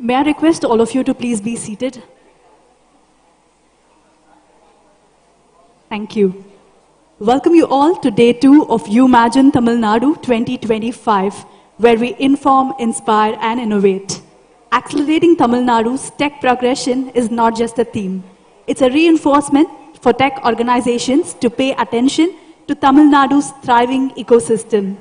May I request all of you to please be seated? Thank you. Welcome you all to day 2 of Umagine Tamil Nadu 2025, where we inform, inspire and innovate. Accelerating Tamil Nadu's tech progression is not just a theme. It's a reinforcement for tech organizations to pay attention to Tamil Nadu's thriving ecosystem.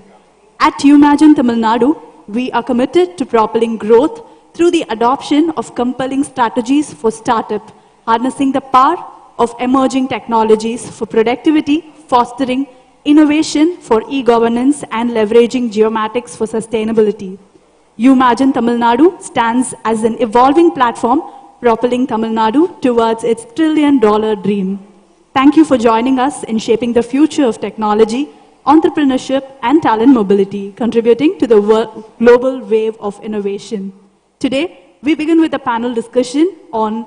At Umagine Tamil Nadu, we are committed to propelling growth through the adoption of compelling strategies for startup, harnessing the power of emerging technologies for productivity, fostering innovation for e-governance, and leveraging geomatics for sustainability. Umagine Tamil Nadu stands as an evolving platform propelling Tamil Nadu towards its trillion-dollar dream. Thank you for joining us in shaping the future of technology, entrepreneurship, and talent mobility, contributing to the global wave of innovation. Today, we begin with a panel discussion on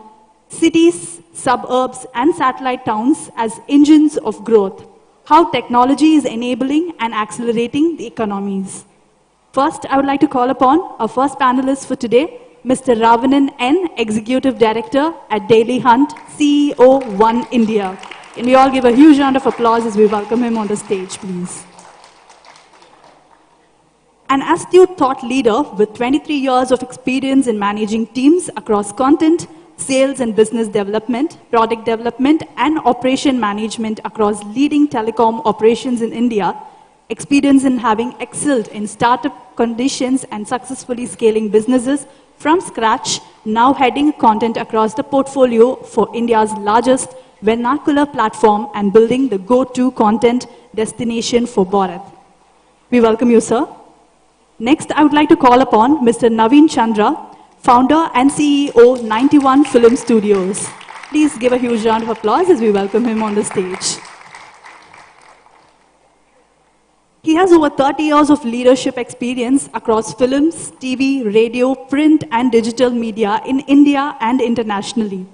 cities, suburbs, and satellite towns as engines of growth, how technology is enabling and accelerating the economies. First, I would like to call upon our first panelist for today, Mr. Ravanan N., Executive Director at Daily Hunt, CEO, Oneindia. Can we all give a huge round of applause as we welcome him on the stage, please? An astute thought leader with 23 years of experience in managing teams across content, sales and business development, product development, and operation management across leading telecom operations in India, experience in having excelled in startup conditions and successfully scaling businesses from scratch, now heading content across the portfolio for India's largest vernacular platform and building the go-to content destination for Bharat. We welcome you, sir. Next, I would like to call upon Mr. Naveen Chandra, founder and CEO, 91 Film Studios. Please give a huge round of applause as we welcome him on the stage. He has over 30 years of leadership experience across films, TV, radio, print, and digital media in India and internationally.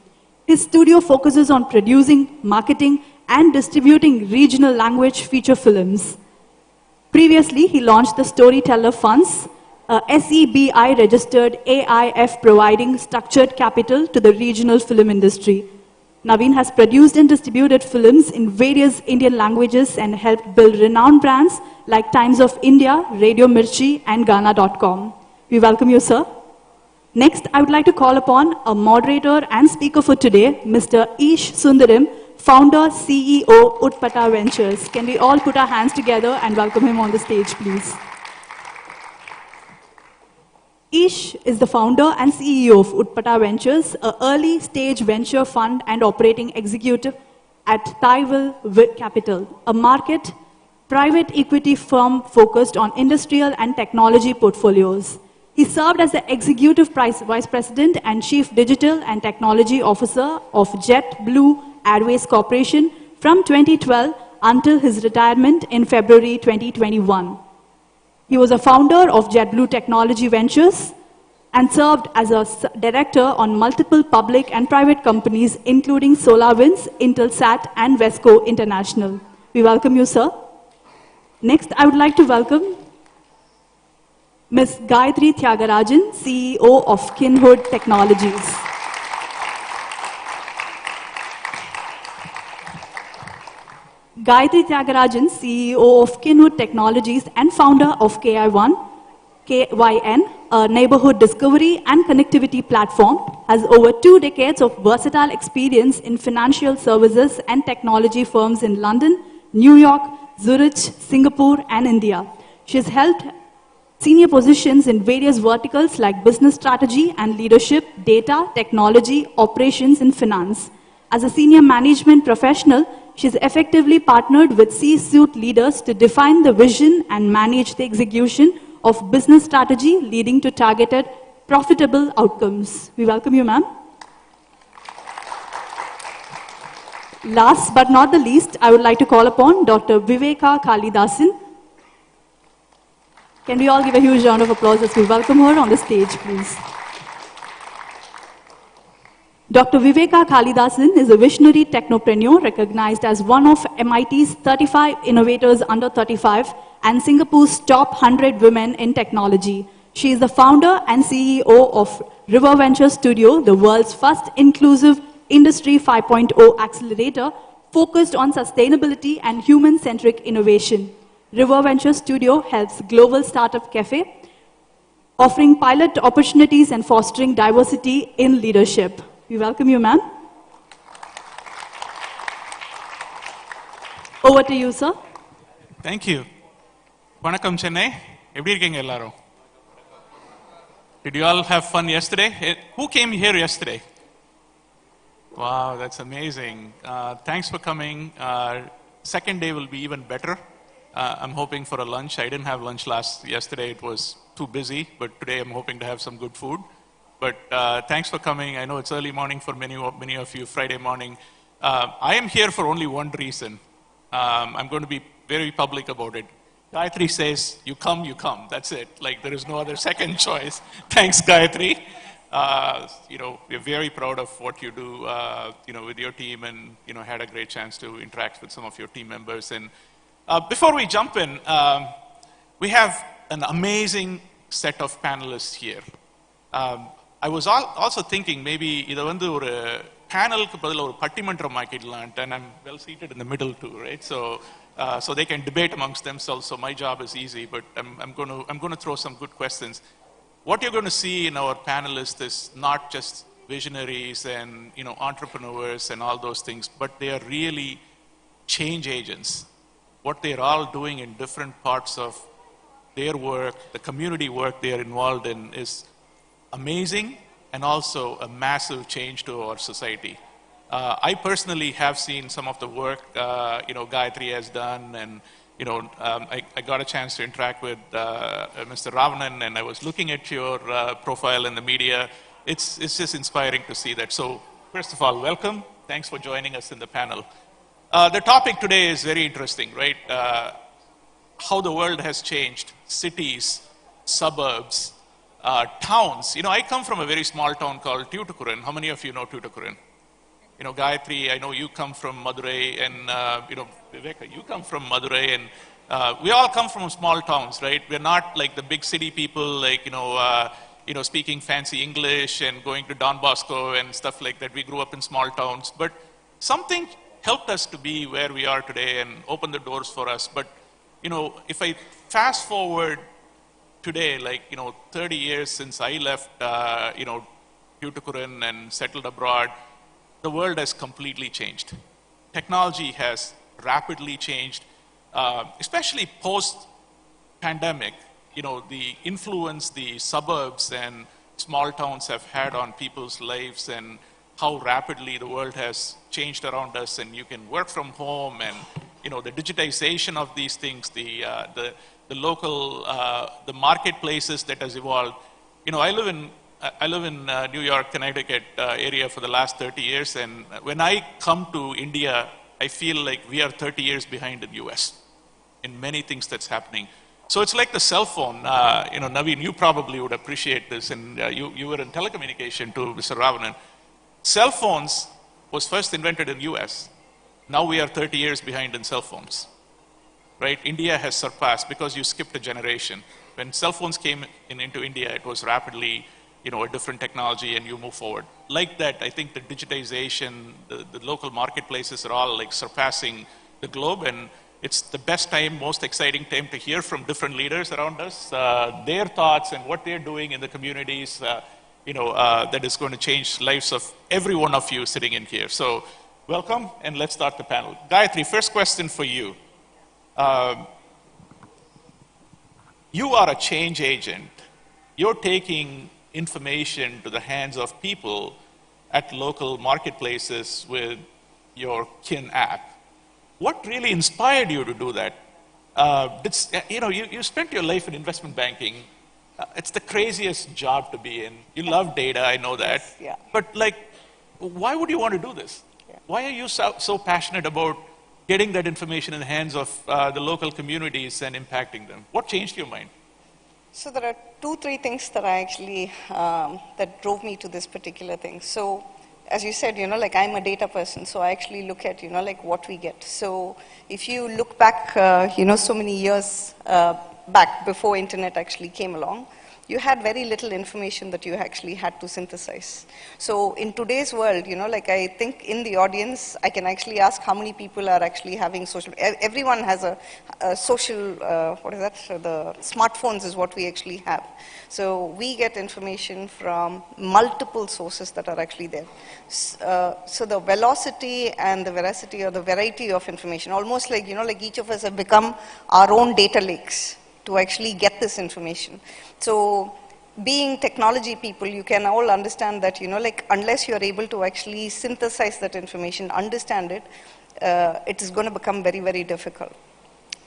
His studio focuses on producing, marketing, and distributing regional language feature films. Previously, he launched the Storyteller Funds, a SEBI registered AIF providing structured capital to the regional film industry. Naveen has produced and distributed films in various Indian languages and helped build renowned brands like Times of India, Radio Mirchi, and Ghana.com. We welcome you, sir. Next, I would like to call upon a moderator and speaker for today, Mr. Ish Sundaram, founder, CEO, Utpata Ventures. Can we all put our hands together and welcome him on the stage, please? Ish is the founder and CEO of Utpata Ventures, an early-stage venture fund and operating executive at Thaiwil Capital, a private equity firm focused on industrial and technology portfolios. He served as the Executive Vice President and Chief Digital and Technology Officer of JetBlue Airways Corporation from 2012 until his retirement in February 2021. He was a founder of JetBlue Technology Ventures and served as a director on multiple public and private companies, including SolarWinds, Intelsat, and Vesco International. We welcome you, sir. Next, I would like to welcome Ms. Gayatri Tyagarajan, CEO of Kinhood Technologies. Gayatri Tyagarajan, CEO of Kinhood Technologies and founder of KYN, a neighborhood discovery and connectivity platform, has over 2 decades of versatile experience in financial services and technology firms in London, New York, Zurich, Singapore, and India. She has held senior positions in various verticals like business strategy and leadership, data, technology, operations, and finance. As a senior management professional, she's effectively partnered with C-suite leaders to define the vision and manage the execution of business strategy, leading to targeted, profitable outcomes. We welcome you, ma'am. Last but not the least, I would like to call upon Dr. Viveka Kalidasan. Can we all give a huge round of applause as we welcome her on the stage, please? Dr. Viveka Kalidasan is a visionary technopreneur recognized as one of MIT's 35 innovators under 35 and Singapore's top 100 women in technology. She is the founder and CEO of River Venture Studio, the world's first inclusive Industry 5.0 accelerator focused on sustainability and human-centric innovation. River Venture Studio helps Global Startup Cafe, offering pilot opportunities and fostering diversity in leadership. We welcome you, ma'am. Over to you, sir. Thank you. Vanakkam Chennai. Eppadi irukeenga ellarum? Did you all have fun yesterday? Who came here yesterday? Wow, that's amazing. Thanks for coming. Second day will be even better. I'm hoping for a lunch. I didn't have lunch yesterday. It was too busy, but today I'm hoping to have some good food. But thanks for coming. I know it's early morning for many of you, Friday morning. I am here for only one reason. I'm going to be very public about it. Gayatri says, you come, you come. That's it. Like, there is no other second choice. Thanks, Gayatri. We're very proud of what you do, with your team, and, had a great chance to interact with some of your team members. And before we jump in, we have an amazing set of panelists here. I was also thinking maybe இதை வந்து ஒரு panelக்கு பதிலா ஒரு பட்டிமன்றம் ஆக்கிடலாம்ட்டு, and I'm well seated in the middle too, right? So they can debate amongst themselves. So my job is easy, but I'm going to throw some good questions. What you're going to see in our panelists is not just visionaries and entrepreneurs and all those things, but they are really change agents. What they're all doing in different parts of their work, the community work they are involved in, is amazing and also a massive change to our society. I personally have seen some of the work Gayatri has done, and I got a chance to interact with Mr. Ravanan, and I was looking at your profile in the media. It's just inspiring to see that. So first of all, welcome. Thanks for joining us in the panel. The topic today is very interesting, right? How the world has changed, cities, suburbs, towns. I come from a very small town called Tuticorin. How many of you know Tuticorin? Gayatri, I know you come from Madurai, and Viveka, you come from Madurai, and we all come from small towns, right? We're not like the big city people, like speaking fancy English and going to Don Bosco and stuff like that. We grew up in small towns, but something helped us to be where we are today and open the doors for us. But if I fast forward today, 30 years since I left, Tuticorin and settled abroad, the world has completely changed. Technology has rapidly changed, especially post-pandemic. The influence the suburbs and small towns have had on people's lives, and how rapidly the world has changed around us, and you can work from home, and the digitization of these things, the local, the marketplaces that has evolved. I live in New York, Connecticut area for the last 30 years, and when I come to India, I feel like we are 30 years behind in US in many things that's happening. So it's like the cell phone. Naveen, you probably would appreciate this, and you were in telecommunication too, Mr. Ravanan. Cell phones was first invented in US. Now we are 30 years behind in cell phones, right? India has surpassed because you skipped a generation. When cell phones came into India, it was rapidly a different technology, and you move forward. Like that, I think the digitization, the local marketplaces are all like surpassing the globe, and it's the best time, most exciting time to hear from different leaders around us, their thoughts and what they're doing in the communities, that is going to change lives of every one of you sitting in here. So welcome, and let's start the panel. Gayatri, first question for you. You are a change agent. You're taking information to the hands of people at local marketplaces with your Kin app. What really inspired you to do that? You spent your life in investment banking. It's the craziest job to be in. You love data, I know that. Yeah. But why would you want to do this? Yeah. Why are you so passionate about getting that information in the hands of the local communities and impacting them? What changed your mind? So there are 2-3 things that I actually, that drove me to this particular thing. So as you said, I'm a data person, so I actually look at, what we get. So if you look back, so many years back before internet actually came along, you had very little information that you actually had to synthesize. So in today's world, like I think in the audience, I can actually ask how many people are actually having social, everyone has a social, what is that? So the smartphones is what we actually have. So we get information from multiple sources that are actually there. So the velocity and the veracity or the variety of information, almost like, like each of us have become our own data lakes to actually get this information. So being technology people, you can all understand that, like unless you're able to actually synthesize that information, understand it, it is going to become very, very difficult.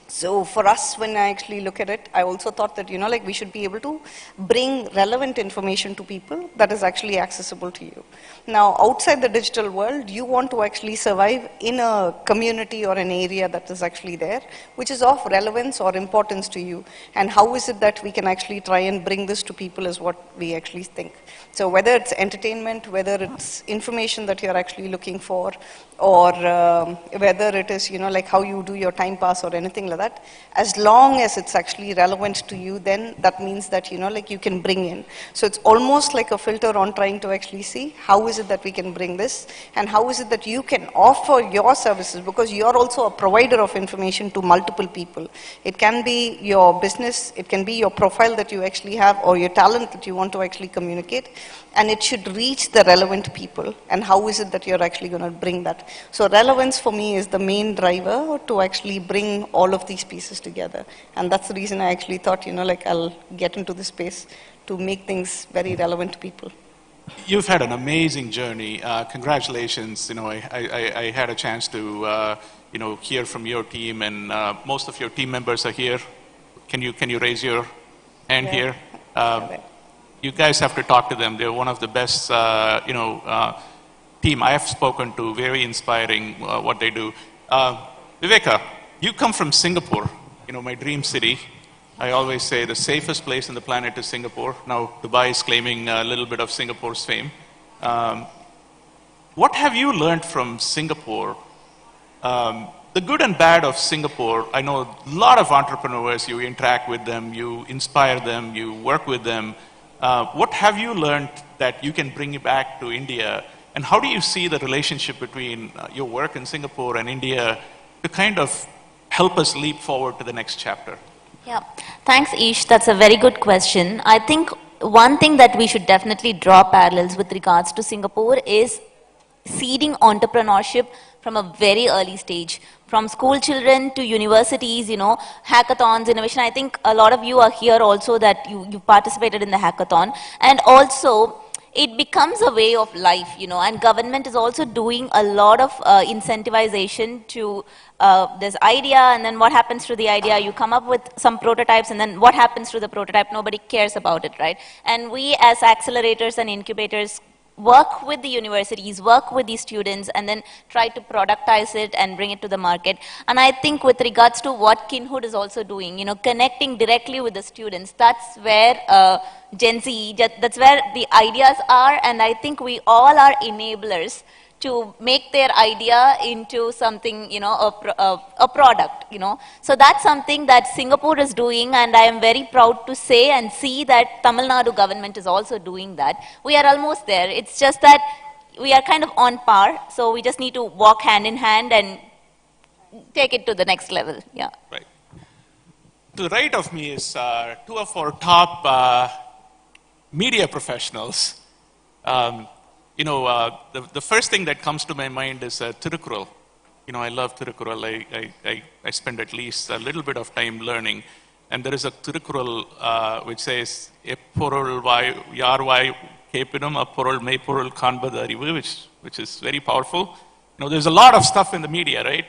So for us, when I actually look at it, I also thought that, like we should be able to bring relevant information to people that is actually accessible to you. Now, outside the digital world, you want to actually survive in a community or an area that is actually there, which is of relevance or importance to you. And how is it that we can actually try and bring this to people is what we actually think. So whether it's entertainment, whether it's information that you're actually looking for, or whether it is, like how you do your time pass or anything like that, as long as it's actually relevant to you, then that means that, like you can bring in. So it's almost like a filter on trying to actually see how is it that we can bring this, and how is it that you can offer your services, because you're also a provider of information to multiple people. It can be your business, it can be your profile that you actually have, or your talent that you want to actually communicate, and it should reach the relevant people. And how is it that you're actually going to bring that? So relevance for me is the main driver to actually bring all of these pieces together. And that's the reason I actually thought, like I'll get into this space to make things very relevant to people. You've had an amazing journey. Congratulations. I had a chance to, hear from your team, and most of your team members are here. Can you raise your hand here? You guys have to talk to them. They're one of the best, team I have spoken to. Very inspiring what they do. Viveka, you come from Singapore, my dream city. I always say the safest place on the planet is Singapore. Now Dubai is claiming a little bit of Singapore's fame. What have you learned from Singapore? The good and bad of Singapore, I know a lot of entrepreneurs, you interact with them, you inspire them, you work with them. What have you learned that you can bring back to India? And how do you see the relationship between your work in Singapore and India to kind of help us leap forward to the next chapter? Yeah, thanks Ish. That's a very good question. I think one thing that we should definitely draw parallels with regards to Singapore is seeding entrepreneurship from a very early stage. From school children to universities, hackathons, innovation. I think a lot of you are here also that you participated in the hackathon. And also, it becomes a way of life, and government is also doing a lot of incentivization to this idea, and then what happens to the idea? You come up with some prototypes, and then what happens to the prototype? Nobody cares about it, right? And we as accelerators and incubators work with the universities, work with the students, and then try to productize it and bring it to the market. And I think with regards to what Kinhood is also doing, connecting directly with the students, that's where Gen Z, that's where the ideas are, and I think we all are enablers to make their idea into something, a product, So that's something that Singapore is doing, and I am very proud to say and see that Tamil Nadu government is also doing that. We are almost there. It's just that we are kind of on par, so we just need to walk hand in hand and take it to the next level, yeah. Right. To the right of me is two of our top media professionals. The first thing that comes to my mind is Tirukkural. I love Tirukkural. I spend at least a little bit of time learning. And there is a Tirukkural which says, Epporul yarvai kepinum apporul meipporul kanbadu arivu, which is very powerful. There's a lot of stuff in the media, right?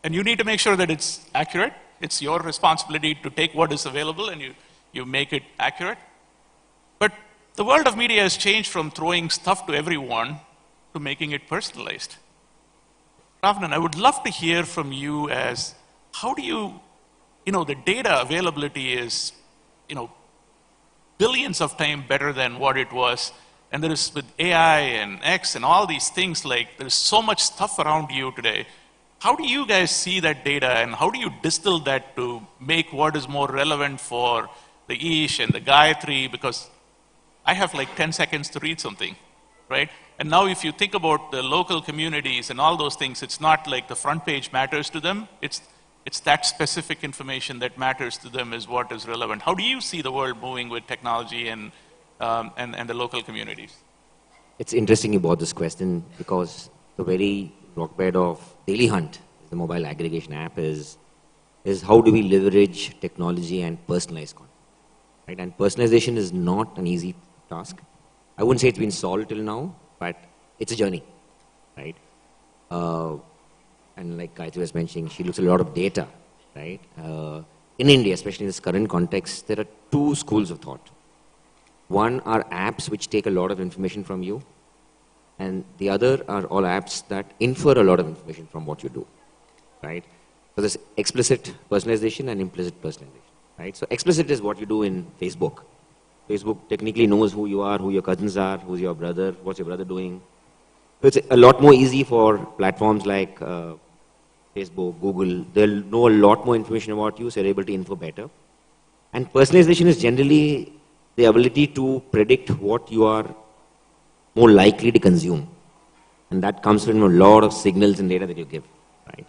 And you need to make sure that it's accurate. It's your responsibility to take what is available and you make it accurate. But the world of media has changed from throwing stuff to everyone to making it personalized. Ravnan, I would love to hear from you as how do you, the data availability is, billions of times better than what it was. And there is with AI and X and all these things, like there's so much stuff around you today. How do you guys see that data and how do you distill that to make what is more relevant for the Ish and the Gayatri, because I have like 10 seconds to read something, right? And now if you think about the local communities and all those things, it's not like the front page matters to them. It's that specific information that matters to them is what is relevant. How do you see the world moving with technology and the local communities? It's interesting you brought this question because the very rockbed of Daily Hunt, the mobile aggregation app, is how do we leverage technology and personalize content, right? And personalization is not an easy task. I wouldn't say it's been solved till now, but it's a journey, right? And like Gayatri was mentioning, she looks at a lot of data, right? In India, especially in this current context, there are two schools of thought. One are apps which take a lot of information from you, and the other are all apps that infer a lot of information from what you do, right? So there's explicit personalization and implicit personalization, right? So explicit is what you do in Facebook. Facebook technically knows who you are, who your cousins are, who's your brother, what's your brother doing. So it's a lot more easy for platforms like Facebook, Google. They'll know a lot more information about you, so they're able to info better. And personalization is generally the ability to predict what you are more likely to consume. And that comes from a lot of signals and data that you give, right?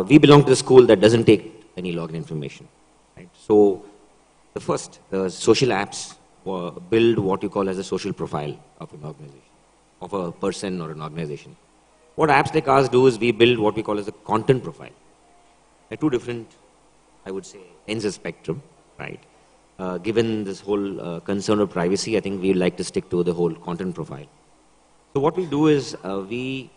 We belong to the school that doesn't take any login information, right? So the social apps build what you call as a social profile of an organization, of a person or an organization. What apps like ours do is we build what we call as a content profile. They're two different, I would say, ends of spectrum, right? Given this whole concern of privacy, I think we'd like to stick to the whole content profile. So what we do is we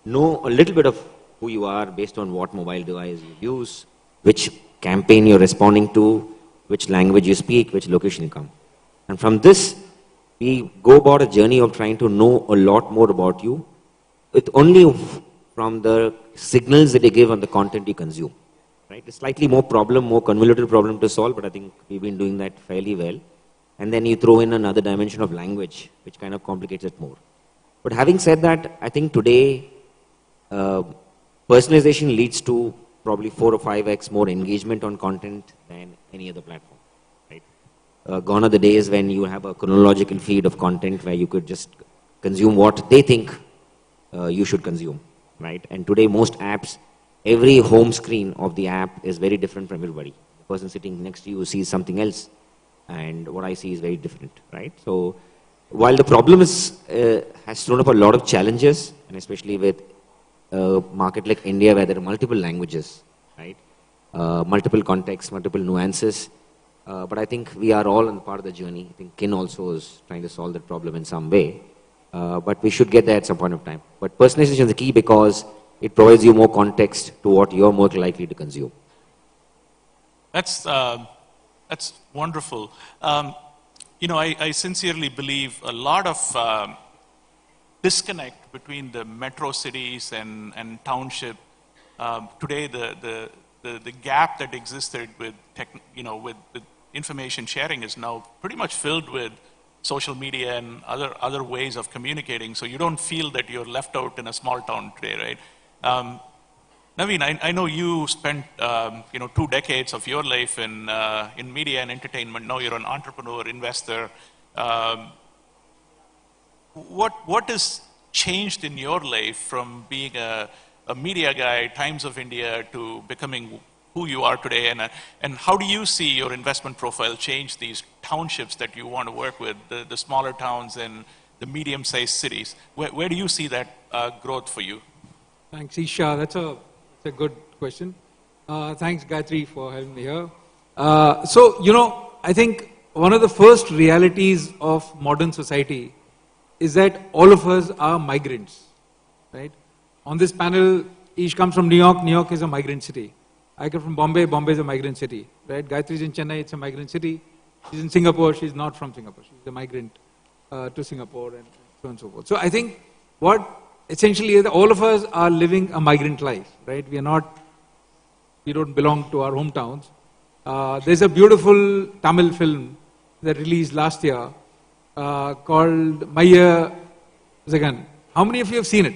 know a little bit of who you are based on what mobile device you use, which campaign you're responding to, which language you speak, which location you come. And from this, we go about a journey of trying to know a lot more about you, with only from the signals that you give on the content you consume. Right? It's slightly more convoluted problem to solve, but I think we've been doing that fairly well. And then you throw in another dimension of language, which kind of complicates it more. But having said that, I think today, personalization leads to probably 4 or 5x more engagement on content than any other platform. Right? Gone are the days when you have a chronological feed of content where you could just consume what they think you should consume. Right? And today, most apps, every home screen of the app is very different from everybody. The person sitting next to you sees something else, and what I see is very different, right? So, while the problem has thrown up a lot of challenges, and especially with a market like India where there are multiple languages, right? Multiple contexts, multiple nuances, but I think we are all on part of the journey. I think Kin also is trying to solve that problem in some way, but we should get there at some point of time. But personalization is the key because it provides you more context to what you're more likely to consume. That's wonderful. I sincerely believe a lot of disconnect between the metro cities and township. Today, the gap that existed with with information sharing is now pretty much filled with social media and other ways of communicating. So you don't feel that you're left out in a small town today, right? Naveen, I know you spent 2 decades of your life in media and entertainment. Now you're an entrepreneur, investor. What has changed in your life from being a media guy, Times of India, to becoming who you are today? And how do you see your investment profile change these townships that you want to work with, the smaller towns and the medium-sized cities? Where do you see that growth for you? Thanks, Isha. That's a good question. Thanks, Gayatri, for having me here. I think one of the first realities of modern society is that all of us are migrants, right? On this panel, Ish comes from New York. New York is a migrant city. I come from Bombay. Bombay is a migrant city, right? Gayatri is in Chennai. It's a migrant city. She's in Singapore. She's not from Singapore. She's a migrant to Singapore and so on and so forth. So I think what essentially all of us are living a migrant life, right? We don't belong to our hometowns. There's a beautiful Tamil film that released last year called Maya Zagan. How many of you have seen it?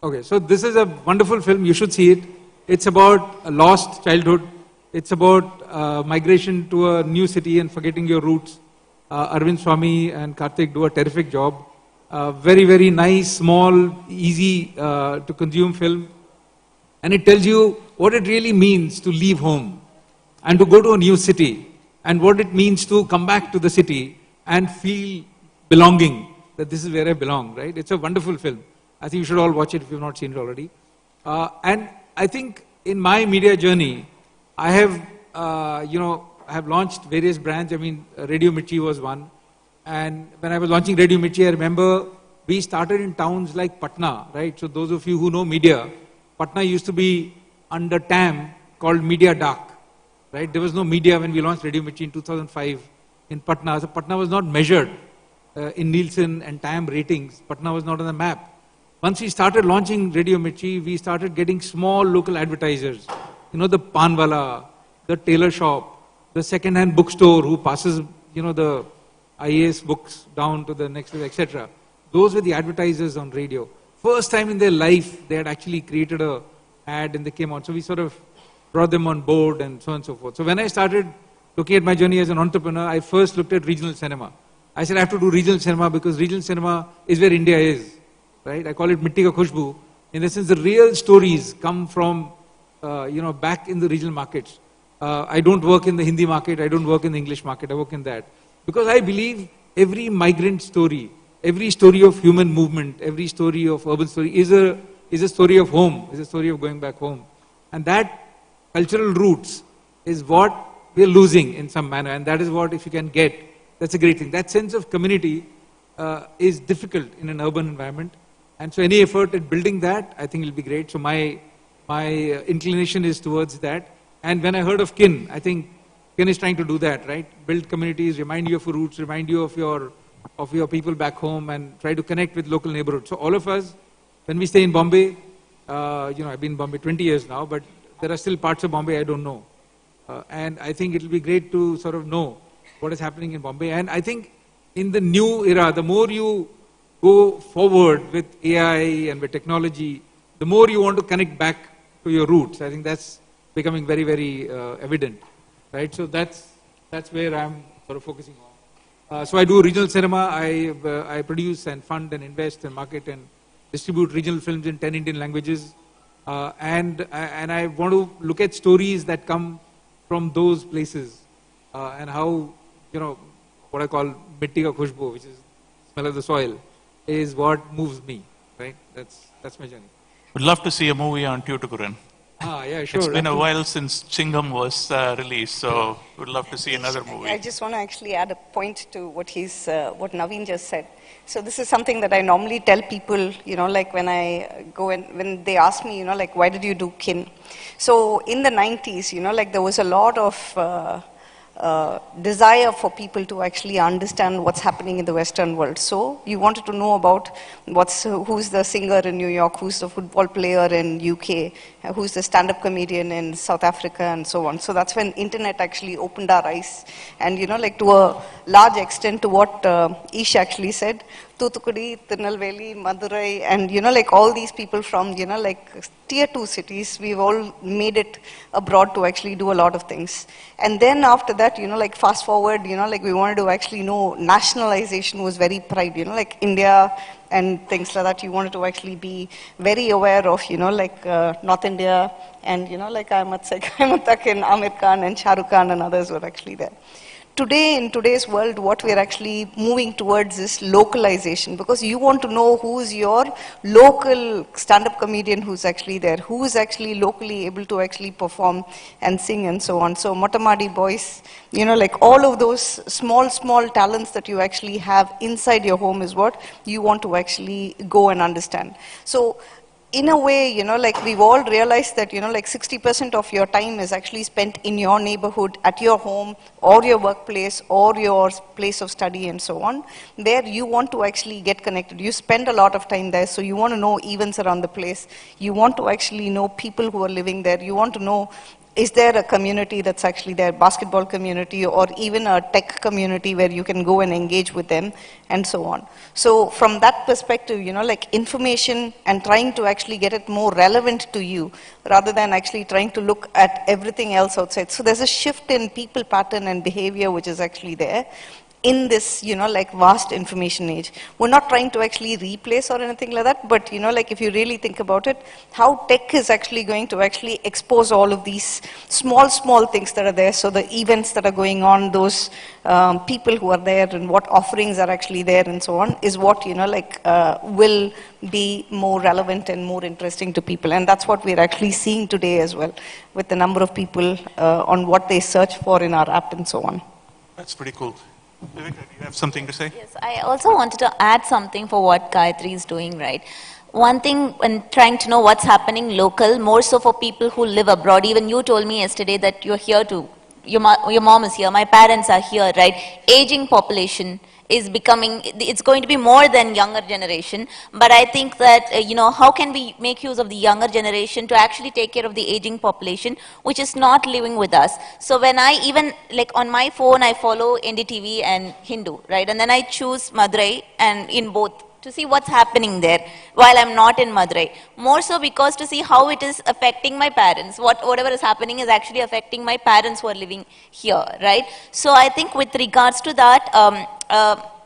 Okay, so this is a wonderful film. You should see it. It's about a lost childhood It's about migration to a new city and forgetting your roots. Arvind Swamy and Karthik do a terrific job. Very, very nice, small, easy to consume film. And it tells you what it really means to leave home and to go to a new city, and what it means to come back to the city and feel belonging, that this is where I belong, right? It's a wonderful film. I think you should all watch it if you've not seen it already. And I think in my media journey, I have, I have launched various brands. I mean, Radio Mirchi was one. And when I was launching Radio Mirchi, I remember we started in towns like Patna, right? So those of you who know media, Patna used to be under TAM called Media Dark, right? There was no media when we launched Radio Mirchi in 2005 in Patna. So Patna was not measured in Nielsen and TAM ratings. Patna was not on the map. Once we started launching Radio Mirchi, we started getting small local advertisers. You know, the Panwala, the tailor shop, the second-hand bookstore who passes, the IAS books down to the next, etc. Those were the advertisers on radio. First time in their life, they had actually created a ad and they came on. So we sort of brought them on board and so on and so forth. So when I started looking at my journey as an entrepreneur, I first looked at regional cinema. I said I have to do regional cinema because regional cinema is where India is, right? I call it Mitti Ka Khushbu. In the sense, the real stories come from, back in the regional markets. I don't work in the Hindi market. I don't work in the English market. I work in that. Because I believe every migrant story, every story of human movement, every story of urban story is a story of home, is a story of going back home. And that cultural roots is what we're losing in some manner. And that is what, if you can get, that's a great thing. That sense of community is difficult in an urban environment. And so any effort at building that, I think will be great. So my inclination is towards that. And when I heard of KIN, I think KIN is trying to do that, right? Build communities, remind you of your roots, remind you of your people back home, and try to connect with local neighborhoods. So all of us, when we stay in Bombay, I've been in Bombay 20 years now, but there are still parts of Bombay I don't know. And I think it will be great to sort of know what is happening in Bombay. And I think in the new era, the more you go forward with AI and with technology, the more you want to connect back to your roots. I think that's becoming very, very evident, right? So that's where I'm sort of focusing on. So I do regional cinema. I produce and fund and invest and market and distribute regional films in 10 Indian languages. And I want to look at stories that come from those places and how, what I call Mitti Ka Khushbu, which is smell of the soil, is what moves me, right? That's my journey. Would love to see a movie on Tuticorin. Yeah, sure. It's been a while since Chingam was released, so would love to see another movie. I just want to actually add a point to what Naveen just said. So this is something that I normally tell people, like when I go and when they ask me, like why did you do KIN? So in the 90s, like there was a lot of desire for people to actually understand what's happening in the Western world. So you wanted to know about who's the singer in New York, who's the football player in UK, who's the stand-up comedian in South Africa, and so on. So that's when internet actually opened our eyes. And like to a large extent to what Ish actually said, Thoothukudi, Tirunelveli, Madurai, and like all these people from like tier 2 cities, we've all made it abroad to actually do a lot of things. And then after that, like fast forward, like we wanted to actually know nationalization was very pride, like India and things like that. You wanted to actually be very aware of, like North India, and like Ahmad Takin, Amir Khan, and Shah Rukh Khan, and others were actually there. Today, in today's world, what we're actually moving towards is localization, because you want to know who's your local stand-up comedian who's actually there, who is actually locally able to actually perform and sing and so on. So Motamadi boys, like all of those small talents that you actually have inside your home is what you want to actually go and understand. So in a way, like we've all realized that, like 60% of your time is actually spent in your neighborhood, at your home, or your workplace, or your place of study, and so on. There you want to actually get connected. You spend a lot of time there, so you want to know events around the place. You want to actually know people who are living there. You want to know is there a community that's actually there, basketball community or even a tech community where you can go and engage with them and so on. So from that perspective, like information and trying to actually get it more relevant to you rather than actually trying to look at everything else outside. So there's a shift in people pattern and behavior which is actually there in this, like vast information age. We're not trying to actually replace or anything like that, but, like if you really think about it, how tech is actually going to actually expose all of these small things that are there. So the events that are going on, those people who are there and what offerings are actually there and so on is what, will be more relevant and more interesting to people. And that's what we're actually seeing today as well with the number of people on what they search for in our app and so on. That's pretty cool. Vivek, do you have something to say? Yes, I also wanted to add something for what Gayatri is doing, right? One thing when trying to know what's happening local, more so for people who live abroad, even you told me yesterday that you're here to, your mom is here, my parents are here, right? Aging population is becoming, it's going to be more than younger generation, but I think that, how can we make use of the younger generation to actually take care of the aging population, which is not living with us. So when I even, like on my phone, I follow NDTV and Hindu, right? And then I choose Madurai and in both to see what's happening there while I'm not in Madurai. More so because to see how it is affecting my parents. Whatever is happening is actually affecting my parents who are living here, right? So I think with regards to that,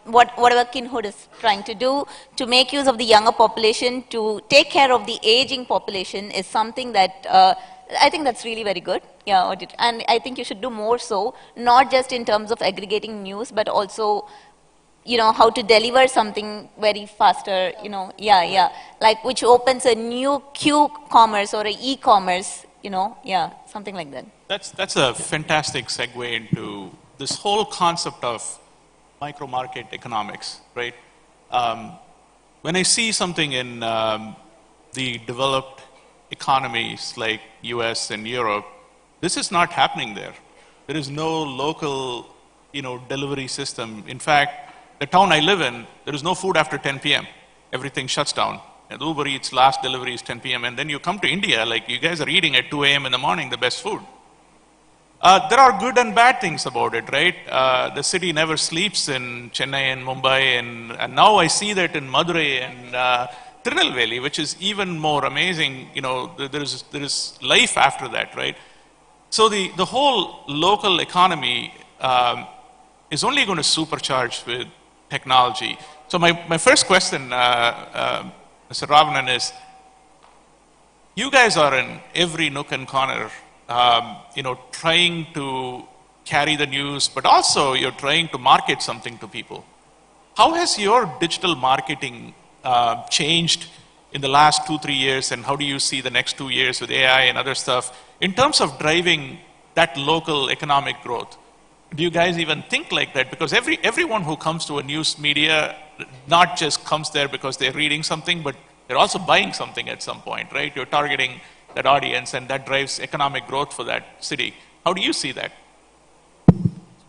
whatever Kinhood is trying to do to make use of the younger population to take care of the aging population is something that I think that's really very good. Yeah, and I think you should do more so, not just in terms of aggregating news, but also how to deliver something very faster, like which opens a new Q-commerce or a e-commerce, something like that. That's a fantastic segue into this whole concept of micro-market economics, right? When I see something in the developed economies like US and Europe, this is not happening there. There is no local, delivery system. In fact, the town I live in, there is no food after 10 p.m. Everything shuts down. And Uber Eats last delivery is 10 p.m. And then you come to India, like you guys are eating at 2 a.m. in the morning, the best food. There are good and bad things about it, right? The city never sleeps in Chennai and Mumbai. And now I see that in Madurai and Tirunelveli, which is even more amazing. There is life after that, right? So the whole local economy is only going to supercharge with technology. So my first question, Mr. Ravanan, is, you guys are in every nook and corner, trying to carry the news, but also you're trying to market something to people. How has your digital marketing changed in the last 2-3 years, and how do you see the next 2 years with AI and other stuff in terms of driving that local economic growth? Do you guys even think like that? Because everyone who comes to a news media not just comes there because they're reading something, but they're also buying something at some point, right? You're targeting that audience, and that drives economic growth for that city. How do you see that?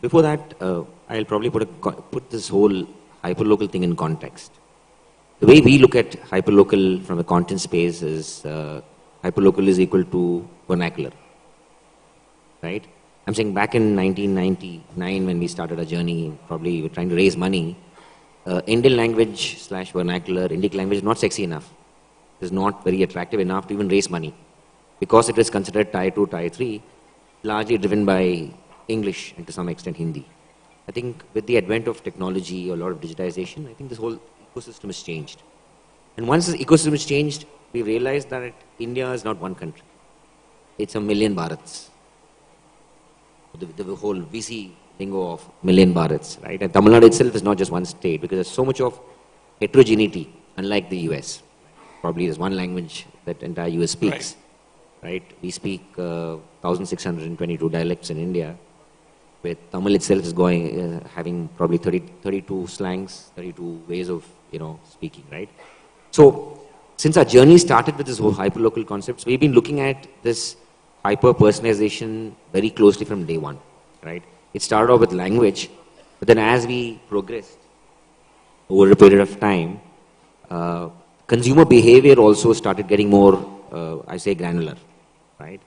Before that, I'll probably put this whole hyperlocal thing in context. The way we look at hyperlocal from a content space is hyperlocal is equal to vernacular, right? I'm saying back in 1999 when we started our journey, probably we were trying to raise money, Indian language / vernacular, Indic language is not sexy enough. It is not very attractive enough to even raise money. Because it is considered Tier 2, Tier 3, largely driven by English and to some extent Hindi. I think with the advent of technology or a lot of digitization, I think this whole ecosystem has changed. And once this ecosystem has changed, we realized that India is not one country. It's a million Bharats. The whole VC lingo of million Bharats, right? And Tamil Nadu itself is not just one state because there's so much of heterogeneity, unlike the US. Probably there's one language that entire US speaks, right? We speak 1,622 dialects in India, with Tamil itself is having probably 32 slangs, 32 ways of, speaking, right? So, since our journey started with this whole hyperlocal concepts, we've been looking at this hyper-personalization very closely from day one, right? It started off with language, but then as we progressed over a period of time, consumer behavior also started getting more, granular, right?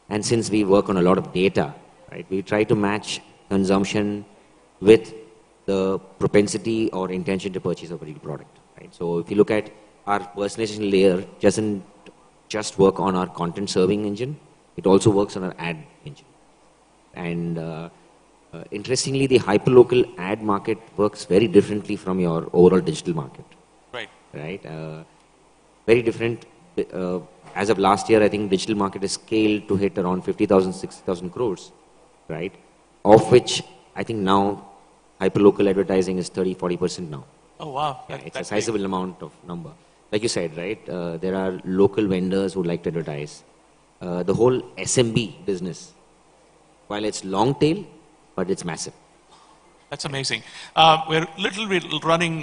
And since we work on a lot of data, right, we try to match consumption with the propensity or intention to purchase a particular product. Right? So if you look at our personalization layer, doesn't just work on our content serving engine, it also works on our ad engine. And interestingly, the hyperlocal ad market works very differently from your overall digital market. Right. Right? Very different. As of last year, I think digital market is scaled to hit around 50,000, 60,000 crores, right? Of which I think now hyperlocal advertising is 30, 40% now. Oh, wow. Yeah, it's a sizable amount of number. Like you said, right? There are local vendors who like to advertise. The whole SMB business, while it's long tail, but it's massive. That's amazing. We're a little bit running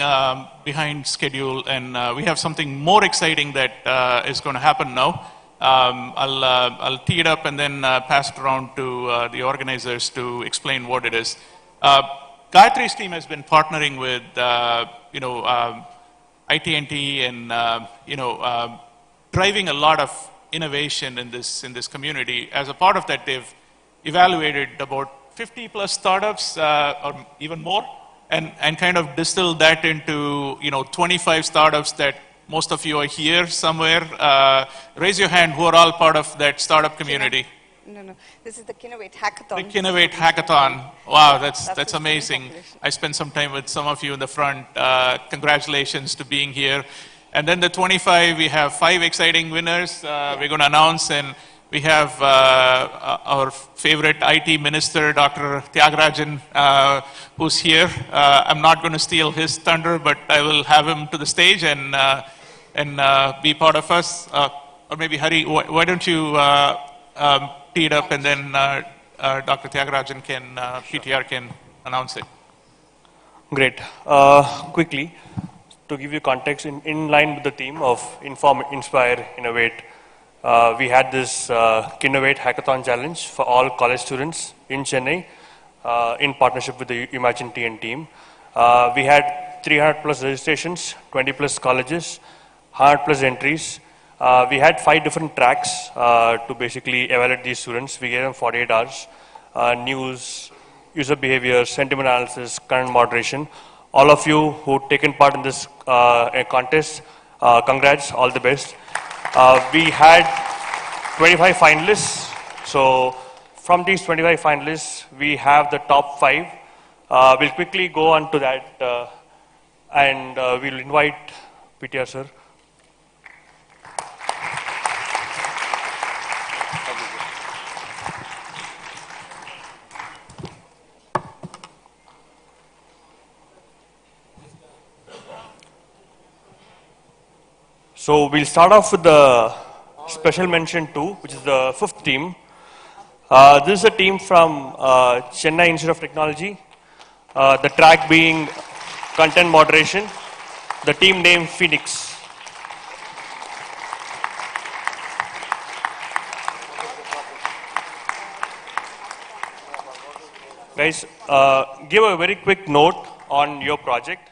behind schedule, and we have something more exciting that is going to happen now. I'll tee it up and then pass it around to the organizers to explain what it is. Gayatri's team has been partnering with, IT&T and driving a lot of innovation in this community. As a part of that, they've evaluated about 50 plus startups or even more, and kind of distilled that into 25 startups that most of you are here somewhere. Raise your hand who are all part of that startup community. No. This is the Kinnovate Hackathon. The Kinnovate Hackathon. Wow, that's amazing. I spent some time with some of you in the front. Congratulations to being here. And then the 25, we have 5 exciting winners we're going to announce, and we have our favorite IT minister, Dr. Tyagarajan, who's here. I'm not going to steal his thunder, but I will have him to the stage and be part of us. Or maybe Hari, why don't you tee it up, and then Dr. Tyagarajan PTR can announce it. Great. Quickly, to give you context, in line with the theme of Inform, Inspire, Innovate, we had this Kinnovate Hackathon Challenge for all college students in Chennai in partnership with the Umagine team. We had 300 plus registrations, 20 plus colleges, 100 plus entries. We had 5 different tracks to basically evaluate these students. We gave them 48 hours, news, user behavior, sentiment analysis, current moderation. All of you who've taken part in this contest, congrats, all the best. We had 25 finalists. So from these 25 finalists, we have the top 5. We'll quickly go on to that and we'll invite PTR sir. So we'll start off with the special mention 2, which is the 5th team. This is a team from Chennai Institute of Technology. The track being content moderation. The team name Phoenix. Guys, give a very quick note on your project.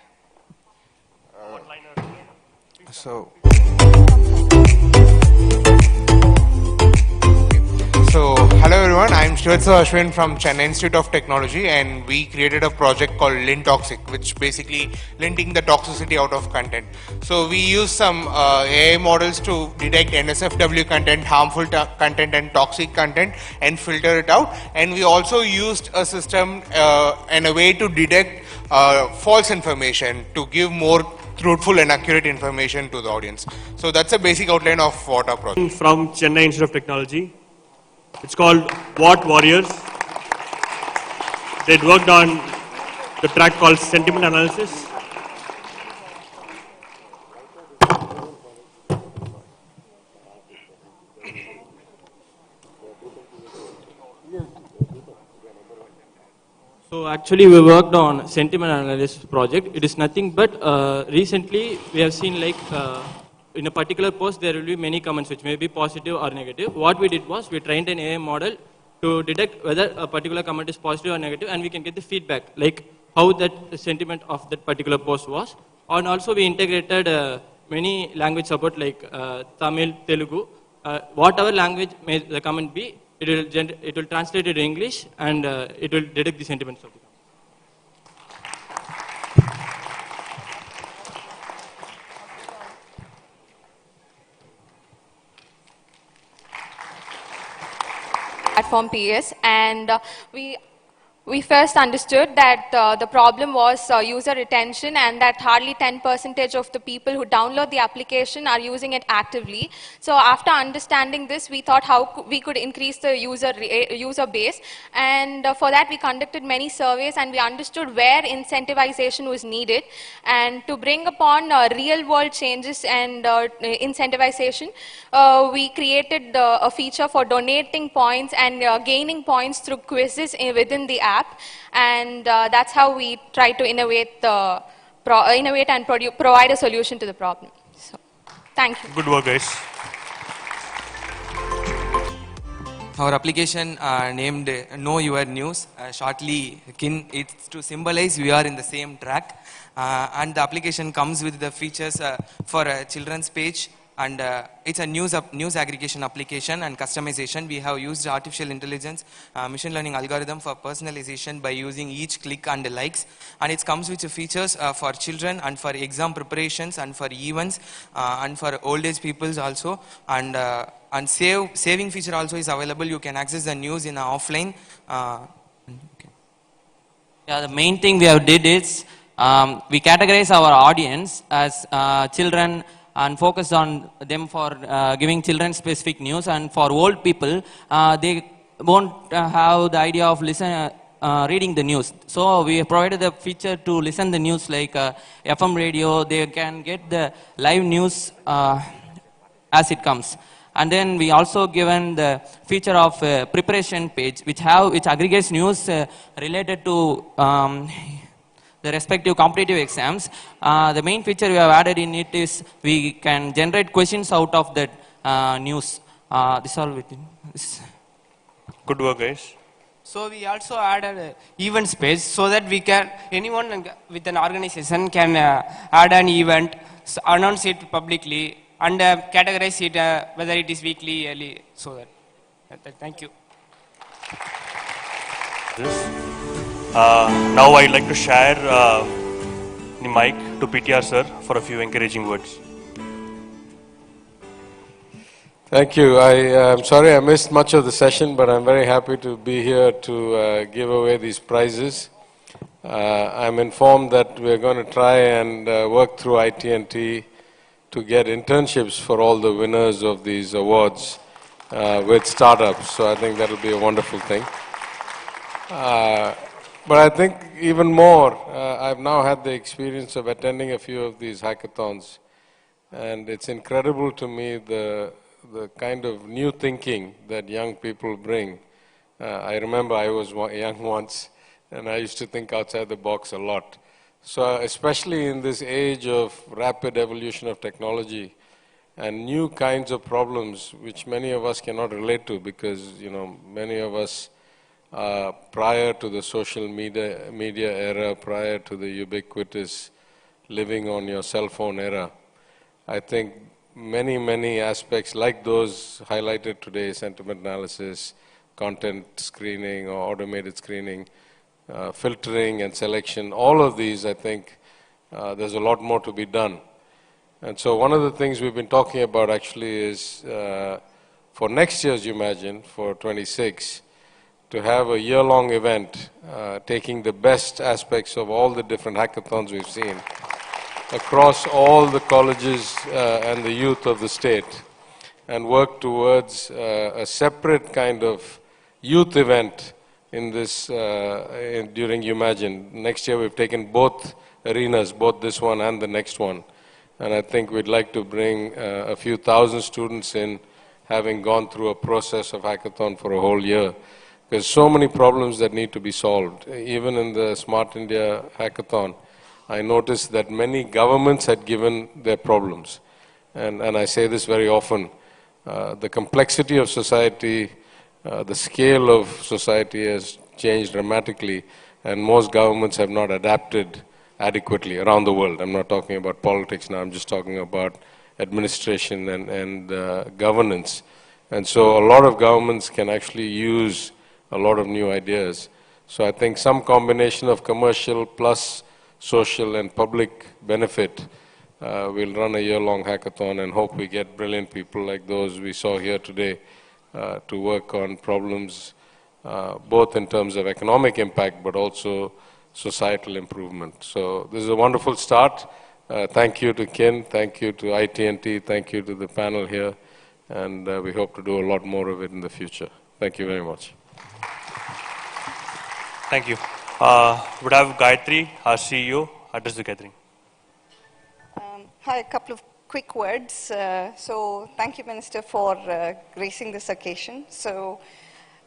So, hello everyone, I'm Shwetsa Ashwin from Chennai Institute of Technology, and we created a project called Lint Toxic, which basically linting the toxicity out of content. So we use some AI models to detect NSFW content, harmful content and toxic content, and filter it out. And we also used a system and a way to detect false information to give more truthful and accurate information to the audience. So that's a basic outline of what our project. From Chennai Institute of Technology. It's called What Warriors. They'd worked on the track called Sentiment Analysis. So actually we worked on sentiment analysis project. It is nothing but recently we have seen like in a particular post there will be many comments which may be positive or negative. What we did was we trained an AI model to detect whether a particular comment is positive or negative, and we can get the feedback like how that sentiment of that particular post was. And also we integrated many language support like Tamil, Telugu, whatever language may the comment be, it will translate it to English, and it will detect the sentiments of the company. Platform PS, and we first understood that the problem was user retention, and that hardly 10% of the people who download the application are using it actively. So after understanding this, we thought how we could increase the user base, and for that we conducted many surveys, and we understood where incentivization was needed. And to bring upon real world changes and incentivization, we created a feature for donating points and gaining points through quizzes within the app. And that's how we try to innovate and provide a solution to the problem. So, thank you. Good work, guys. Our application named Know Your News, shortly KIN, it's to symbolize we are in the same track. And the application comes with the features for a children's page, and it's a news aggregation application and customization. We have used artificial intelligence, machine learning algorithm for personalization by using each click and likes. And it comes with features for children and for exam preparations and for events and for old age peoples also. And saving feature also is available. You can access the news in offline. Okay. Yeah, the main thing we have did is we categorize our audience as children and focus on them for giving children specific news. And for old people, they won't have the idea of reading the news. So we provided the feature to listen the news like FM radio. They can get the live news as it comes. And then we also given the feature of preparation page, which aggregates news related to the respective competitive exams. The main feature we have added in it is we can generate questions out of that news. This all within this. Good work, guys. So we also added an events page so that we can, anyone with an organization can add an event, announce it publicly, and categorize it whether it is weekly, yearly, so that. Thank you. Now I'd like to share the mic to PTR sir for a few encouraging words. Thank you. I'm sorry I missed much of the session, but I'm very happy to be here to give away these prizes. I'm informed that we're going to try and work through IT&T to get internships for all the winners of these awards with startups. So I think that'll be a wonderful thing. But I think even more, I've now had the experience of attending a few of these hackathons, and it's incredible to me the kind of new thinking that young people bring. I remember I was young once, and I used to think outside the box a lot. So especially in this age of rapid evolution of technology and new kinds of problems which many of us cannot relate to because, many of us prior to the social media era, prior to the ubiquitous living on your cell phone era, I think many aspects like those highlighted today, sentiment analysis, content screening or automated screening, filtering and selection, all of these, I think there's a lot more to be done. And so one of the things we've been talking about actually is for next year's Umagine, for 26, to have a year-long event taking the best aspects of all the different hackathons we've seen across all the colleges and the youth of the state and work towards a separate kind of youth event in this during Umagine. Next year we've taken both arenas, both this one and the next one. And I think we'd like to bring a few thousand students in, having gone through a process of hackathon for a whole year. There's so many problems that need to be solved. Even in the Smart India hackathon, I noticed that many governments had given their problems. And I say this very often, the complexity of society, the scale of society has changed dramatically, and most governments have not adapted adequately around the world. I'm not talking about politics now, I'm just talking about administration and governance. And so a lot of governments can actually use a lot of new ideas. So I think some combination of commercial plus social and public benefit. We'll run a year-long hackathon and hope we get brilliant people like those we saw here today to work on problems both in terms of economic impact but also societal improvement. So this is a wonderful start. Thank you to Kin, thank you to IT&T, thank you to the panel here, and we hope to do a lot more of it in the future. Thank you very much. Thank you. Would have Gayatri, our CEO, address the gathering. Hi, a couple of quick words. So thank you, Minister, for gracing this occasion. So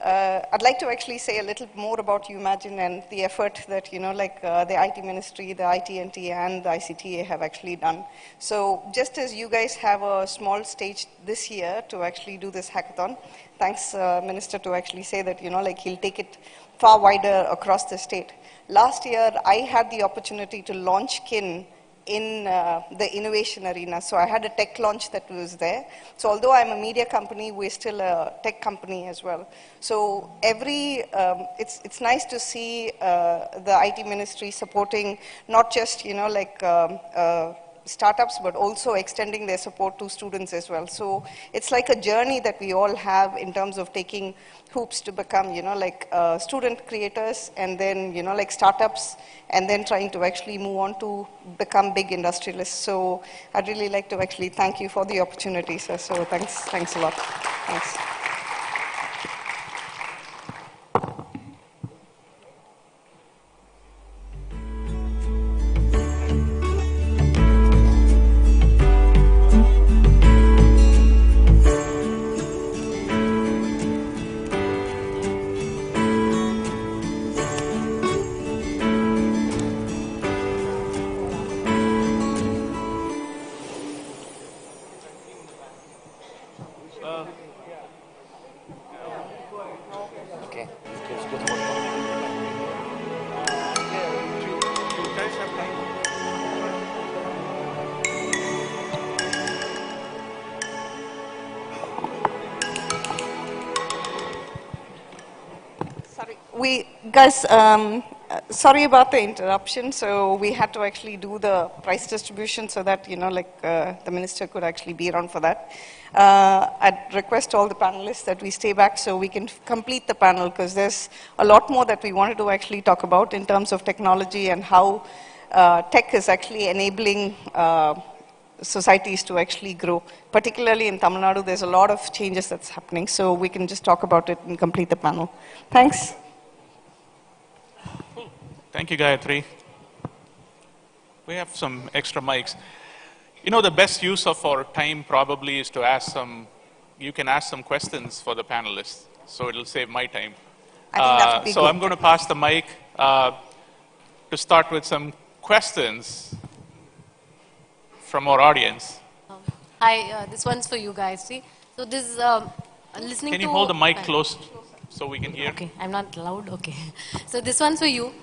I'd like to actually say a little more about Umagine and the effort that, the IT Ministry, the IT&T, and the ICTA have actually done. So just as you guys have a small stage this year to actually do this hackathon, thanks, Minister, to actually say that, he'll take it far wider across the state. Last year, I had the opportunity to launch Kin in the innovation arena. So I had a tech launch that was there. So although I'm a media company, we're still a tech company as well. So it's nice to see the IT Ministry supporting not just, startups, but also extending their support to students as well. So it's like a journey that we all have in terms of taking hoops to become, student creators, and then, startups, and then trying to actually move on to become big industrialists. So I'd really like to actually thank you for the opportunity, sir. So thanks a lot. Thanks. Guys, sorry about the interruption. So we had to actually do the price distribution so that, the minister could actually be around for that. I'd request all the panelists that we stay back so we can complete the panel, because there's a lot more that we wanted to actually talk about in terms of technology and how tech is actually enabling societies to actually grow. Particularly in Tamil Nadu, there's a lot of changes that's happening. So we can just talk about it and complete the panel. Thanks. Thank you, Gayatri. We have some extra mics. The best use of our time probably is to ask you can ask some questions for the panelists, so it'll save my time. I think that would be so good. I'm going to pass the mic to start with some questions from our audience. Hi, this one's for you guys. See, so this is listening to... Can you hold the mic close so we can hear? Okay, I'm not loud. Okay. So this one's for you.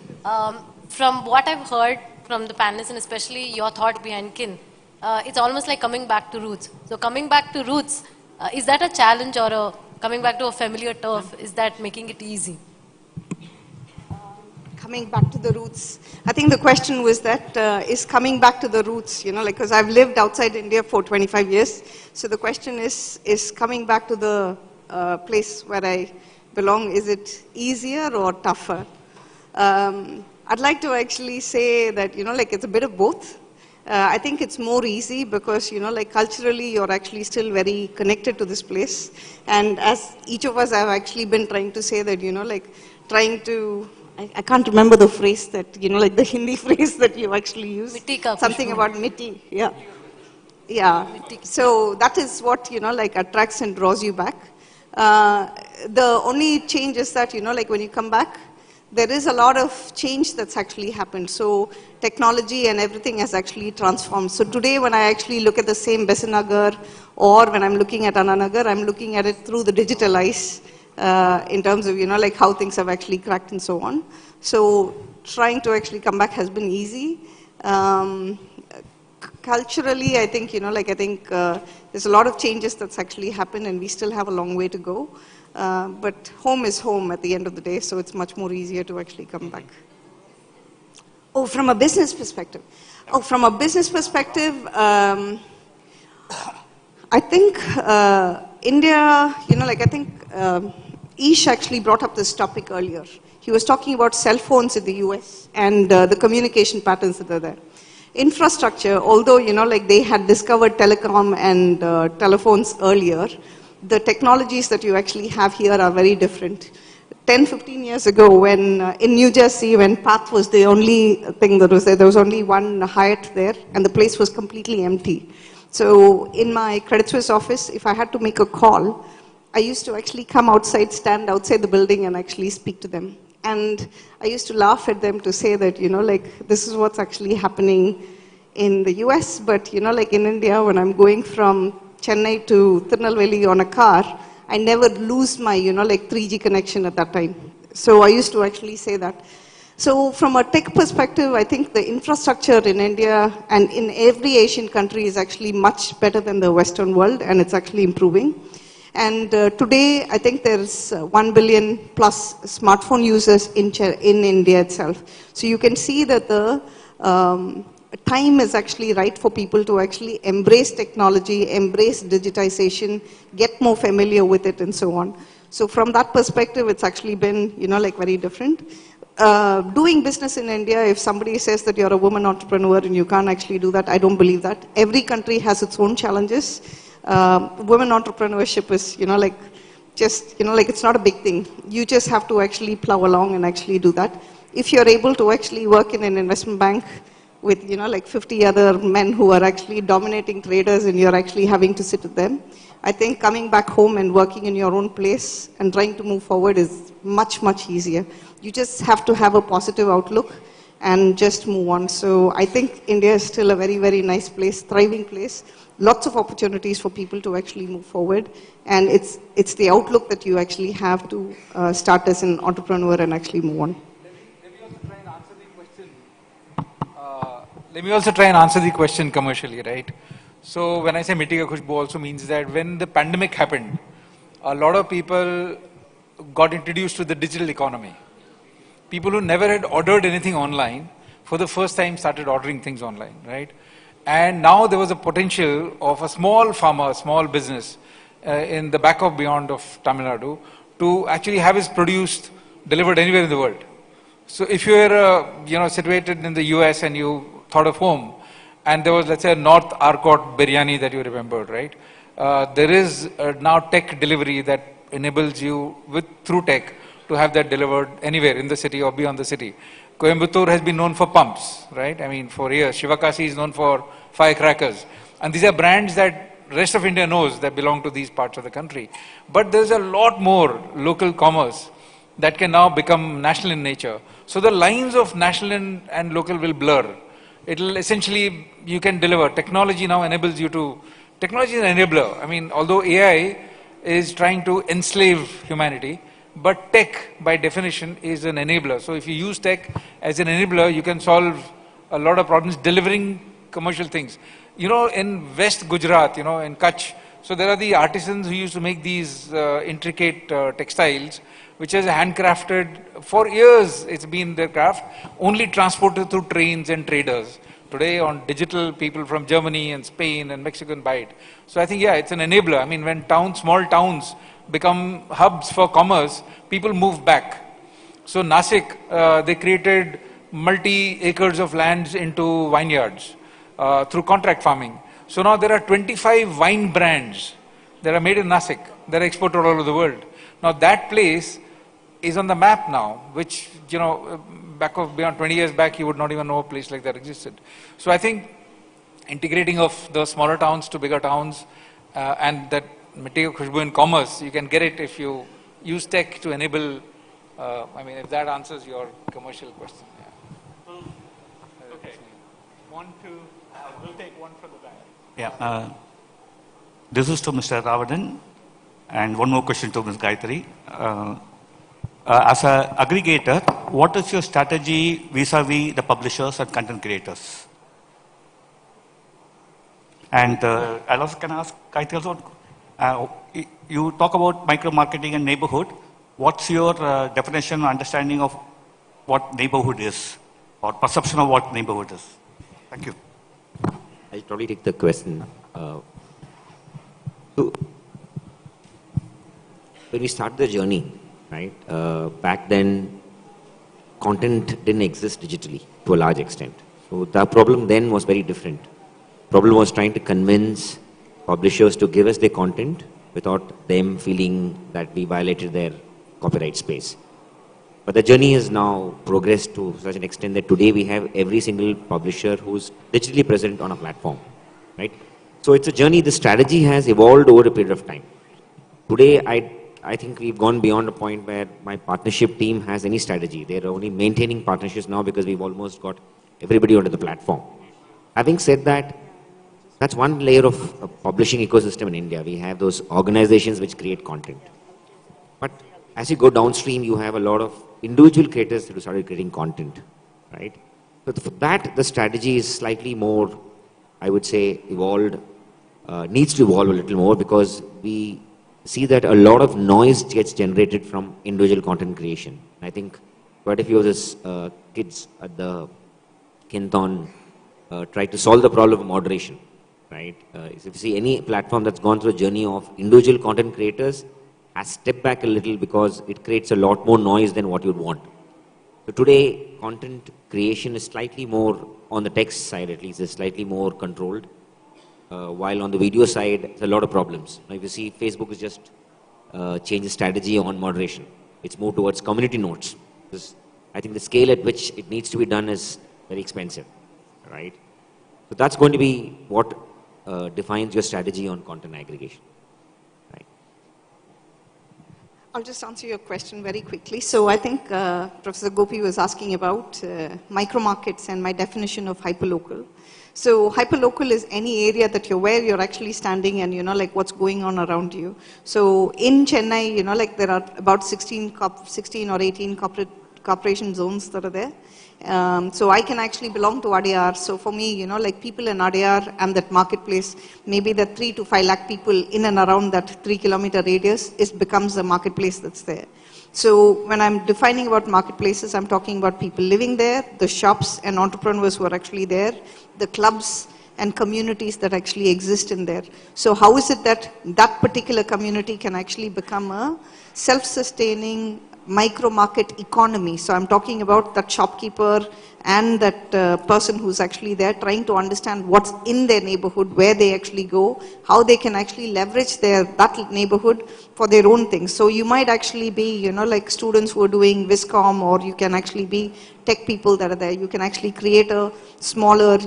From what I've heard from the panelists, and especially your thought behind Kin, it's almost like coming back to roots. So coming back to roots, is that a challenge, or coming back to a familiar turf? Is that making it easy? Coming back to the roots. I think the question was that, is coming back to the roots, because I've lived outside India for 25 years. So the question is coming back to the place where I belong, is it easier or tougher? I'd like to actually say that, it's a bit of both. I think it's more easy because, culturally you're actually still very connected to this place. And as each of us have actually been trying to say that, trying to, I can't remember the phrase that, the Hindi phrase that you actually use. Something about miti, yeah. Yeah, so that is what, attracts and draws you back. The only change is that, when you come back, there is a lot of change that's actually happened. So technology and everything has actually transformed. So today when I actually look at the same Besanagar, or when I'm looking at Ananagar, I'm looking at it through the digital eyes in terms of, how things have actually cracked and so on. So trying to actually come back has been easy. Culturally, I think, there's a lot of changes that's actually happened and we still have a long way to go. But home is home at the end of the day, so it's much more easier to actually come back. Oh, from a business perspective. Oh, from a business perspective, I think India, Ish actually brought up this topic earlier. He was talking about cell phones in the US and the communication patterns that are there. Infrastructure, although, they had discovered telecom and telephones earlier, the technologies that you actually have here are very different. 10, 15 years ago, when in New Jersey, when PATH was the only thing that was there was only one Hyatt there, and the place was completely empty. So in my Credit Suisse office, if I had to make a call, I used to actually come outside, stand outside the building and actually speak to them. And I used to laugh at them to say that, this is what's actually happening in the US, but, in India, when I'm going from Chennai to Tirunelveli on a car, I never lose my, 3G connection at that time. So I used to actually say that. So from a tech perspective, I think the infrastructure in India and in every Asian country is actually much better than the Western world, and it's actually improving. And today, I think there's 1 billion plus smartphone users in India itself. So you can see that the time is actually right for people to actually embrace technology, embrace digitization, get more familiar with it, and so on. So from that perspective, it's actually been, very different. Doing business in India, if somebody says that you're a woman entrepreneur and you can't actually do that, I don't believe that. Every country has its own challenges. Women entrepreneurship is, it's not a big thing. You just have to actually plow along and actually do that. If you're able to actually work in an investment bank with, 50 other men who are actually dominating traders and you're actually having to sit with them, I think coming back home and working in your own place and trying to move forward is much, much easier. You just have to have a positive outlook and just move on. So I think India is still a very, very nice place, thriving place. Lots of opportunities for people to actually move forward. And it's the outlook that you actually have to start as an entrepreneur and actually move on. Let me also try and answer the question commercially, right? So when I say Mitti Ka Khushbu also means that when the pandemic happened, a lot of people got introduced to the digital economy. People who never had ordered anything online, for the first time started ordering things online, right? And now there was a potential of a small farmer, small business in the back of beyond of Tamil Nadu to actually have his produce delivered anywhere in the world. So if you were, situated in the US and you thought of home, and there was, let's say, a North Arcot biryani that you remembered, right? There is now tech delivery that enables you through tech to have that delivered anywhere in the city or beyond the city. Coimbatore has been known for pumps, right? I mean, for years. Shivakasi is known for firecrackers. And these are brands that rest of India knows that belong to these parts of the country. But there's a lot more local commerce that can now become national in nature. So the lines of national and local will blur. It'll essentially, you can deliver. Technology now enables you to, technology is an enabler. I mean, although AI is trying to enslave humanity, but tech, by definition, is an enabler. So if you use tech as an enabler, you can solve a lot of problems delivering commercial things. In West Gujarat, in Kutch, so there are the artisans who used to make these intricate textiles, which is handcrafted. For years, it's been their craft, only transported through trains and traders. Today, on digital, people from Germany and Spain and Mexico can buy it. So I think, yeah, it's an enabler. I mean, when small towns become hubs for commerce, people move back. So Nasik, they created multi-acres of lands into vineyards through contract farming. So now there are 25 wine brands that are made in Nasik that are exported all over the world. Now that place is on the map now, which, beyond 20 years back, you would not even know a place like that existed. So I think integrating of the smaller towns to bigger towns and that Mitti Ka Khushbu in commerce, you can get it if you use tech to enable, if that answers your commercial question. Yeah. Okay. We'll take one from the back. Yeah. This is to Mr. Ravadan, and one more question to Ms. Gayatri. As an aggregator, what is your strategy vis-a-vis the publishers and content creators? And I'll also can ask Kaiti also, you talk about micro-marketing and neighborhood. What's your definition or understanding of what neighborhood is, or perception of what neighborhood is? Thank you. I'll probably take the question. So when we started the journey, right, back then, content didn't exist digitally to a large extent. So the problem then was very different. Problem was trying to convince publishers to give us their content without them feeling that we violated their copyright space. But the journey has now progressed to such an extent that today we have every single publisher who's digitally present on a platform, right? So it's a journey. The strategy has evolved over a period of time. Today, I think we've gone beyond a point where my partnership team has any strategy. They're only maintaining partnerships now because we've almost got everybody onto the platform. Having said that, that's one layer of a publishing ecosystem in India. We have those organizations which create content. But as you go downstream, you have a lot of individual creators who started creating content, right? So for that, the strategy is slightly more, I would say, evolved, needs to evolve a little more, because we see that a lot of noise gets generated from individual content creation. I think quite a few of these kids at the Kinthon try to solve the problem of moderation, right? If you see any platform that's gone through a journey of individual content creators, has stepped back a little because it creates a lot more noise than what you'd want. So today, content creation is slightly more, on the text side at least, is slightly more controlled. While on the video side, there's a lot of problems. Now, if you see, Facebook has just changed the strategy on moderation. It's moved towards community notes. Because I think the scale at which it needs to be done is very expensive, right? So that's going to be what defines your strategy on content aggregation. I'll just answer your question very quickly. So I think Professor Gopi was asking about micro markets and my definition of hyperlocal. So hyperlocal is any area that where you're actually standing and like what's going on around you. So in Chennai, like there are about 16 or 18 corporation zones that are there. So I can actually belong to Adyar. So for me, like people in Adyar and that marketplace, maybe the 3 to 5 lakh people in and around that 3-kilometer radius, it becomes a marketplace that's there. So when I'm defining about marketplaces, I'm talking about people living there, the shops and entrepreneurs who are actually there, the clubs and communities that actually exist in there. So how is it that that particular community can actually become a self-sustaining micro market economy? So I'm talking about that shopkeeper and that person who's actually there trying to understand what's in their neighborhood, where they actually go, how they can actually leverage that neighborhood for their own things. So you might actually be, like students who are doing Viscom, or you can actually be tech people that are there. You can actually create a smaller,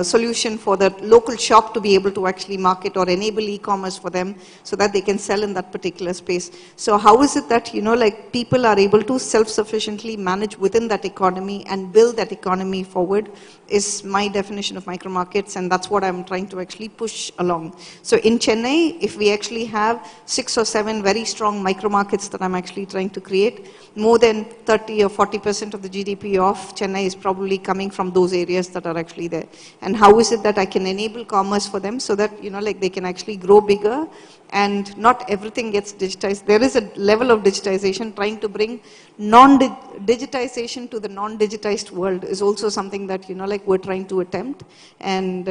solution for the local shop to be able to actually market or enable e-commerce for them so that they can sell in that particular space. So how is it that, like people are able to self-sufficiently manage within that economy and build that economy forward is my definition of micro markets, and that's what I'm trying to actually push along. So in Chennai, if we actually have 6 or 7 very strong micro markets that I'm actually trying to create, more than 30 or 40% of the GDP of Chennai is probably coming from those areas that are actually there. And how is it that I can enable commerce for them so that, like they can actually grow bigger and not everything gets digitized. There is a level of digitization. Trying to bring digitization to the non-digitized world is also something that, like we're trying to attempt. And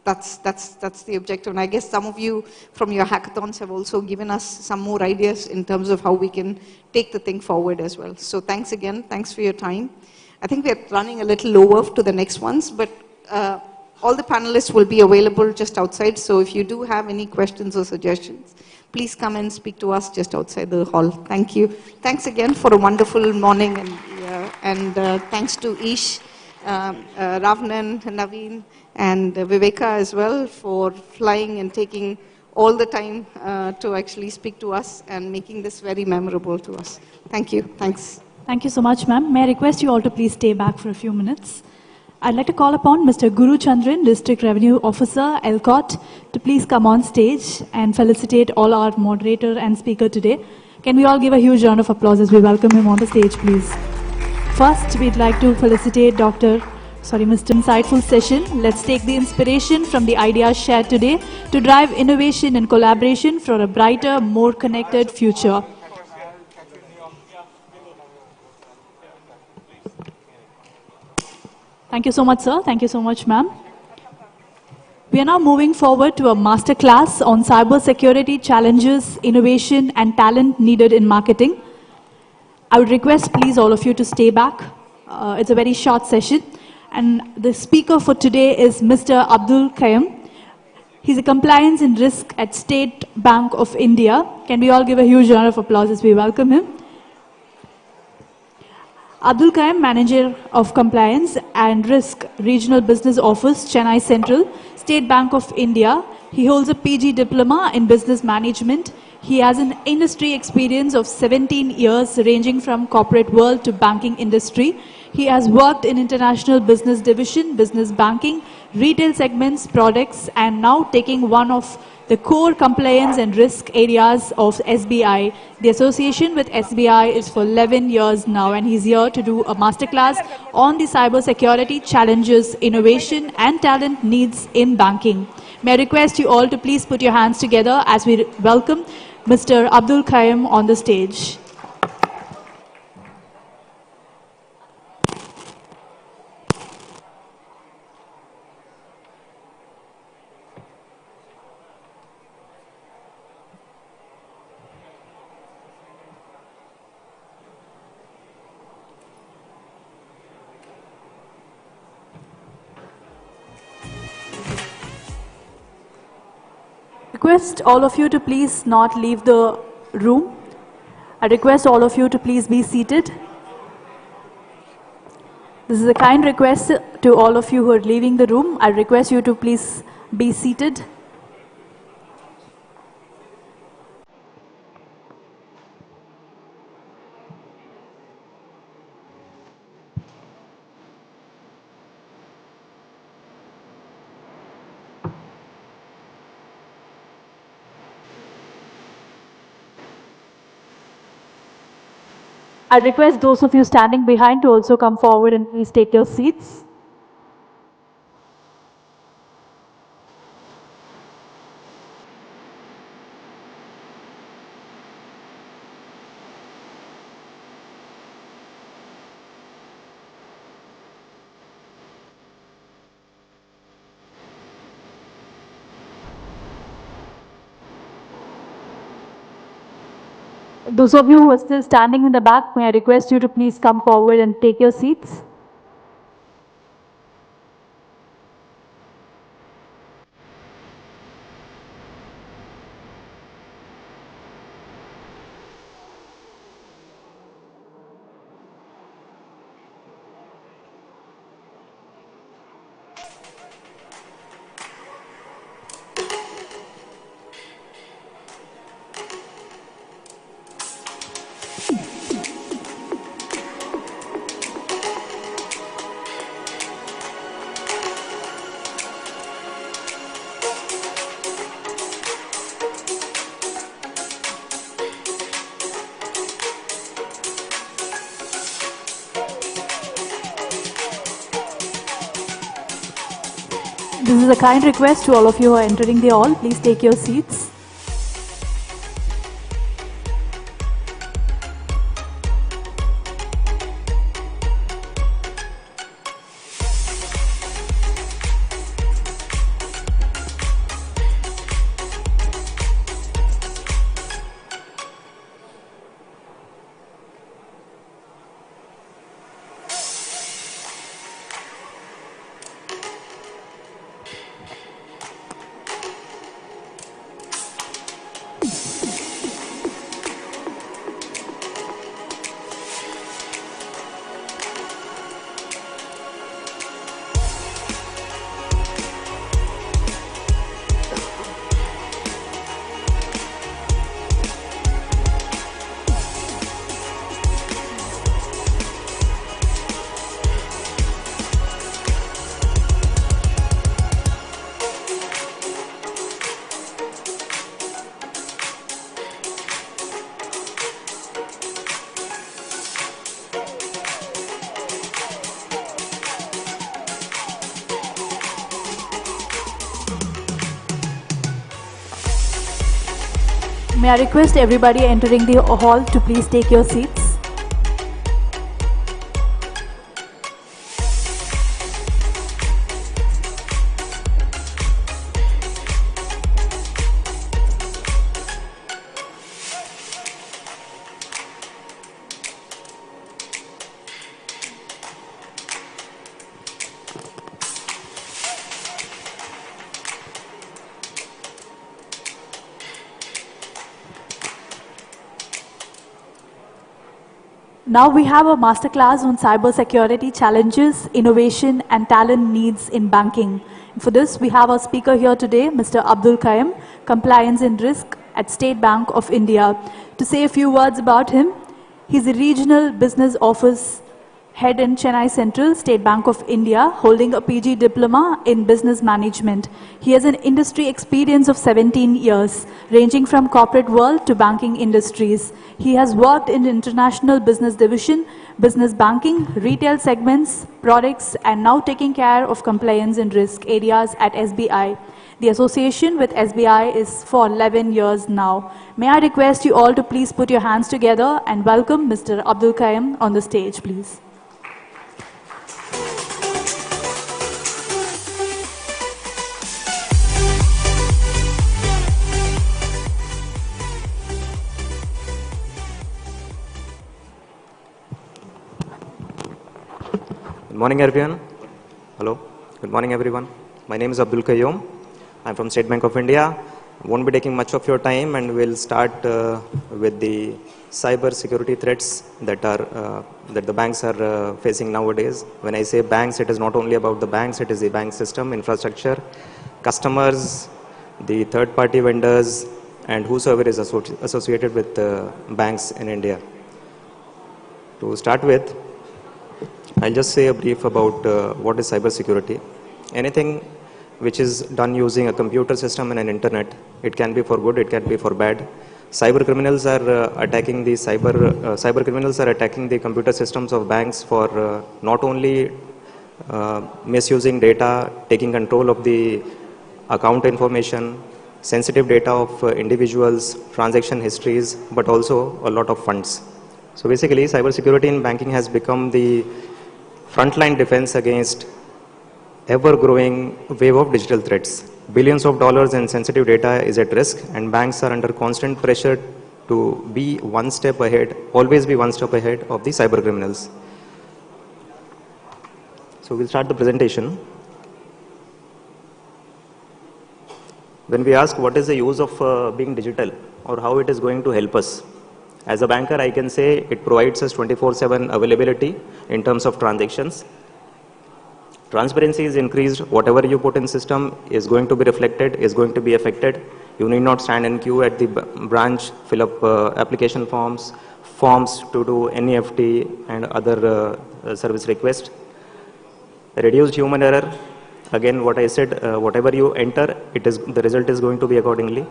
that's the objective. And I guess some of you from your hackathons have also given us some more ideas in terms of how we can take the thing forward as well. So thanks again. Thanks for your time. I think we're running a little over to the next ones, but all the panelists will be available just outside. So if you do have any questions or suggestions, please come and speak to us just outside the hall. Thank you. Thanks again for a wonderful morning. And thanks to Ish, Ravnan, Naveen, and Viveka as well for flying and taking all the time to actually speak to us and making this very memorable to us. Thank you. Thanks. Thank you so much, ma'am. May I request you all to please stay back for a few minutes? I'd like to call upon Mr. Guru Chandran, District Revenue Officer, ELCOT, to please come on stage and felicitate all our moderator and speaker today. Can we all give a huge round of applause as we welcome him on the stage, please? First, we'd like to felicitate Dr. Mr. Insightful session. Let's take the inspiration from the ideas shared today to drive innovation and collaboration for a brighter, more connected future. Thank you so much, sir. Thank you so much, ma'am. We are now moving forward to a masterclass on cybersecurity challenges, innovation, and talent needed in marketing. I would request, please, all of you to stay back. It's a very short session. And the speaker for today is Mr. Abdul Kayum. He's a compliance and risk at State Bank of India. Can we all give a huge round of applause as we welcome him? Abdul Kayum, Manager of Compliance and Risk, Regional Business Office, Chennai Central, State Bank of India. He holds a PG Diploma in Business Management. He has an industry experience of 17 years, ranging from corporate world to banking industry. He has worked in international business division, business banking, retail segments, products, and now taking one of the core compliance and risk areas of SBI. The association with SBI is for 11 years now, and he's here to do a masterclass on the cybersecurity challenges, innovation, and talent needs in banking. May I request you all to please put your hands together as we welcome Mr. Abdul Kayum on the stage. Request all of you to please not leave the room. I request all of you to please be seated. This is a kind request to all of you who are leaving the room. I request you to please be seated. I request those of you standing behind to also come forward and please take your seats. Those of you who are still standing in the back, may I request you to please come forward and take your seats. This is a kind request to all of you who are entering the hall. Please take your seats. May I request everybody entering the hall to please take your seats. Now we have a masterclass on cybersecurity challenges, innovation and talent needs in banking. For this, we have our speaker here today, Mr. Abdul Qayyum, Compliance and Risk at State Bank of India. To say a few words about him, he's a regional business office head in Chennai Central, State Bank of India, holding a PG diploma in business management. He has an industry experience of 17 years, ranging from corporate world to banking industries. He has worked in international business division, business banking, retail segments, products, and now taking care of compliance and risk areas at SBI. The association with SBI is for 11 years now. May I request you all to please put your hands together and welcome Mr. Abdul Qayyum on the stage, please. Good morning, everyone. Hello. Good morning, everyone. My name is Abdul Qayyum. I'm from State Bank of India. Won't be taking much of your time, and we'll start with the cyber security threats that the banks are facing nowadays. When I say banks, it is not only about the banks; it is the bank system, infrastructure, customers, the third-party vendors, and whosoever is associated with banks in India. To start with, I'll just say a brief about what is cybersecurity. Anything which is done using a computer system and an internet, it can be for good, it can be for bad. Cyber criminals are attacking the computer systems of banks for not only misusing data, taking control of the account information, sensitive data of individuals, transaction histories, but also a lot of funds. So basically, cybersecurity in banking has become the frontline defense against ever-growing wave of digital threats. Billions of dollars in sensitive data is at risk, and banks are under constant pressure to be one step ahead, always be one step ahead of the cyber criminals. So we'll start the presentation. When we ask what is the use of being digital or how it is going to help us, as a banker, I can say it provides us 24/7 availability in terms of transactions. Transparency is increased. Whatever you put in system is going to be reflected, is going to be affected. You need not stand in queue at the branch, fill up application forms to do NEFT and other service requests. Reduced human error. Again, what I said, whatever you enter, the result is going to be accordingly.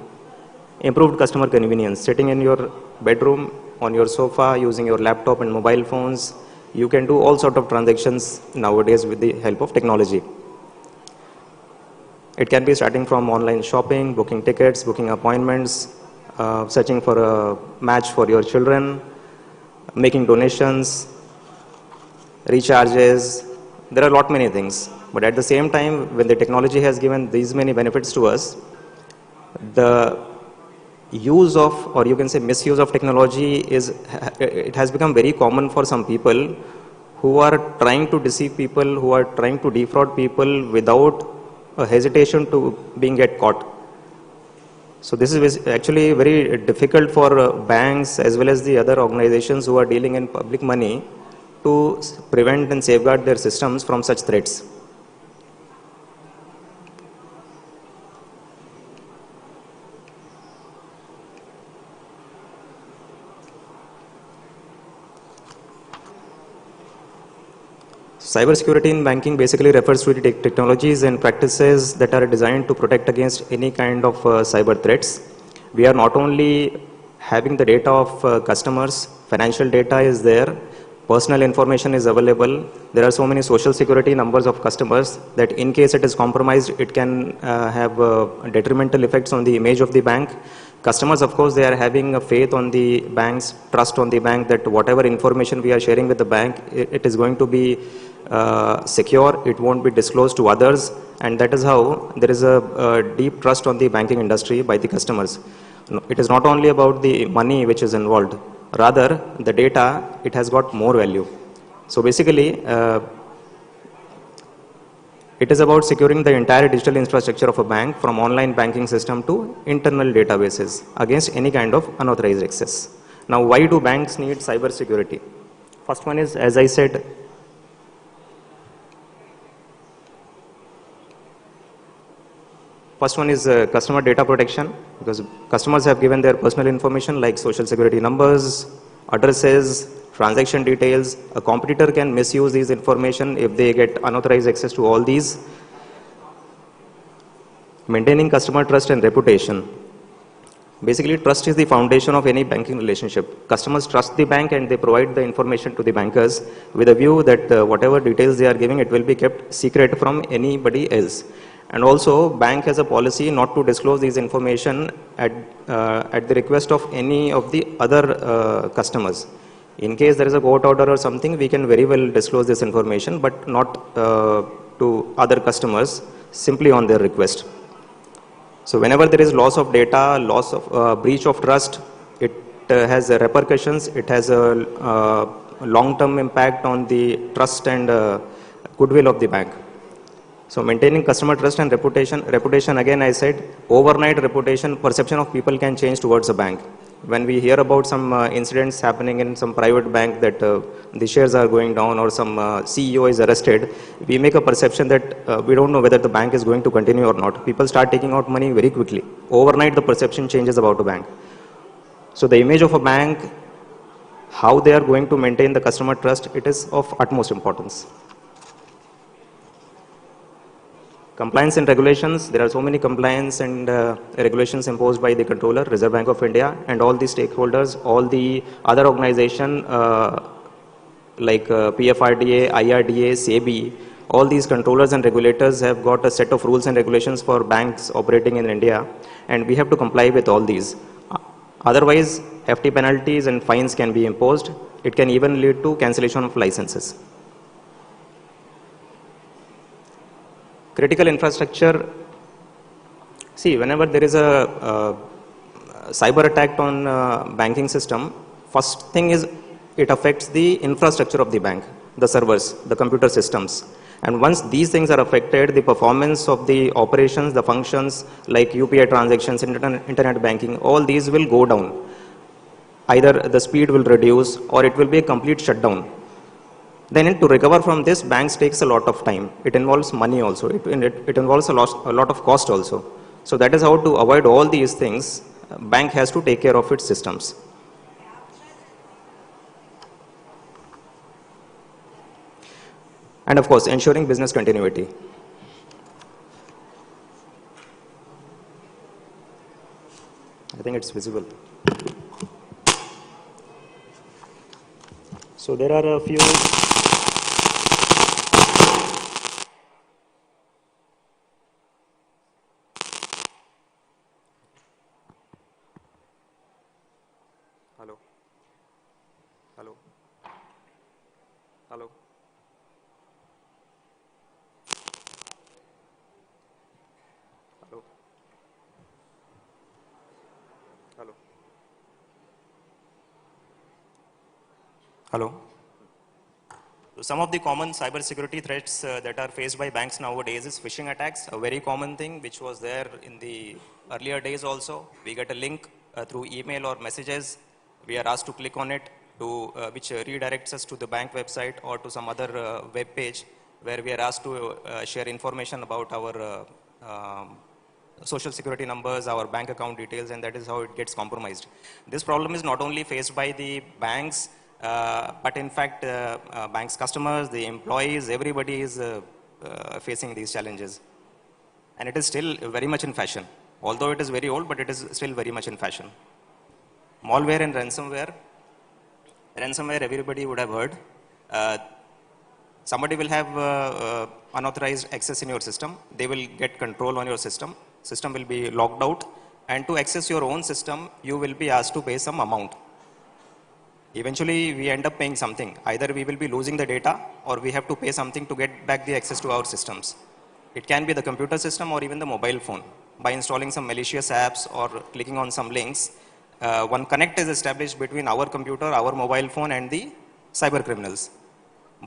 Improved customer convenience. Sitting in your bedroom, on your sofa, using your laptop and mobile phones, you can do all sorts of transactions nowadays with the help of technology. It can be starting from online shopping, booking tickets, booking appointments, searching for a match for your children, making donations, recharges. There are a lot many things. But at the same time, when the technology has given these many benefits to us, the use of, or you can say misuse of technology it has become very common for some people who are trying to deceive people, who are trying to defraud people without a hesitation to get caught. So this is actually very difficult for banks as well as the other organizations who are dealing in public money to prevent and safeguard their systems from such threats. Cybersecurity in banking basically refers to the technologies and practices that are designed to protect against any kind of cyber threats. We are not only having the data of customers, financial data is there, personal information is available. There are so many social security numbers of customers that in case it is compromised, it can have detrimental effects on the image of the bank. Customers, of course, they are having a faith on the banks, trust on the bank that whatever information we are sharing with the bank, it is going to be secure, it won't be disclosed to others, and that is how there is a deep trust on the banking industry by the customers. It is not only about the money which is involved, rather the data, it has got more value. So basically, it is about securing the entire digital infrastructure of a bank from online banking system to internal databases against any kind of unauthorized access. Now, why do banks need cybersecurity? First one is, as I said, customer data protection, because customers have given their personal information like social security numbers, addresses, transaction details. A competitor can misuse these information if they get unauthorized access to all these. Maintaining customer trust and reputation. Basically, trust is the foundation of any banking relationship. Customers trust the bank and they provide the information to the bankers with a view that whatever details they are giving, it will be kept secret from anybody else. And also, bank has a policy not to disclose these information at the request of any of the other customers. In case there is a court order or something, we can very well disclose this information, but not to other customers, simply on their request. So whenever there is loss of data, loss of breach of trust, it has repercussions, it has a long-term impact on the trust and goodwill of the bank. So maintaining customer trust and reputation again I said, overnight reputation, perception of people can change towards a bank. When we hear about some incidents happening in some private bank that the shares are going down or some CEO is arrested, we make a perception that we don't know whether the bank is going to continue or not. People start taking out money very quickly. Overnight the perception changes about a bank. So the image of a bank, how they are going to maintain the customer trust, it is of utmost importance. Compliance and regulations, there are so many compliance and regulations imposed by the controller, Reserve Bank of India, and all the stakeholders, all the other organizations like PFRDA, IRDA, SEBI, all these controllers and regulators have got a set of rules and regulations for banks operating in India, and we have to comply with all these. Otherwise, hefty penalties and fines can be imposed. It can even lead to cancellation of licenses. Critical infrastructure. See, whenever there is a cyber attack on banking system, first thing is it affects the infrastructure of the bank, the servers, the computer systems. And once these things are affected, the performance of the operations, the functions like UPI transactions, internet banking, all these will go down. Either the speed will reduce or it will be a complete shutdown. Then to recover from this, banks takes a lot of time. It involves money also. It involves a lot of cost also. So that is how to avoid all these things, bank has to take care of its systems. And of course, ensuring business continuity. I think it's visible. So there are a few. Hello. Hello. Hello. Hello. Hello. Hello. So some of the common cybersecurity threats that are faced by banks nowadays is phishing attacks, a very common thing which was there in the earlier days also. We get a link through email or messages. We are asked to click on it, which redirects us to the bank website or to some other web page where we are asked to share information about our social security numbers, our bank account details, and that is how it gets compromised. This problem is not only faced by the banks, but in fact, banks' customers, the employees, everybody is facing these challenges. And it is still very much in fashion. Although it is very old, but it is still very much in fashion. Malware and ransomware. Ransomware, everybody would have heard. Somebody will have unauthorized access in your system. They will get control on your system. System will be locked out. and to access your own system, you will be asked to pay some amount. Eventually, we end up paying something. Either we will be losing the data or we have to pay something to get back the access to our systems. It can be the computer system or even the mobile phone. By installing some malicious apps or clicking on some links, one connect is established between our computer, our mobile phone and the cyber criminals.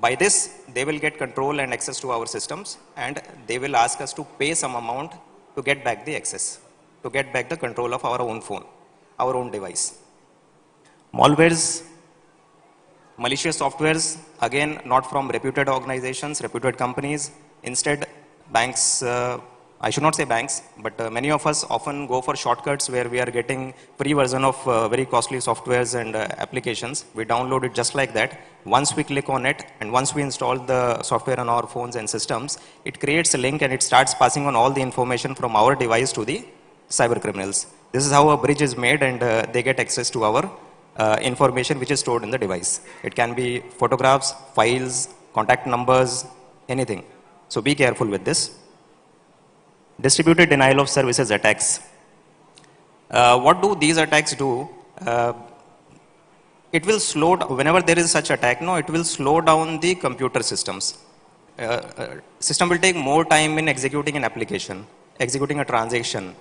By this, they will get control and access to our systems, and they will ask us to pay some amount to get back the access, to get back the control of our own phone, our own device. Malwares, malicious softwares, again, not from reputed organizations, reputed companies. Instead, banks, I should not say banks, but many of us often go for shortcuts where we are getting free version of very costly softwares and applications. We download it just like that. Once we click on it and once we install the software on our phones and systems, it creates a link and it starts passing on all the information from our device to the cyber criminals. This is how a bridge is made, and they get access to our information which is stored in the device. It can be photographs, files, contact numbers, anything. So be careful with this. Distributed denial of services attacks. What do these attacks do? It will slow down, whenever there is such attack, no, it will slow down the computer systems. System will take more time in executing an application, executing a transaction.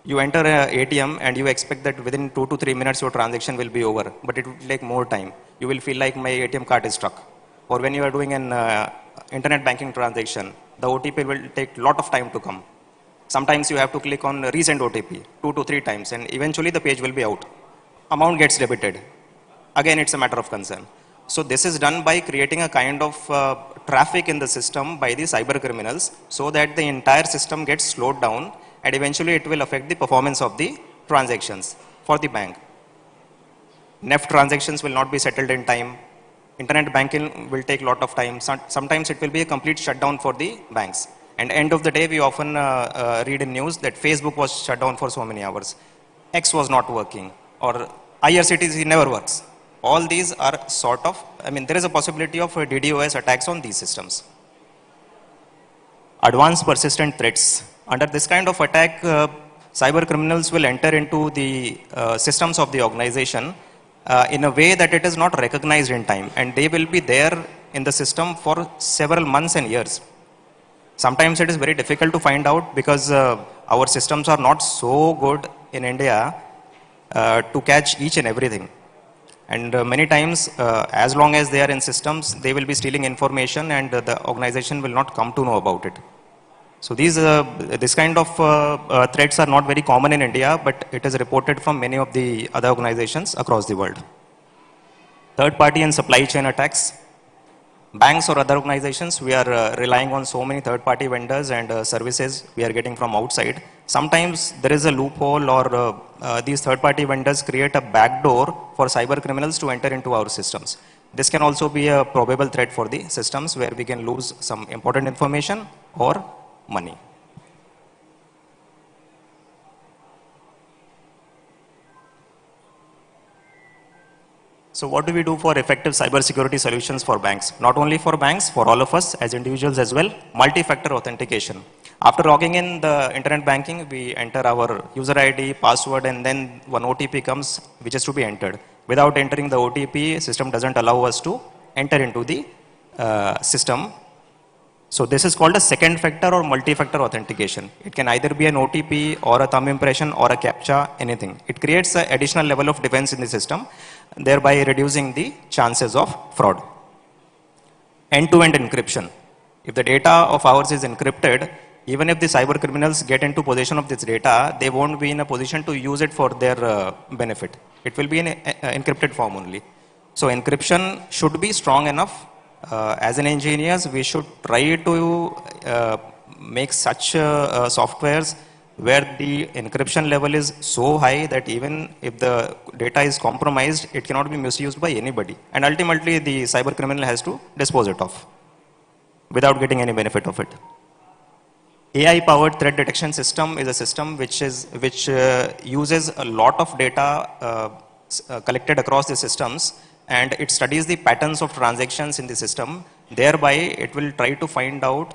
You enter an ATM and you expect that within 2 to 3 minutes your transaction will be over, but it will take more time. You will feel like my ATM card is stuck. Or when you are doing an internet banking transaction, the OTP will take a lot of time to come. Sometimes you have to click on resend OTP 2 to 3 times, and eventually the page will be out. Amount gets debited. Again, it's a matter of concern. So this is done by creating a kind of traffic in the system by the cyber criminals so that the entire system gets slowed down, and eventually it will affect the performance of the transactions for the bank. NEFT transactions will not be settled in time. Internet banking will take a lot of time. Sometimes it will be a complete shutdown for the banks. And end of the day, we often read in news that Facebook was shut down for so many hours. X was not working, or IRCTC never works. All these are sort of, there is a possibility of DDoS attacks on these systems. Advanced persistent threats. Under this kind of attack, cyber criminals will enter into the systems of the organization in a way that it is not recognized in time, and they will be there in the system for several months and years. Sometimes it is very difficult to find out because our systems are not so good in India to catch each and everything. And many times, as long as they are in systems, they will be stealing information and the organization will not come to know about it. So this kind of threats are not very common in India, but it is reported from many of the other organizations across the world. Third party and supply chain attacks. Banks or other organizations, we are relying on so many third party vendors and services we are getting from outside. Sometimes there is a loophole, or these third party vendors create a backdoor for cyber criminals to enter into our systems. This can also be a probable threat for the systems where we can lose some important information or money. So what do we do for effective cybersecurity solutions for banks? Not only for banks, for all of us as individuals as well, multi-factor authentication. After logging in the internet banking, we enter our user ID, password, and then one OTP comes, which is to be entered. Without entering the OTP, system doesn't allow us to enter into the system. So this is called a second factor or multi-factor authentication. It can either be an OTP or a thumb impression or a CAPTCHA, anything. It creates an additional level of defense in the system, thereby reducing the chances of fraud. End-to-end encryption. If the data of ours is encrypted, even if the cyber criminals get into possession of this data, they won't be in a position to use it for their benefit. It will be in encrypted form only. So encryption should be strong enough. As an engineers, we should try to make such softwares where the encryption level is so high that even if the data is compromised, it cannot be misused by anybody. And ultimately, the cyber criminal has to dispose it of without getting any benefit of it. AI-powered threat detection system is a system which uses a lot of data collected across the systems, and it studies the patterns of transactions in the system. Thereby, it will try to find out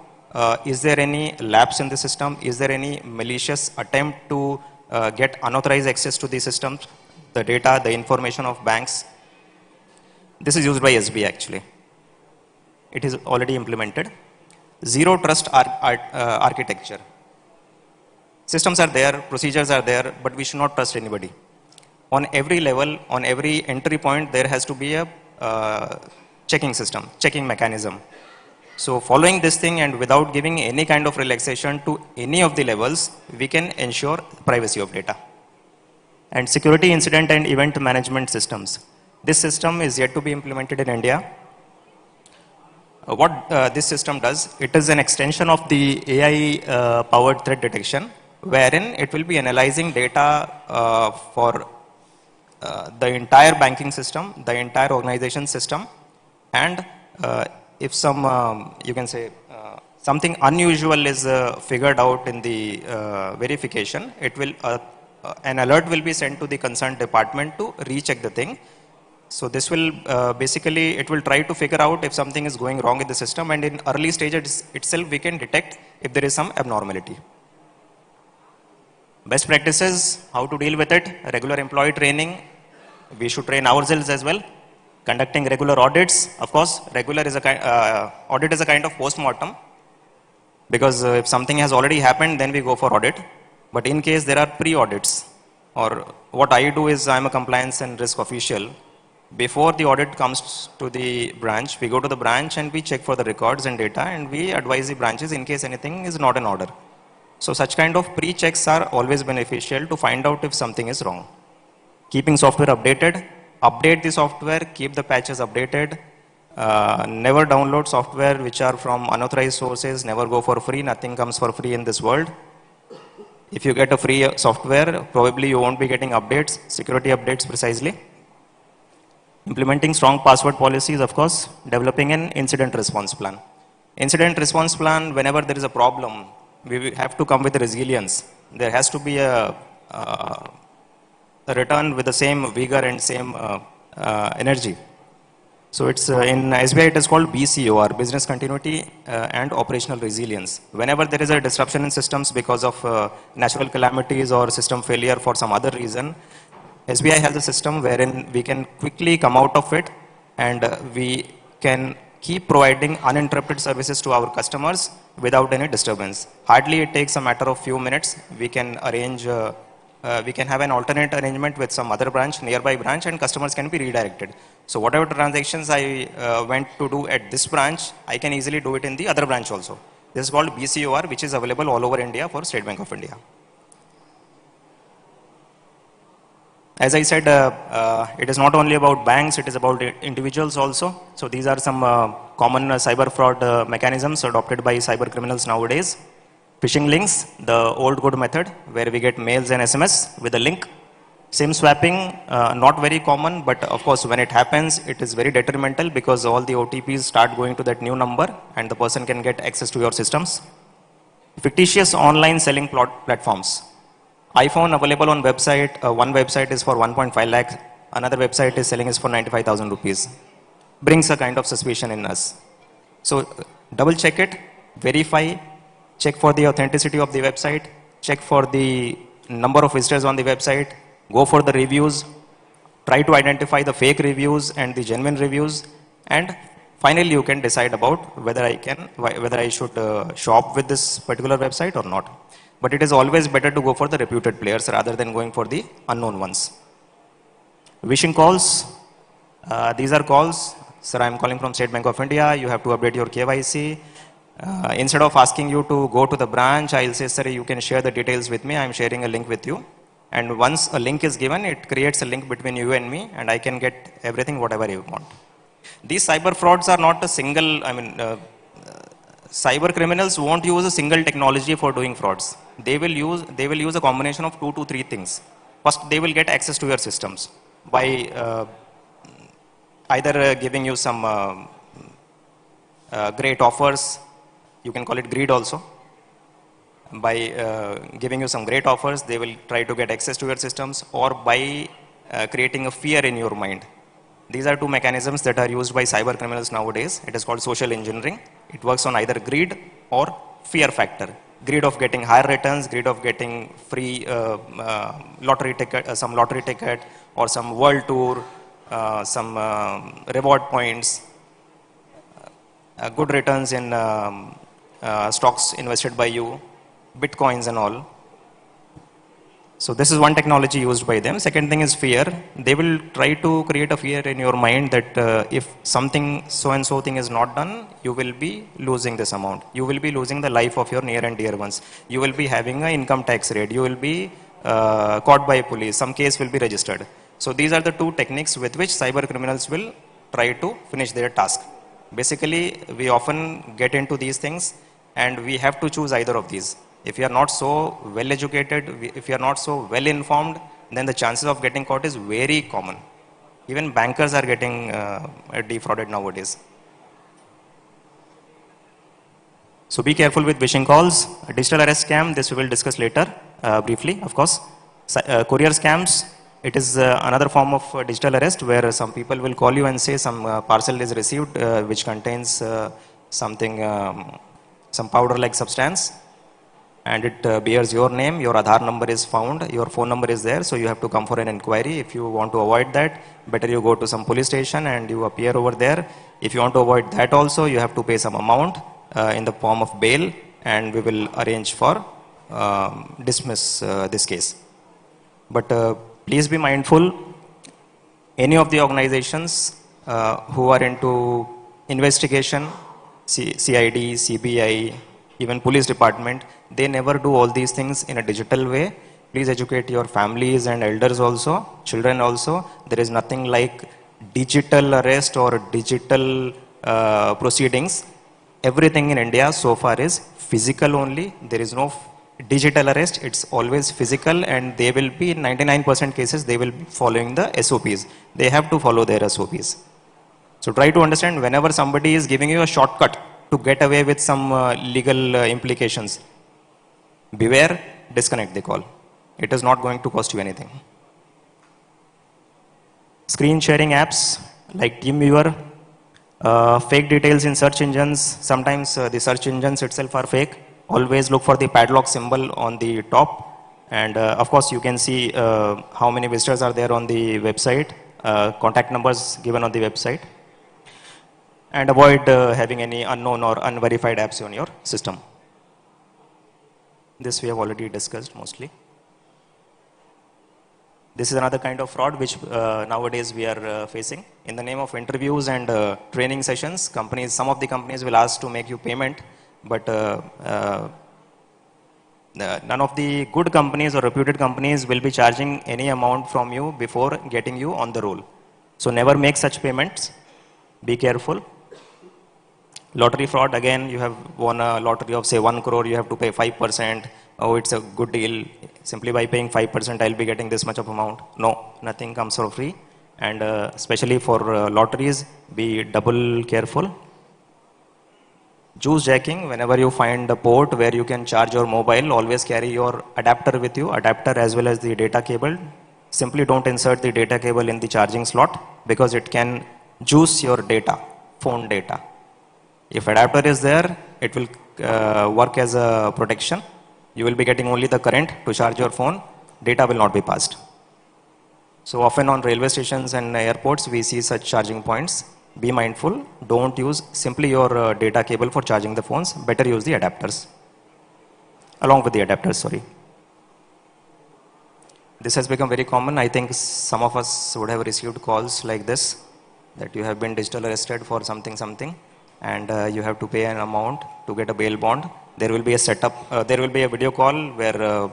is there any lapse in the system, is there any malicious attempt to get unauthorized access to the systems, the data, the information of banks. This is used by SBI actually. It is already implemented. Zero trust architecture. Systems are there, procedures are there, but we should not trust anybody. On every level, on every entry point, there has to be a checking system, checking mechanism. So following this thing and without giving any kind of relaxation to any of the levels, we can ensure privacy of data. And security incident and event management systems. This system is yet to be implemented in India. What this system does, it is an extension of the AI powered threat detection, wherein it will be analyzing data for the entire banking system, the entire organization system, and if some, you can say, something unusual is figured out in the verification, it will, an alert will be sent to the concerned department to recheck the thing. So this will basically, it will try to figure out if something is going wrong in the system, and in early stages itself we can detect if there is some abnormality. Best practices, how to deal with it, regular employee training. We should train ourselves as well. Conducting regular audits. Of course, regular is a audit is a kind of post-mortem, because if something has already happened, then we go for audit. But in case there are pre-audits, or what I do is I'm a compliance and risk official. Before the audit comes to the branch, we go to the branch and we check for the records and data, and we advise the branches in case anything is not in order. So such kind of pre-checks are always beneficial to find out if something is wrong. Keeping software updated, update the software, keep the patches updated. Never download software which are from unauthorized sources, never go for free, nothing comes for free in this world. If you get a free software, probably you won't be getting updates, security updates precisely. Implementing strong password policies, of course, developing an incident response plan. Incident response plan, whenever there is a problem, we have to come with resilience. There has to be a return with the same vigor and same energy. So it's in SBI it is called BCOR, Business Continuity and Operational Resilience. Whenever there is a disruption in systems because of natural calamities or system failure for some other reason, SBI has a system wherein we can quickly come out of it, and we can keep providing uninterrupted services to our customers without any disturbance. Hardly it takes a matter of few minutes. We can arrange, we can have an alternate arrangement with some other branch, nearby branch, and customers can be redirected. So whatever transactions I went to do at this branch, I can easily do it in the other branch also. This is called BCOR, which is available all over India for State Bank of India. As I said, it is not only about banks, it is about individuals also. So these are some common cyber fraud mechanisms adopted by cyber criminals nowadays. Phishing links, the old good method where we get mails and SMS with a link. SIM swapping, not very common, but of course when it happens, it is very detrimental because all the OTPs start going to that new number and the person can get access to your systems. Fictitious online selling platforms. iPhone available on website, one website is for 1.5 lakh, another website is selling is for 95,000 rupees. Brings a kind of suspicion in us. So double check it, verify, check for the authenticity of the website, check for the number of visitors on the website, go for the reviews, try to identify the fake reviews and the genuine reviews, and finally you can decide about whether I should shop with this particular website or not. But it is always better to go for the reputed players rather than going for the unknown ones. Wishing calls. These are calls. Sir, I am calling from State Bank of India. You have to update your KYC. Instead of asking you to go to the branch, I will say, sir, you can share the details with me. I am sharing a link with you. And once a link is given, it creates a link between you and me, and I can get everything, whatever you want. These cyber frauds are not a single, cyber criminals won't use a single technology for doing frauds. They will use a combination of 2 to 3 things. First, they will get access to your systems by either giving you some great offers. You can call it greed also. By giving you some great offers, they will try to get access to your systems, or by creating a fear in your mind. These are 2 mechanisms that are used by cyber criminals nowadays. It is called social engineering. It works on either greed or fear factor. greed of getting higher returns, greed of getting free lottery ticket, some lottery ticket, or some world tour, some reward points, good returns in stocks invested by you, bitcoins and all. So this is one technology used by them. Second thing is fear. They will try to create a fear in your mind that if something so-and-so thing is not done, you will be losing this amount. You will be losing the life of your near and dear ones. You will be having an income tax rate. You will be caught by police. Some case will be registered. So these are the two techniques with which cyber criminals will try to finish their task. Basically, we often get into these things and we have to choose either of these. If you are not so well educated, if you are not so well informed, then the chances of getting caught is very common. Even bankers are getting defrauded nowadays. So be careful with phishing calls. Digital arrest scam, this we will discuss later, briefly, of course. Courier scams, it is another form of digital arrest where some people will call you and say some parcel is received which contains something, some powder-like substance. And it bears your name, your Aadhaar number is found, your phone number is there, so you have to come for an inquiry. If you want to avoid that, better you go to some police station and you appear over there. If you want to avoid that also, you have to pay some amount in the form of bail, and we will arrange for dismiss this case. But please be mindful, any of the organizations who are into investigation, CID, CBI, even police department, they never do all these things in a digital way. Please educate your families and elders also, children also. There is nothing like digital arrest or digital proceedings. Everything in India so far is physical only. There is no digital arrest. It's always physical, and they will be in 99% cases, they will be following the SOPs. They have to follow their SOPs. So try to understand whenever somebody is giving you a shortcut to get away with some legal implications, beware, disconnect the call. It is not going to cost you anything. Screen sharing apps like TeamViewer, fake details in search engines. Sometimes the search engines itself are fake. Always look for the padlock symbol on the top. And of course, you can see how many visitors are there on the website, contact numbers given on the website. And avoid having any unknown or unverified apps on your system. This we have already discussed mostly. This is another kind of fraud which nowadays we are facing. In the name of interviews and training sessions, companies, some of the companies will ask to make you payment, but none of the good companies or reputed companies will be charging any amount from you before getting you on the roll. So never make such payments. Be careful. Lottery fraud, again, you have won a lottery of say 1 crore, you have to pay 5%. Oh, it's a good deal. Simply by paying 5%, I'll be getting this much of amount. No, nothing comes for free. And especially for lotteries, be double careful. Juice jacking, whenever you find a port where you can charge your mobile, always carry your adapter with you, adapter as well as the data cable. Simply don't insert the data cable in the charging slot because it can juice your data, phone data. If adapter is there, it will work as a protection. You will be getting only the current to charge your phone. Data will not be passed. So often on railway stations and airports, we see such charging points. Be mindful. Don't use simply your data cable for charging the phones. Better use the adapters. Along with the adapters, sorry. This has become very common. I think some of us would have received calls like this, that you have been digital arrested for something. And you have to pay an amount to get a bail bond. There will be a setup, there will be a video call where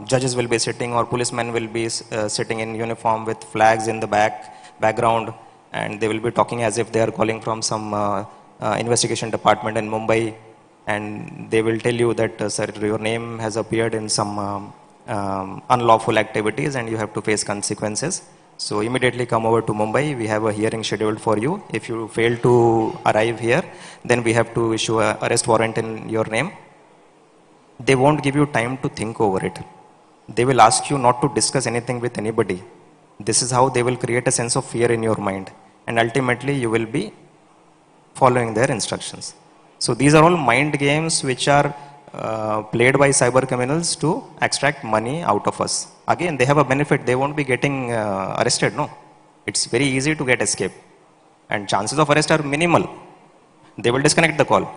judges will be sitting or policemen will be sitting in uniform with flags in the background, and they will be talking as if they are calling from some investigation department in Mumbai, and they will tell you that, sir, your name has appeared in some unlawful activities and you have to face consequences. So immediately come over to Mumbai. We have a hearing scheduled for you. If you fail to arrive here, then we have to issue an arrest warrant in your name. They won't give you time to think over it. They will ask you not to discuss anything with anybody. This is how they will create a sense of fear in your mind. And ultimately you will be following their instructions. So these are all mind games which are played by cyber criminals to extract money out of us. Again, they have a benefit. They won't be getting arrested, no. It's very easy to get escape. And chances of arrest are minimal. They will disconnect the call.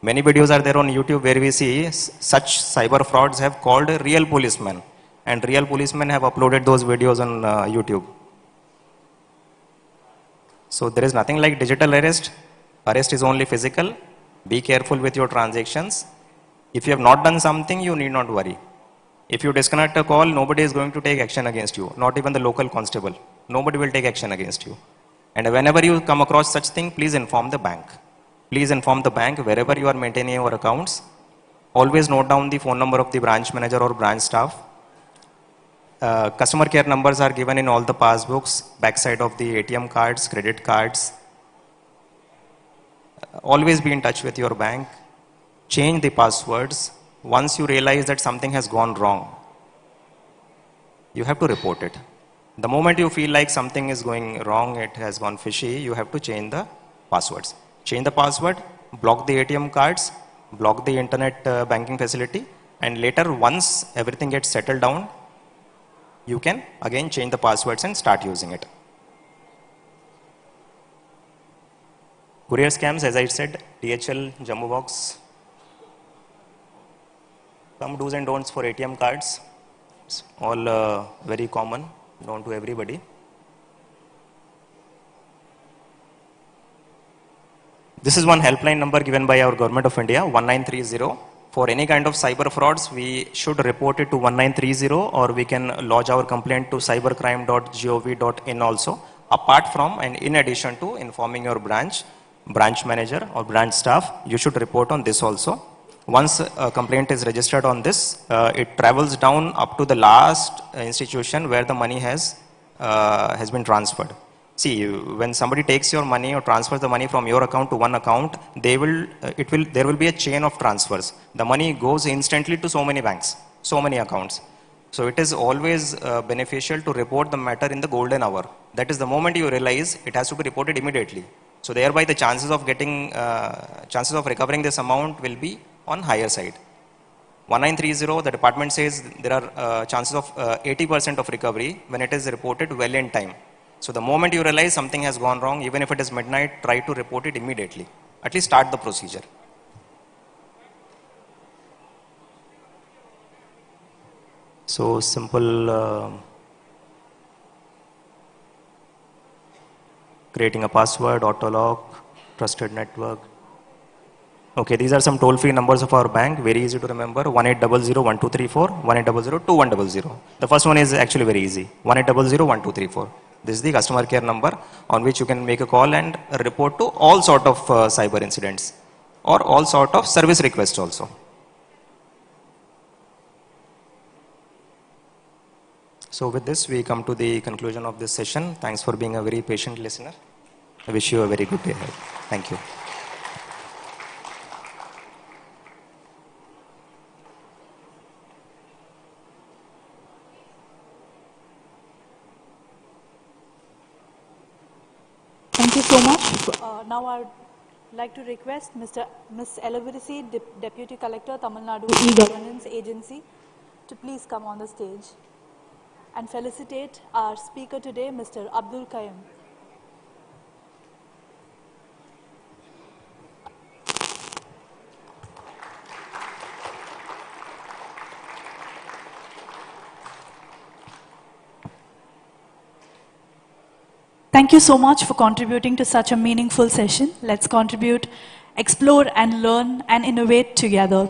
Many videos are there on YouTube where we see such cyber frauds have called real policemen. And real policemen have uploaded those videos on YouTube. So there is nothing like digital arrest. Arrest is only physical. Be careful with your transactions. If you have not done something, you need not worry. If you disconnect a call, nobody is going to take action against you, not even the local constable. Nobody will take action against you. And whenever you come across such thing, please inform the bank. Please inform the bank wherever you are maintaining your accounts. Always note down the phone number of the branch manager or branch staff. Customer care numbers are given in all the passbooks, backside of the ATM cards, credit cards. Always be in touch with your bank. Change the passwords. Once you realize that something has gone wrong, you have to report it. The moment you feel like something is going wrong, it has gone fishy, you have to change the passwords. Change the password, block the ATM cards, block the internet banking facility, and later, once everything gets settled down, you can again change the passwords and start using it. Courier scams, as I said, DHL, Jumbo Box. Some do's and don'ts for ATM cards. It's all very common, known to everybody. This is one helpline number given by our Government of India, 1930. For any kind of cyber frauds, we should report it to 1930, or we can lodge our complaint to cybercrime.gov.in also, apart from and in addition to informing your branch manager or branch staff. You should report on this also. Once a complaint is registered on this, it travels down up to the last institution where the money has been transferred. See, when somebody takes your money or transfers the money from your account to one account, there will be a chain of transfers. The money goes instantly to so many banks, so many accounts. So it is always beneficial to report the matter in the golden hour. That is the moment you realize it has to be reported immediately. So thereby the chances of recovering this amount will be on higher side. 1930, the department says there are chances of 80% of recovery when it is reported well in time. So the moment you realize something has gone wrong, even if it is midnight, try to report it immediately. At least start the procedure. So simple, creating a password, auto lock, trusted network. Okay, these are some toll-free numbers of our bank, very easy to remember, 1800-1234, 1800-2100. The first one is actually very easy, 1800-1234. This is the customer care number on which you can make a call and report to all sort of cyber incidents or all sort of service requests also. So with this, we come to the conclusion of this session. Thanks for being a very patient listener. I wish you a very good day ahead. Thank you. Thank you so much. Now I would like to request Ms. Elavirisi, Deputy Collector, Tamil Nadu E-Governance Agency, to please come on the stage and felicitate our speaker today, Mr. Abdul Qayyum. Thank you so much for contributing to such a meaningful session. Let's contribute, explore and learn and innovate together.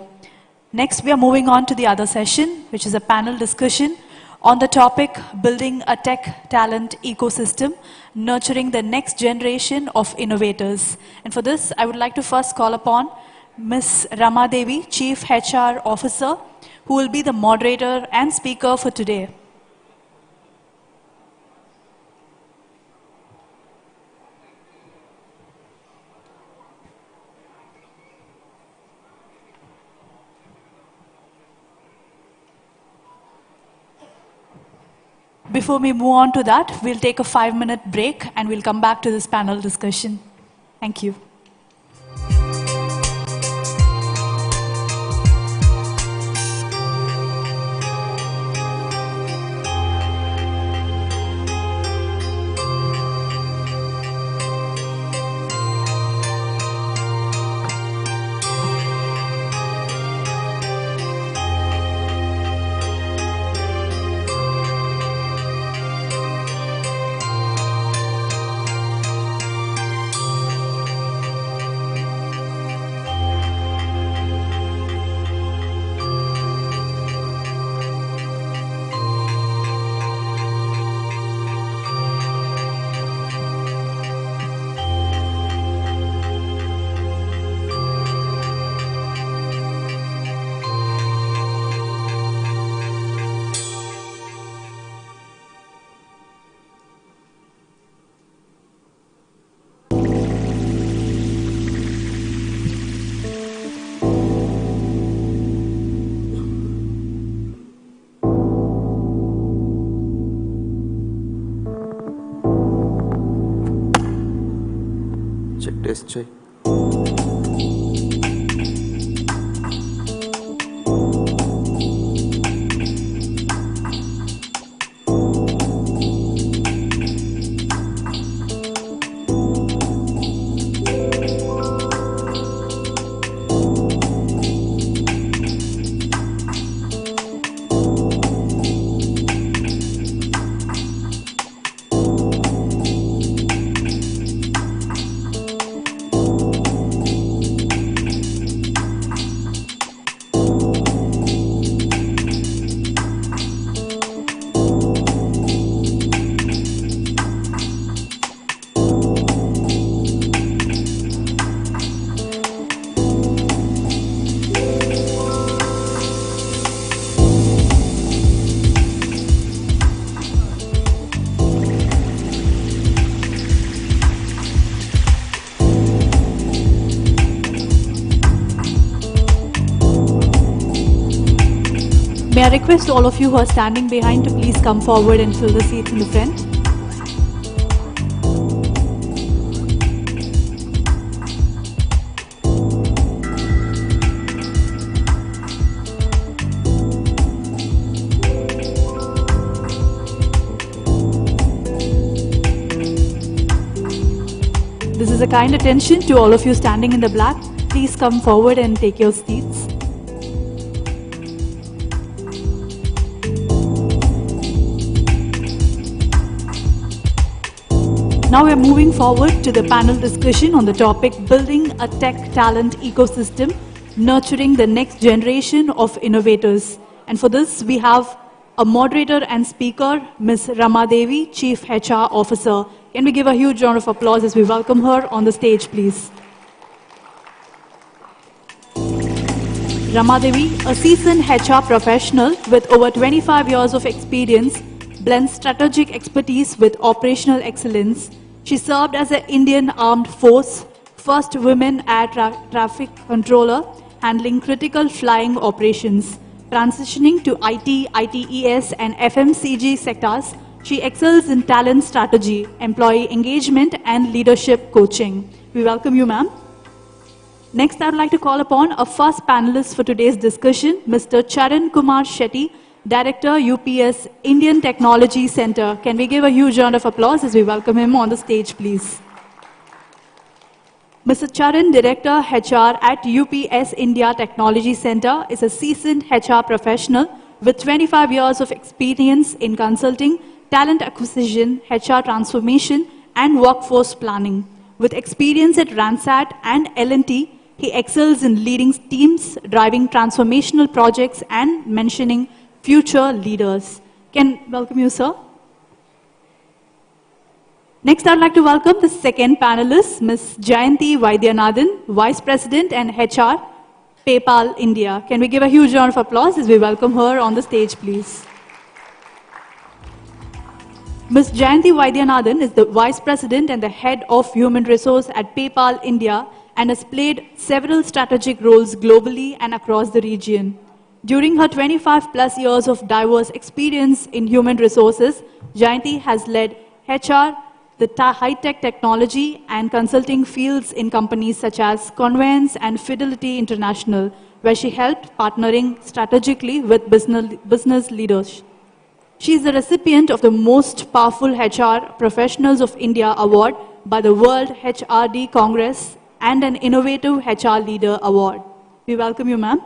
Next, we are moving on to the other session, which is a panel discussion on the topic Building a Tech Talent Ecosystem, Nurturing the Next Generation of Innovators. And for this, I would like to first call upon Ms. Rama Devi, Chief HR Officer, who will be the moderator and speaker for today. Before we move on to that, we'll take a 5-minute break and we'll come back to this panel discussion. Thank you. Check test check. May I request all of you who are standing behind to please come forward and fill the seats in the front. This is a kind attention to all of you standing in the black. Please come forward and take your seats. Now we're moving forward to the panel discussion on the topic Building a Tech Talent Ecosystem, Nurturing the Next Generation of Innovators. And for this, we have a moderator and speaker, Ms. Ramadevi, Chief HR Officer. Can we give a huge round of applause as we welcome her on the stage, please? Ramadevi, a seasoned HR professional with over 25 years of experience, blends strategic expertise with operational excellence. She served as an Indian Armed Force, first women air traffic controller, handling critical flying operations. Transitioning to IT, ITES and FMCG sectors, she excels in talent strategy, employee engagement and leadership coaching. We welcome you, ma'am. Next, I would like to call upon our first panelist for today's discussion, Mr. Charan Kumar Shetty, Director, UPS, Indian Technology Center. Can we give a huge round of applause as we welcome him on the stage, please? Mr. Charan, Director, HR at UPS India Technology Center, is a seasoned HR professional with 25 years of experience in consulting, talent acquisition, HR transformation, and workforce planning. With experience at Ransat and L&T, he excels in leading teams, driving transformational projects, and mentioning future leaders. Can welcome you, sir. Next, I'd like to welcome the second panelist, Ms. Jayanti Vaidyanathan, Vice President and HR, PayPal India. Can we give a huge round of applause as we welcome her on the stage, please? Ms. Jayanti Vaidyanathan is the Vice President and the Head of Human Resource at PayPal India and has played several strategic roles globally and across the region. During her 25+ years of diverse experience in human resources, Jayanti has led HR, the high-tech technology and consulting fields in companies such as Conveyance and Fidelity International, where she helped partnering strategically with business leaders. She is the recipient of the Most Powerful HR Professionals of India Award by the World HRD Congress and an Innovative HR Leader Award. We welcome you, ma'am.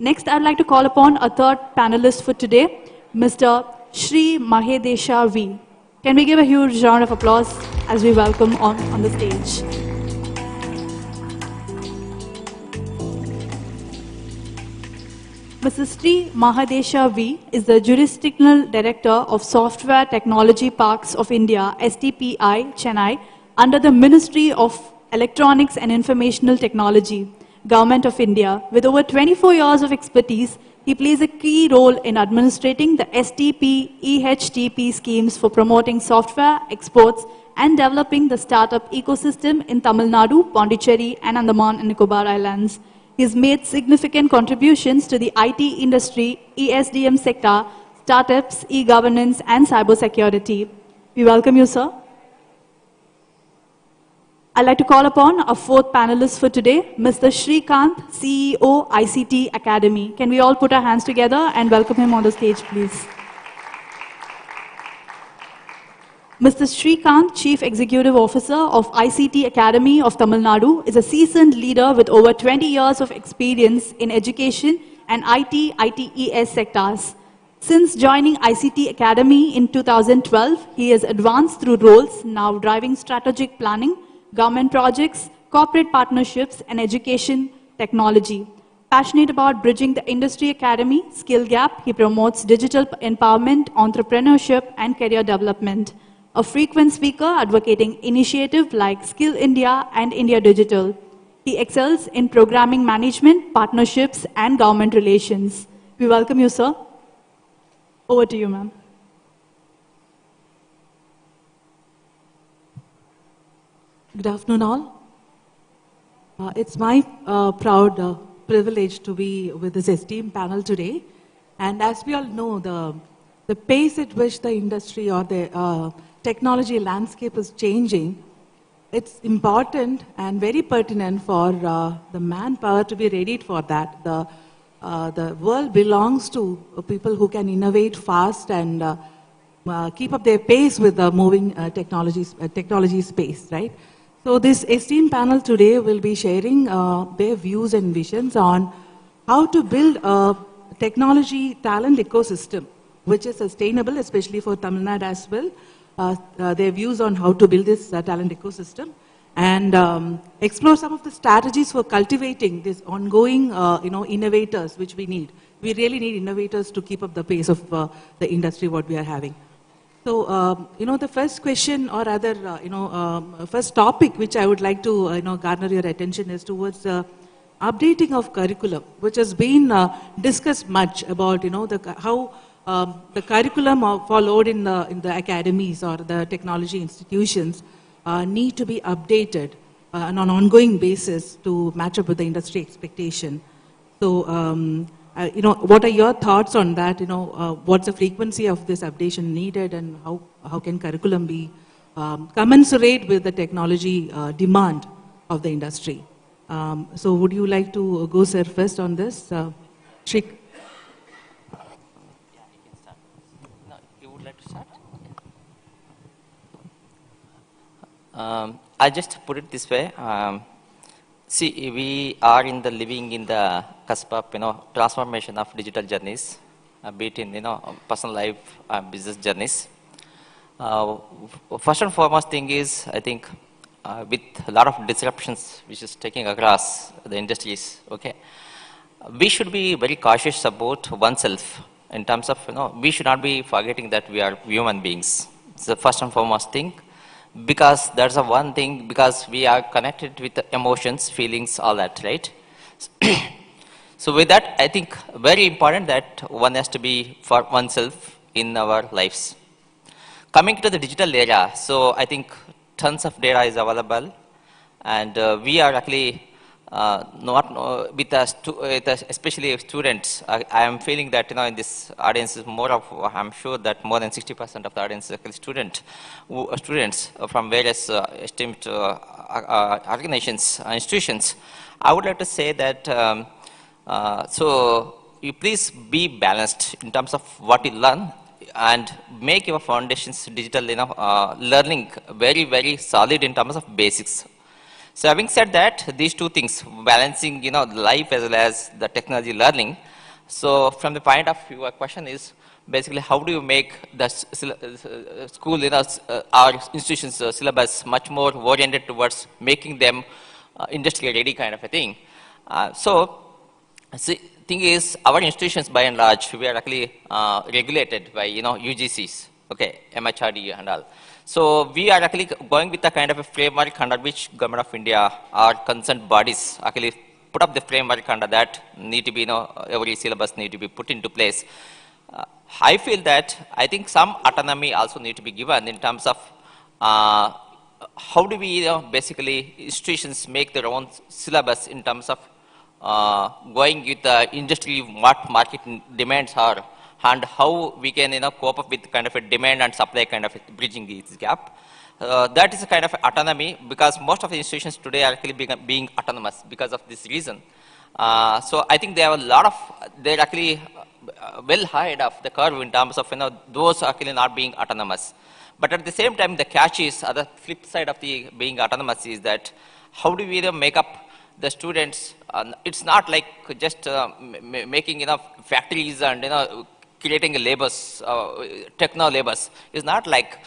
Next, I'd like to call upon a third panelist for today, Mr. Shri Mahedesha V. Can we give a huge round of applause as we welcome on the stage? Mrs. Sri Mahadesha V is the Jurisdictional Director of Software Technology Parks of India, STPI, Chennai, under the Ministry of Electronics and Informational Technology, Government of India. With over 24 years of expertise, he plays a key role in administrating the STP, EHTP schemes for promoting software exports and developing the startup ecosystem in Tamil Nadu, Pondicherry, and Andaman and Nicobar Islands. He has made significant contributions to the IT industry, ESDM sector, startups, e-governance, and cybersecurity. We welcome you, sir. I'd like to call upon our fourth panelist for today, Mr. Srikanth, CEO, ICT Academy. Can we all put our hands together and welcome him on the stage, please? Mr. Srikanth, Chief Executive Officer of ICT Academy of Tamil Nadu, is a seasoned leader with over 20 years of experience in education and IT, ITES sectors. Since joining ICT Academy in 2012, he has advanced through roles now driving strategic planning, government projects, corporate partnerships, and education technology. Passionate about bridging the industry academy skill gap, he promotes digital empowerment, entrepreneurship, and career development. A frequent speaker advocating initiatives like Skill India and India Digital. He excels in programming management, partnerships, and government relations. We welcome you, sir. Over to you, ma'am. Good afternoon, all. It's my proud privilege to be with this esteemed panel today. And as we all know, the pace at which the industry or the technology landscape is changing, it's important and very pertinent for the manpower to be ready for that. The world belongs to people who can innovate fast and keep up their pace with the moving technology space, right? So this esteemed panel today will be sharing their views and visions on how to build a technology talent ecosystem which is sustainable, especially for Tamil Nadu as well. Their views on how to build this talent ecosystem and explore some of the strategies for cultivating this ongoing, innovators which we need. We really need innovators to keep up the pace of the industry what we are having. So, the first question or rather, first topic which I would like to, garner your attention is towards updating of curriculum, which has been discussed much about, how the curriculum followed in the academies or the technology institutions need to be updated on an ongoing basis to match up with the industry expectation. So, what are your thoughts on that? What's the frequency of this updation needed, and how can curriculum be commensurate with the technology demand of the industry? So, would you like to go, sir, first on this, Shrik? I just put it this way. See, we are living in the cusp of transformation of digital journeys, be it in personal life, business journeys. First and foremost thing is, I think, with a lot of disruptions which is taking across the industries, okay, we should be very cautious about oneself in terms of we should not be forgetting that we are human beings. It's the first and foremost thing. Because that's the one thing, because we are connected with the emotions, feelings, all that, right? So with that, I think very important that one has to be for oneself in our lives. Coming to the digital era, so I think tons of data is available, and we are actually not with us, especially students. I am feeling that in this audience is more of, I'm sure that more than 60% of the audience is actually students from various esteemed organizations, institutions. I would like to say that so you please be balanced in terms of what you learn and make your foundations digital learning very, very solid in terms of basics. So having said that, these two things, balancing, life as well as the technology learning. So from the point of view, our question is basically how do you make the school, our institutions syllabus much more oriented towards making them industry ready kind of a thing. Thing is, our institutions by and large, we are actually regulated by, UGCs, okay, MHRD and all. So we are actually going with a kind of a framework under which Government of India or concerned bodies actually put up the framework under that need to be, every syllabus need to be put into place. I feel that I think some autonomy also need to be given in terms of how do we, basically institutions make their own syllabus in terms of going with the industry, what market demands are, and how we can cope up with kind of a demand and supply kind of bridging this gap. That is a kind of autonomy, because most of the institutions today are actually being autonomous because of this reason. So I think they have a lot of, they're actually well ahead of the curve in terms of those actually not being autonomous. But at the same time, the catch is, the flip side of the being autonomous is that how do we make up the students? It's not like just making factories and creating labors, techno labors. It's not like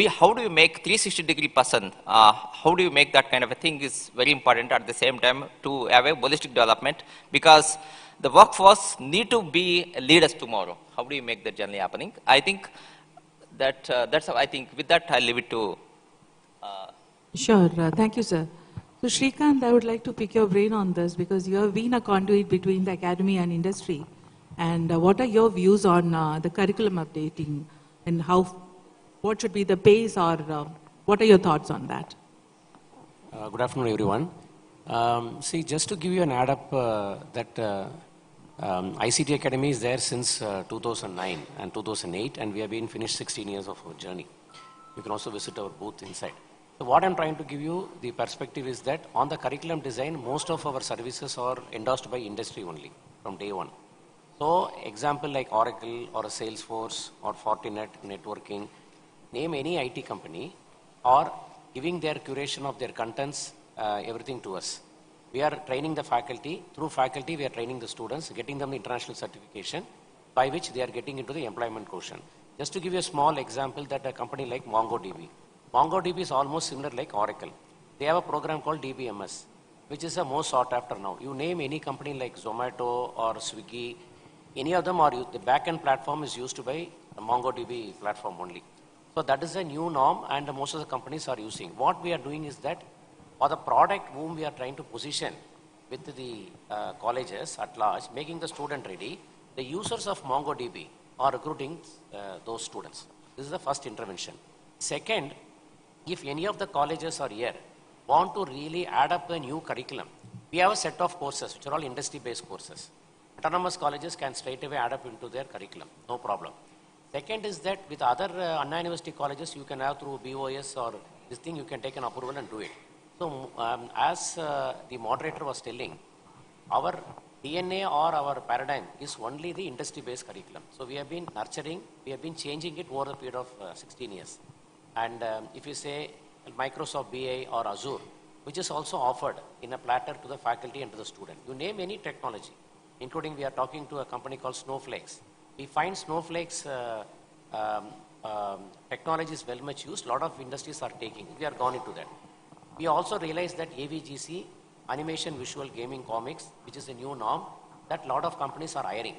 how do you make 360-degree person? How do you make that kind of a thing is very important at the same time to have a holistic development, because the workforce need to be leaders tomorrow. How do you make that journey happening? I think that's how I think. With that, I'll leave it to. Sure. Thank you, sir. So, Shrikant, I would like to pick your brain on this, because you have been a conduit between the academy and industry. And what are your views on the curriculum updating, and what should be the pace, or what are your thoughts on that? Good afternoon, everyone. See, just to give you an add-up, that ICT Academy is there since 2009 and 2008, and we have been finished 16 years of our journey. You can also visit our booth inside. So what I'm trying to give you, the perspective is that on the curriculum design, most of our services are endorsed by industry only from day one. So example like Oracle or a Salesforce or Fortinet networking, name any IT company, or giving their curation of their contents, everything to us. We are training the faculty. Through faculty, we are training the students, getting them the international certification, by which they are getting into the employment quotient. Just to give you a small example, that a company like MongoDB. MongoDB is almost similar like Oracle. They have a program called DBMS, which is the most sought after now. You name any company like Zomato or Swiggy, any of them, the backend platform is used by the MongoDB platform only. So that is a new norm, and most of the companies are using. What we are doing is that for the product whom we are trying to position with the colleges at large, making the student ready, the users of MongoDB are recruiting those students. This is the first intervention. Second, if any of the colleges are here want to really add up a new curriculum, we have a set of courses which are all industry-based courses. Autonomous colleges can straight away add up into their curriculum, no problem. Second is that with other Anna University colleges, you can have through BOS or this thing, you can take an approval and do it. So as the moderator was telling, our DNA or our paradigm is only the industry-based curriculum. So we have been nurturing, we have been changing it over a period of 16 years. And if you say Microsoft BI or Azure, which is also offered in a platter to the faculty and to the student. You name any technology, including we are talking to a company called Snowflakes. We find Snowflakes technology is well much used. A lot of industries are taking. We are gone into that. We also realize that AVGC, animation, visual, gaming, comics, which is a new norm, that a lot of companies are hiring.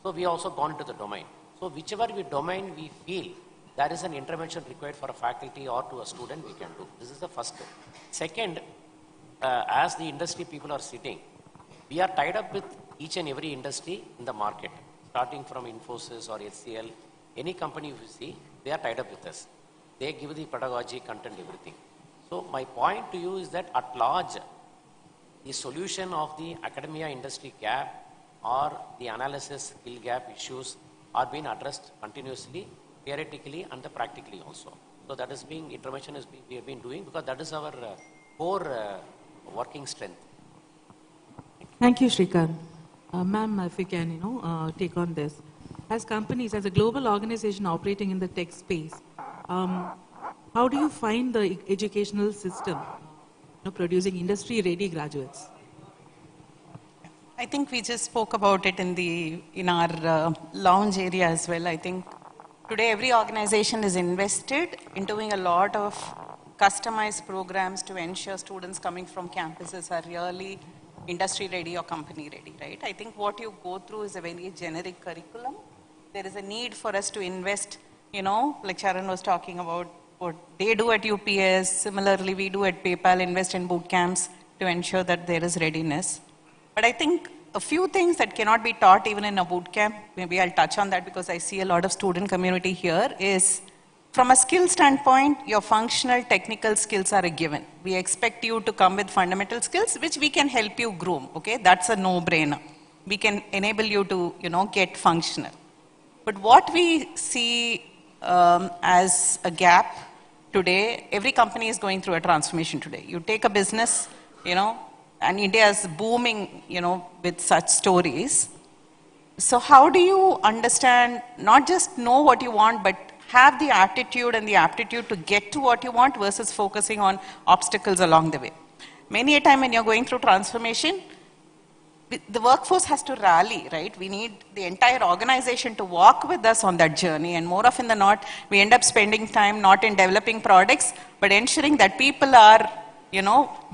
So we also gone into the domain. So whichever domain we feel there is an intervention required for a faculty or to a student, we can do. This is the first thing. Second, as the industry people are sitting, we are tied up with each and every industry in the market, starting from Infosys or HCL, any company you see, they are tied up with us. They give the pedagogy, content, everything. So my point to you is that at large, the solution of the academia industry gap or the analysis skill gap issues are being addressed continuously, theoretically and practically also. So that is being, intervention is we have been doing, because that is our core working strength. Thank you, Shrikant. Ma'am, if you can, take on this. As companies, as a global organization operating in the tech space, how do you find the educational system producing industry-ready graduates? I think we just spoke about it in our lounge area as well. I think today every organization is invested in doing a lot of customized programs to ensure students coming from campuses are really industry ready or company ready, right? I think what you go through is a very generic curriculum. There is a need for us to invest, like Sharon was talking about what they do at UPS. Similarly, we do at PayPal, invest in boot camps to ensure that there is readiness. But I think a few things that cannot be taught even in a boot camp, maybe I'll touch on that because I see a lot of student community here, is from a skill standpoint, your functional technical skills are a given. We expect you to come with fundamental skills, which we can help you groom, okay? That's a no-brainer. We can enable you to, get functional. But what we see as a gap today, every company is going through a transformation today. You take a business, and India is booming, with such stories. So how do you understand, not just know what you want, but have the attitude and the aptitude to get to what you want versus focusing on obstacles along the way? Many a time when you're going through transformation, the workforce has to rally, right? We need the entire organization to walk with us on that journey, and more often than not, we end up spending time not in developing products, but ensuring that people are,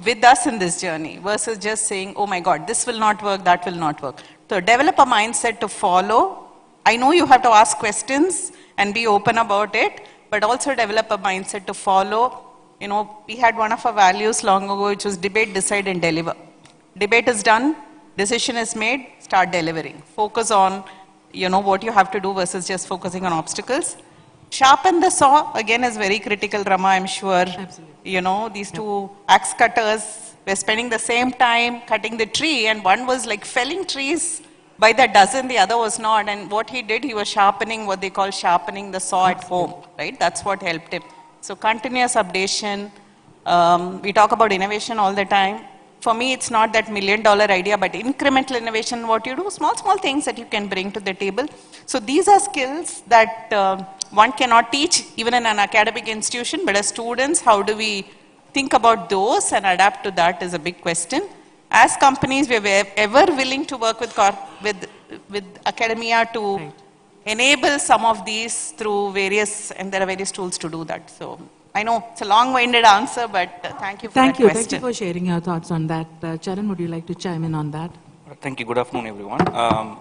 with us in this journey versus just saying, oh my God, this will not work, that will not work. So develop a mindset to follow. I know you have to ask questions and be open about it, but also develop a mindset to follow. We had one of our values long ago, which was debate, decide, and deliver. Debate is done, decision is made, start delivering. Focus on, what you have to do versus just focusing on obstacles. Sharpen the saw, again, is very critical, Rama, I'm sure. Absolutely. These two axe cutters were spending the same time cutting the tree, and one was like felling trees by the dozen, the other was not. And what he did, he was sharpening, what they call sharpening the saw at home, right? That's what helped him. So continuous updation. We talk about innovation all the time. For me, it's not that $1 million idea, but incremental innovation, what you do, small things that you can bring to the table. So these are skills that one cannot teach even in an academic institution, but as students, how do we think about those and adapt to that is a big question. As companies, we are ever willing to work with academia to enable some of these through various, and there are various tools to do that. So I know it's a long-winded answer, but thank you for that question. Thank you for sharing your thoughts on that. Charan, would you like to chime in on that? Thank you. Good afternoon, everyone.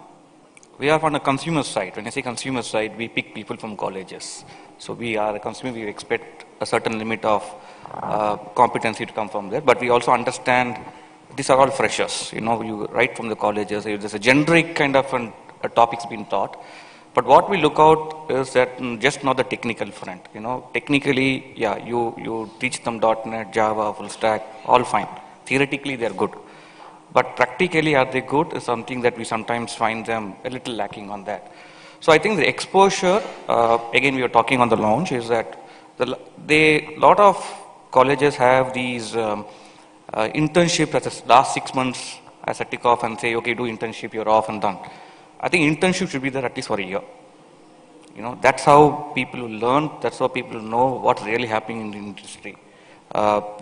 We are on the consumer side. When I say consumer side, we pick people from colleges. So we are a consumer. We expect a certain limit of competency to come from there. But we also understand these are all freshers. You right from the colleges. There's a generic kind of a topics being taught. But what we look out is that just not the technical front. Technically, yeah, you teach them .NET, Java, full stack, all fine. Theoretically, they're good. But practically, are they good is something that we sometimes find them a little lacking on that. So I think the exposure, again, we were talking on the launch, is that a lot of colleges have these internships as the last 6 months as a tick off and say, okay, do internship, you're off and done. I think internship should be there at least for a year. That's how people will learn, that's how people will know what's really happening in the industry.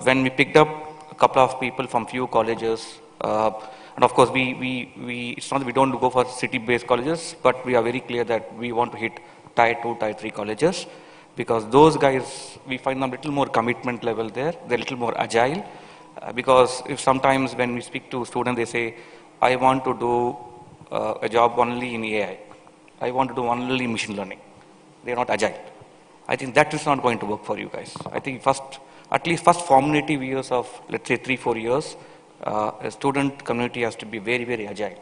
When we picked up a couple of people from few colleges, and of course it's not that we don't go for city-based colleges, but we are very clear that we want to hit Tier 2, Tier 3 colleges, because those guys, we find them a little more commitment level there, they're a little more agile, because if sometimes when we speak to students, they say, I want to do a job only in AI. I want to do only machine learning. They're not agile. I think that is not going to work for you guys. I think at least first formative years of, let's say 3-4 years, a student community has to be very, very agile.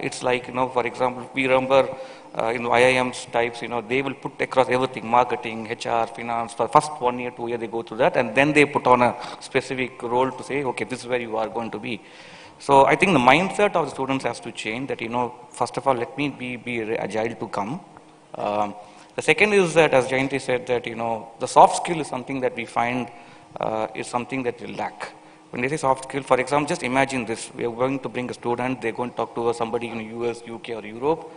It's like, for example, we remember, IIMs types, they will put across everything, marketing, HR, finance, for first 1 year, 2 year, they go through that, and then they put on a specific role to say, okay, this is where you are going to be. So I think the mindset of the students has to change that, first of all, let me be agile to come. The second is that, as Jayanti said, that, the soft skill is something that we find is something that we lack. When they say soft skill, for example, just imagine this. We are going to bring a student, they're going to talk to somebody in the US, UK or Europe.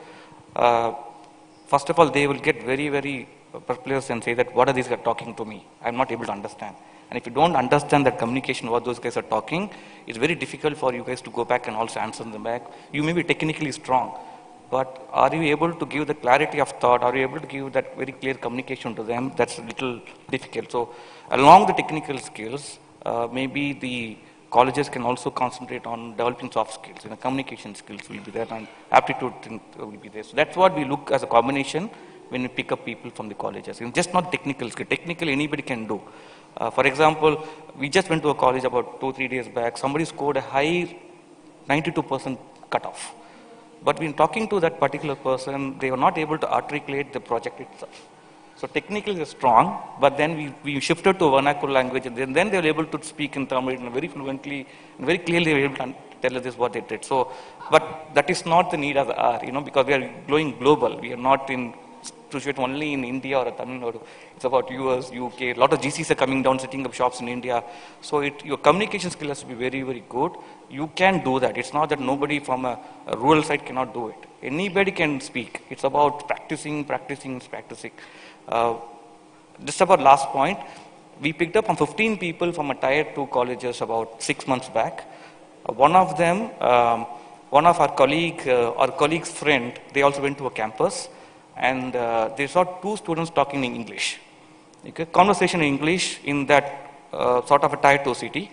First of all, they will get very, very perplexed and say that, what are these guys talking to me? I'm not able to understand. And if you don't understand that communication, what those guys are talking, it's very difficult for you guys to go back and also answer them back. You may be technically strong, but are you able to give the clarity of thought? Are you able to give that very clear communication to them? That's a little difficult. So along the technical skills, maybe the colleges can also concentrate on developing soft skills. Communication skills will be there and aptitude will be there. So that's what we look as a combination when we pick up people from the colleges. Just not technical skill. Technical anybody can do. For example, we just went to a college about 2-3 days back. Somebody scored a high 92% cutoff. But when talking to that particular person, they were not able to articulate the project itself. So technically they're strong, but then we shifted to vernacular language, and then they were able to speak in Tamil very fluently and very clearly. They were able to tell us this what they did. So, but that is not the need of the hour, because we are going global. We are not in situation only in India or Tamil Nadu. It's about US, UK. A lot of GCs are coming down, setting up shops in India. So your communication skill has to be very, very good. You can do that. It's not that nobody from a rural side cannot do it. Anybody can speak. It's about practicing. Just about last point, we picked up on 15 people from a tier 2 colleges about 6 months back. One of them, one of our colleague's friend, they also went to a campus, and they saw 2 students talking in English. Okay, conversation in English in that sort of a tier 2 city.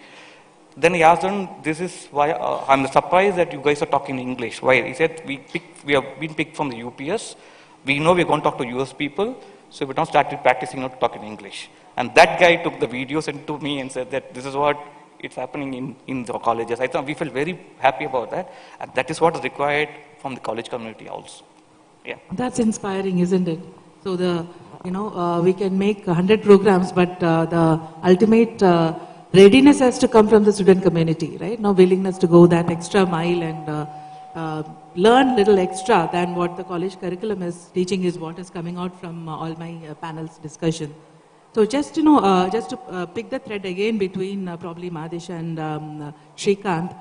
Then he asked them, this is why, I'm surprised that you guys are talking in English. Why? He said, we have been picked from the UPS. We know we're going to talk to US people, so we don't started practicing not to talk in English. And that guy took the video, sent to me and said that this is what it's happening in the colleges. I thought we felt very happy about that. And that is what is required from the college community also. Yeah. That's inspiring, isn't it? So we can make 100 programs, but the ultimate readiness has to come from the student community, right? No willingness to go that extra mile and learn little extra than what the college curriculum is teaching is what is coming out from all my panel's discussion. So just to pick the thread again between probably Madhish and Shrikant,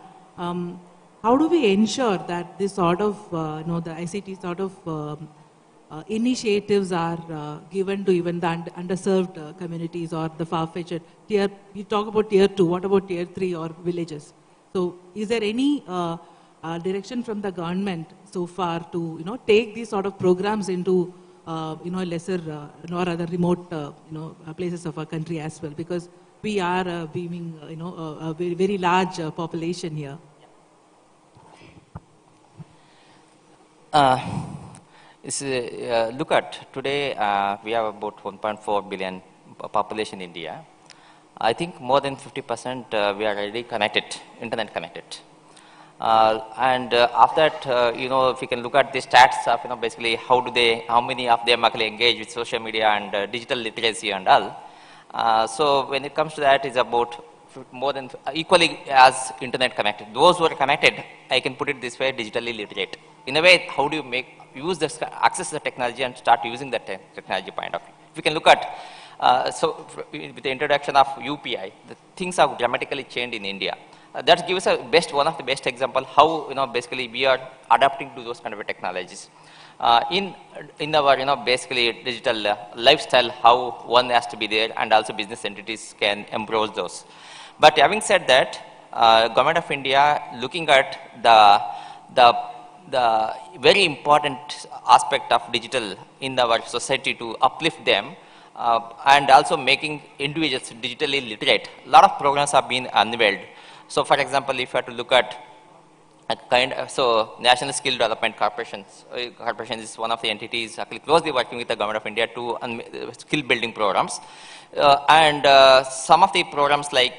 how do we ensure that this sort of the ICT sort of initiatives are given to even the underserved communities or the far-fetched tier? You talk about tier 2. What about tier 3 or villages? So is there any direction from the government so far to take these sort of programs into lesser or other remote places of our country as well, because we are being a very, very large population here. Look at today we have about 1.4 billion population in India. I think more than 50% we are already connected, internet connected. And after that, if you can look at the stats of, basically how many of them actually engage with social media and digital literacy and all. So when it comes to that, it's about more than equally as internet connected. Those who are connected, I can put it this way, digitally literate. In a way, how do you use this, access the technology and start using the technology point of view? If you can look at, so with the introduction of UPI, the things have dramatically changed in India. That gives us one of the best example how basically we are adapting to those kind of technologies. In our basically digital lifestyle, how one has to be there, and also business entities can embrace those. But having said that, Government of India looking at the very important aspect of digital in our society to uplift them, and also making individuals digitally literate. A lot of programs have been unveiled. So, for example, if you have to look at National Skill Development Corporation is one of the entities actually closely working with the Government of India to skill building programs, and some of the programs like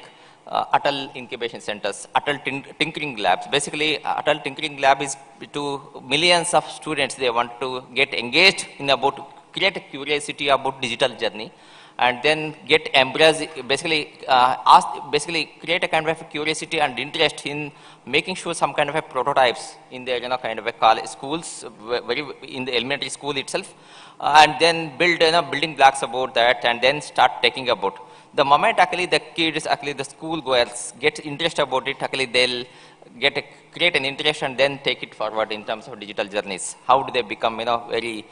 Atal Incubation Centers, Atal Tinkering Labs. Basically, Atal Tinkering Lab is to millions of students. They want to get engaged in create a curiosity about digital journey, and then get embraced, basically create a kind of a curiosity and interest in making sure some kind of a prototypes in their kind of a college schools, in the elementary school itself, and then build building blocks about that, and then start taking about. The moment actually the kids, actually the school goers get interest about it, actually they'll create an interest and then take it forward in terms of digital journeys. How do they become very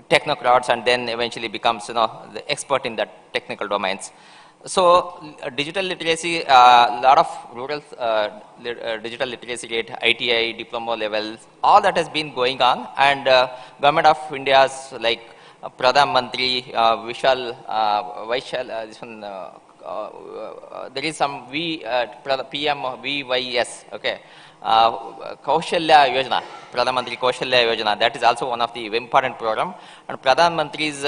technocrats and then eventually becomes the expert in that technical domains. So digital literacy, a lot of rural digital literacy rate, ITI, diploma levels, all that has been going on, and Government of India's like Pradhan Mantri, this one, there is some PM VYS, okay. Kaushalya Yojana, Pradhan Mantri Kaushalya Yojana, that is also one of the important program, and Pradhan Mantri's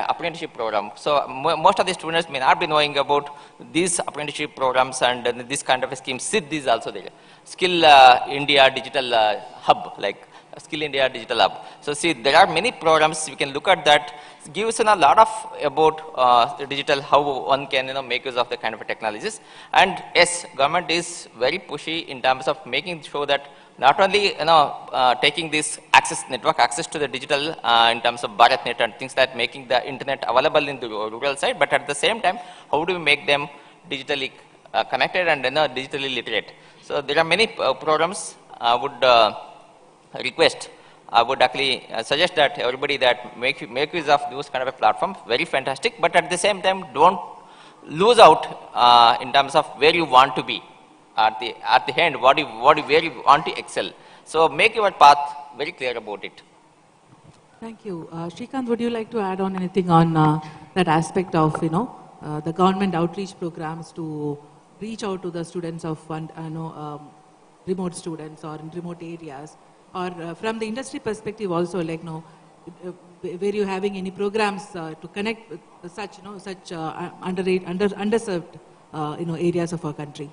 apprenticeship program. So most of the students may not be knowing about these apprenticeship programs and this kind of a scheme. SID is also there. Skill India Digital Hub, like Skill India Digital Hub. So see, there are many programs, we can look at that. It gives a lot of about digital, how one can make use of the kind of technologies. And yes, government is very pushy in terms of making sure that not only taking this network access to the digital in terms of BharatNet and things that making the internet available in the rural side, but at the same time, how do we make them digitally connected and digitally literate? So there are many programs. I would request, I would actually suggest that everybody that make use of those kind of a platform, very fantastic, but at the same time, don't lose out in terms of where you want to be at the end, where you want to excel. So make your path very clear about it. Thank you. Shrikant, would you like to add on anything on that aspect of, the government outreach programs to reach out to the students of, remote students or in remote areas? Or from the industry perspective also, like, were you having any programs to connect with such, underserved, areas of our country?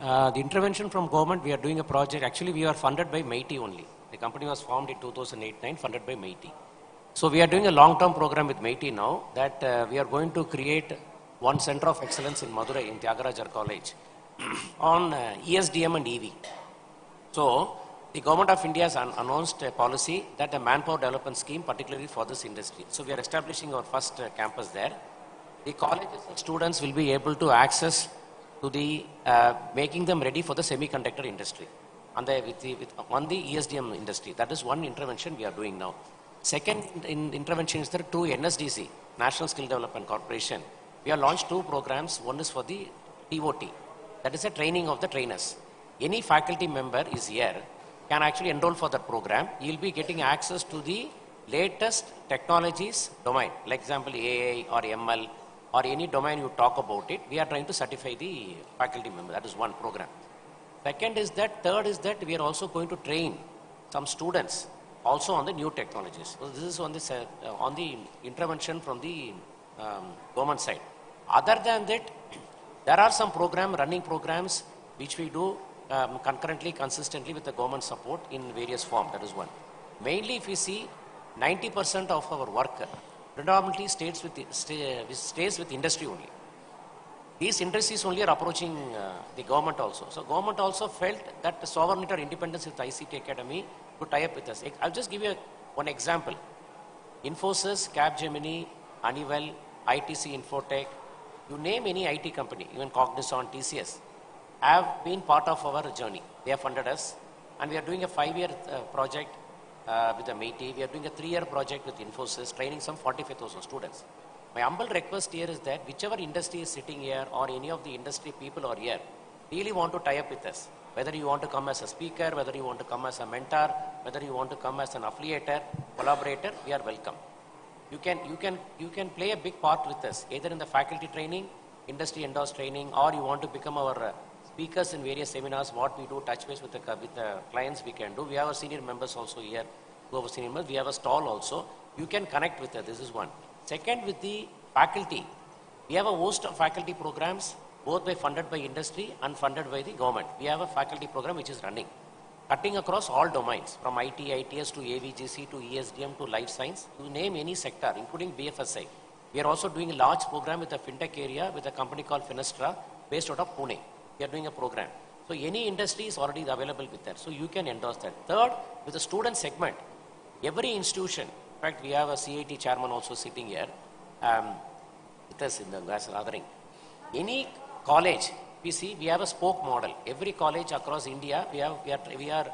The intervention from government, we are doing a project. Actually, we are funded by MeitY only. The company was formed in 2008-9, funded by MeitY. So we are doing a long-term program with MeitY now that we are going to create one center of excellence in Madurai, in Tyagarajar College, on ESDM and EV. So the government of India has announced a policy that a manpower development scheme, particularly for this industry. So we are establishing our first campus there. The colleges and students will be able to access to the making them ready for the semiconductor industry on the ESDM industry. That is one intervention we are doing now. Second intervention is there to NSDC, National Skill Development Corporation. We have launched two programs. One is for the TOT, that is a training of the trainers. Any faculty member is here, can actually enroll for that program. You will be getting access to the latest technologies domain, like example AI or ML or any domain you talk about it. We are trying to certify the faculty member. That is one program. Third is that we are also going to train some students also on the new technologies. So this is on the intervention from the government side. Other than that, there are some running programs which we do concurrently, consistently with the government support in various forms. That is one. Mainly, if you see, 90% of our work predominantly stays with industry only. These industries only are approaching the government also. So government also felt that the sovereignty or independence with ICT Academy to tie up with us. I'll just give you one example. Infosys, Capgemini, Honeywell, ITC Infotech, you name any IT company, even Cognizant, TCS, have been part of our journey. They have funded us, and we are doing a 5-year project with the MeitY. We are doing a 3-year project with Infosys, training some 45,000 students. My humble request here is that whichever industry is sitting here or any of the industry people are here, really want to tie up with us. Whether you want to come as a speaker, whether you want to come as a mentor, whether you want to come as an affiliator, collaborator, we are welcome. You can play a big part with us, either in the faculty training, industry endorsed training, or you want to become our speakers in various seminars. What we do, touch base with the clients, we can do. We have our senior members also here. We have a stall also. You can connect with us. This is one. Second, with the faculty, we have a host of faculty programs, both funded by industry and funded by the government. We have a faculty program which is running, cutting across all domains, from IT, ITS to AVGC to ESDM to life science. You name any sector, including BFSI. We are also doing a large program with the fintech area with a company called Finestra, based out of Pune. We are doing a program. So any industry is already available with that. So you can endorse that. Third, with the student segment, every institution, in fact, we have a CIT chairman also sitting here with us in the gathering. Any college, we have a spoke model. Every college across India, we are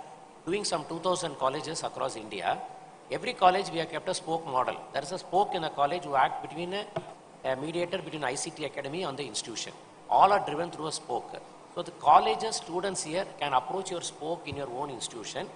doing some 2,000 colleges across India. Every college we have kept a spoke model. There is a spoke in a college who act between a mediator between ICT Academy and the institution. All are driven through a spoke. So the colleges, students here can approach your spoke in your own institution,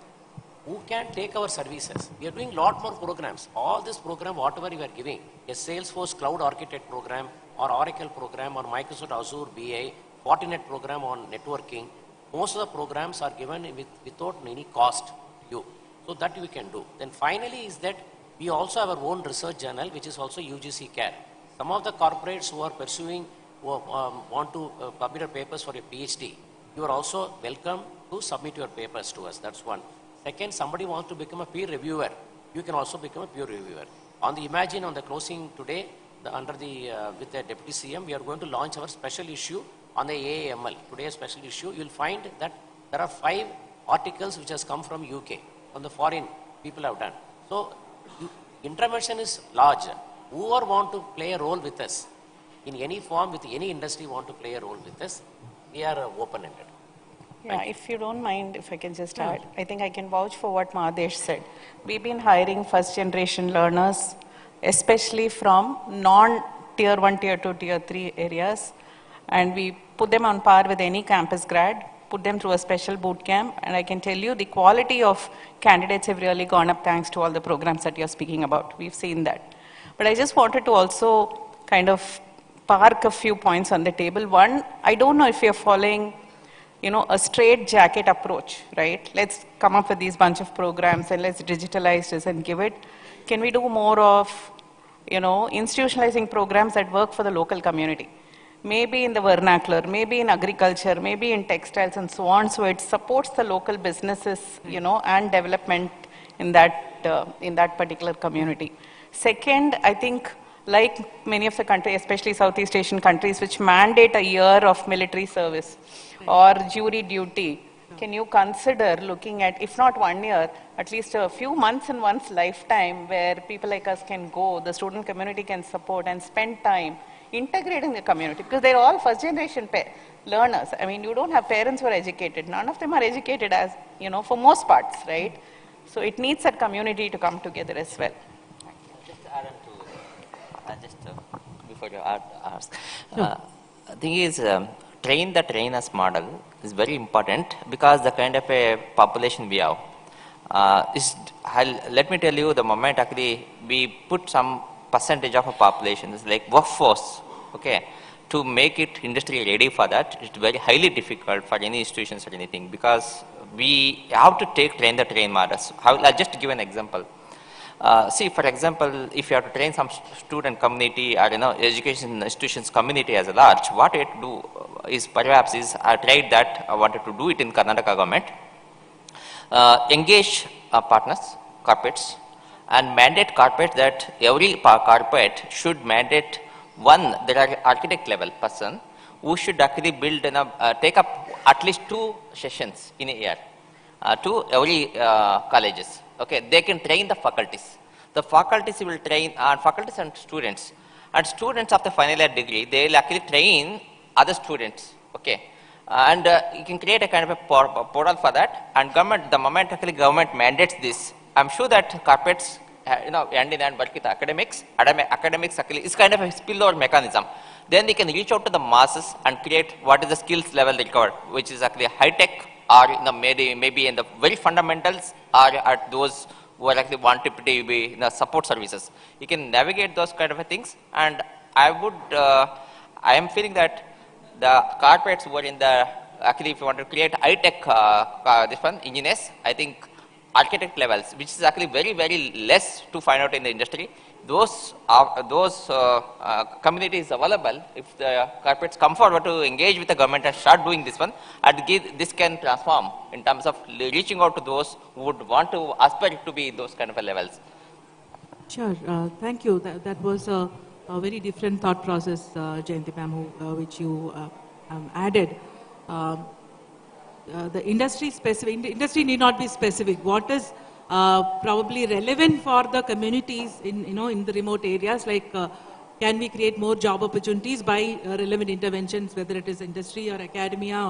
who can take our services. We are doing a lot more programs. All this program, whatever we are giving, a Salesforce Cloud Architect program, or Oracle program, or Microsoft Azure BA, Fortinet program on networking, most of the programs are given without any cost to you. So that we can do. Then finally is that we also have our own research journal, which is also UGC CARE. Some of the corporates who are pursuing, who want to publish their papers for a PhD, you are also welcome to submit your papers to us. That's one. Second, somebody wants to become a peer reviewer. You can also become a peer reviewer. On the Imagine, on the closing today, with the Deputy CM, we are going to launch our special issue on the AAML. Today's special issue, you'll find that there are 5 articles which has come from UK, from the foreign people have done. So, intervention is large. Whoever want to play a role with us, in any form, with any industry want to play a role with us, we are open-ended. Yeah, if you don't mind, if I can just add, I think I can vouch for what Mahadesh said. We've been hiring first generation learners, especially from non-tier 1, tier 2, tier 3 areas, and we put them on par with any campus grad, put them through a special boot camp, and I can tell you the quality of candidates have really gone up thanks to all the programs that you're speaking about. We've seen that. But I just wanted to also kind of park a few points on the table. One, I don't know if you're following a straight jacket approach, right? Let's come up with these bunch of programs and let's digitalize this and give it. Can we do more of, institutionalizing programs that work for the local community? Maybe in the vernacular, maybe in agriculture, maybe in textiles and so on. So it supports the local businesses, and development in that particular community. Second, I think like many of the countries, especially Southeast Asian countries, which mandate a year of military service or jury duty, can you consider looking at, if not 1 year, at least a few months in one's lifetime where people like us can go, the student community can support and spend time integrating the community, because they're all first generation learners. I mean, you don't have parents who are educated. None of them are educated as, for most parts, right? So it needs that community to come together as well. Just add on to, before you ask, the thing is, train the trainers model is very important because the kind of a population we have. Let me tell you, the moment actually we put some percentage of a population, is like workforce, okay, to make it industry ready for that, it's very highly difficult for any institutions or anything, because we have to train the train models. I'll just give an example. See, for example, if you have to train some student community or education institutions community as a large, what you have to do is perhaps I tried that, I wanted to do it in Karnataka government, engage partners, corporates, and mandate corporate that every corporate should mandate there are architect level person who should actually build take up at least 2 sessions in a year to every colleges. Okay, they can train the faculties. The faculties will train faculties and students of the final year degree. They will actually train other students. Okay, and you can create a kind of a portal for that. And government, the moment actually government mandates this, I'm sure that corporates, hand in hand work with academics. Academics actually is kind of a spillover mechanism. Then they can reach out to the masses and create what is the skills level required, which is actually high tech, or maybe in the very fundamentals, or at those who are actually want to be support services. You can navigate those kind of things, and I am feeling that the corporates who are in the, actually if you want to create high tech engineers, I think architect levels, which is actually very, very less to find out in the industry. Those communities available, if the corporates come forward to engage with the government and start doing this one, and this can transform in terms of reaching out to those who would want to aspire to be those kind of levels. Sure, thank you. That was a very different thought process, Jayanti ma'am, which you added. The industry need not be specific. What is probably relevant for the communities in the remote areas, like can we create more job opportunities by relevant interventions, whether it is industry or academia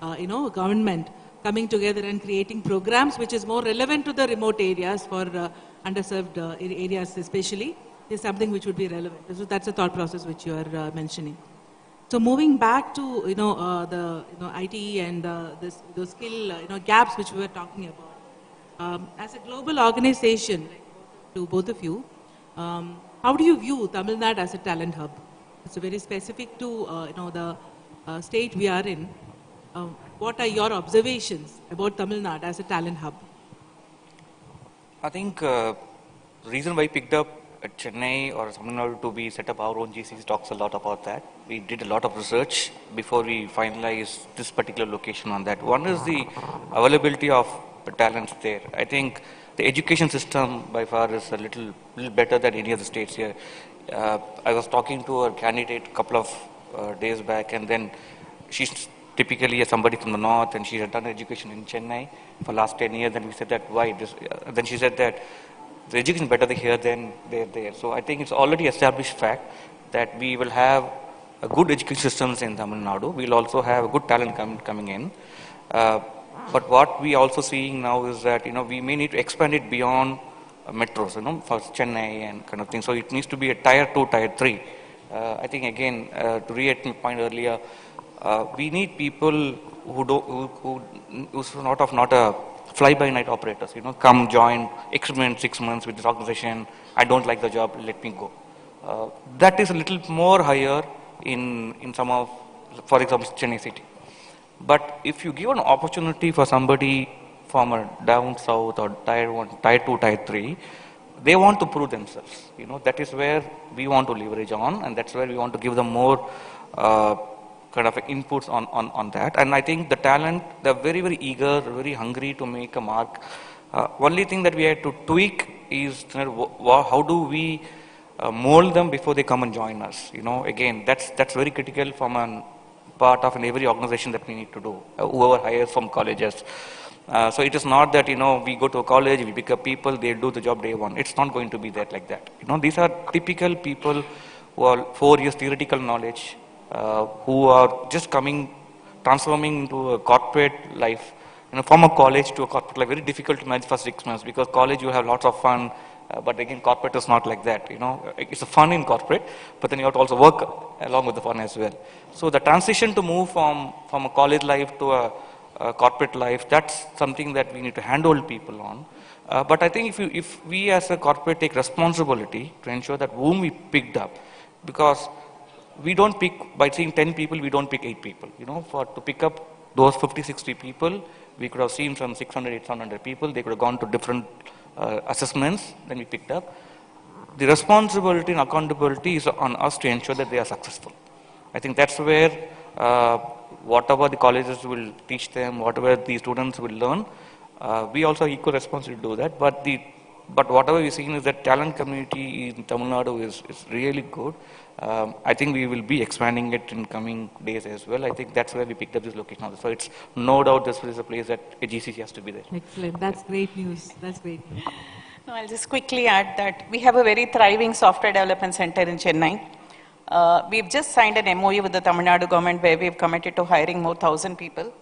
or government coming together and creating programs which is more relevant to the remote areas for underserved areas especially, is something which would be relevant. So that's a thought process which you are mentioning. So moving back to the IT and the skill gaps which we were talking about, as a global organization, to both of you, how do you view Tamil Nadu as a talent hub? It's very specific to the state we are in. What are your observations about Tamil Nadu as a talent hub? I think the reason why I picked up Chennai or Tamil Nadu to be set up our own GCs talks a lot about that. We did a lot of research before we finalized this particular location on that. One is the availability of talents there. I think the education system by far is a little better than any of the states here. I was talking to a candidate a couple of days back, and then she's typically somebody from the north, and she had done education in Chennai for last 10 years. And we said that why? Then she said that the education is better here than there. So I think it's already established fact that we will have a good education systems in Tamil Nadu. We'll also have a good talent coming in. But what we also seeing now is that we may need to expand it beyond metros, for Chennai and kind of thing. So it needs to be a tier 2, tier 3. I think again, to reiterate my point earlier, we need people who's not a fly-by-night operators. Come join, experiment 6 months with this organization. I don't like the job, let me go. That is a little more higher in some of, for example, Chennai city. But if you give an opportunity for somebody from a down south or tier 1, tier 2, tier 3, they want to prove themselves. That is where we want to leverage on, and that's where we want to give them more kind of inputs on that. And I think the talent, they're very, very eager, very hungry to make a mark. Only thing that we have to tweak is how do we mold them before they come and join us. Again, that's very critical from a part of every organization that we need to do, whoever hires from colleges. So it is not that, we go to a college, we pick up people, they do the job day one. It's not going to be that like that. These are typical people who are 4 years theoretical knowledge, who are just transforming into a corporate life. From a college to a corporate life, very difficult to manage for 6 months, because college you have lots of fun, but again, corporate is not like that. It's a fun in corporate, but then you have to also work along with the fun as well. So the transition to move from a college life to a corporate life, that's something that we need to handhold people on. But I think if we as a corporate take responsibility to ensure that whom we picked up, because we don't pick, by seeing 10 people, we don't pick 8 people. To pick up those 50, 60 people, we could have seen some 600, 800 people. They could have gone to different assessments, then we picked up. The responsibility and accountability is on us to ensure that they are successful. I think that's where whatever the colleges will teach them, whatever the students will learn, we also have equal responsibility to do that. But whatever we've seen is that talent community in Tamil Nadu is really good. I think we will be expanding it in coming days as well. I think that's where we picked up this location. So it's no doubt this is a place that a GCC has to be there. Excellent. That's great news. That's great news. No, I'll just quickly add that we have a very thriving software development center in Chennai. We've just signed an MOU with the Tamil Nadu government where we've committed to hiring more 1,000 people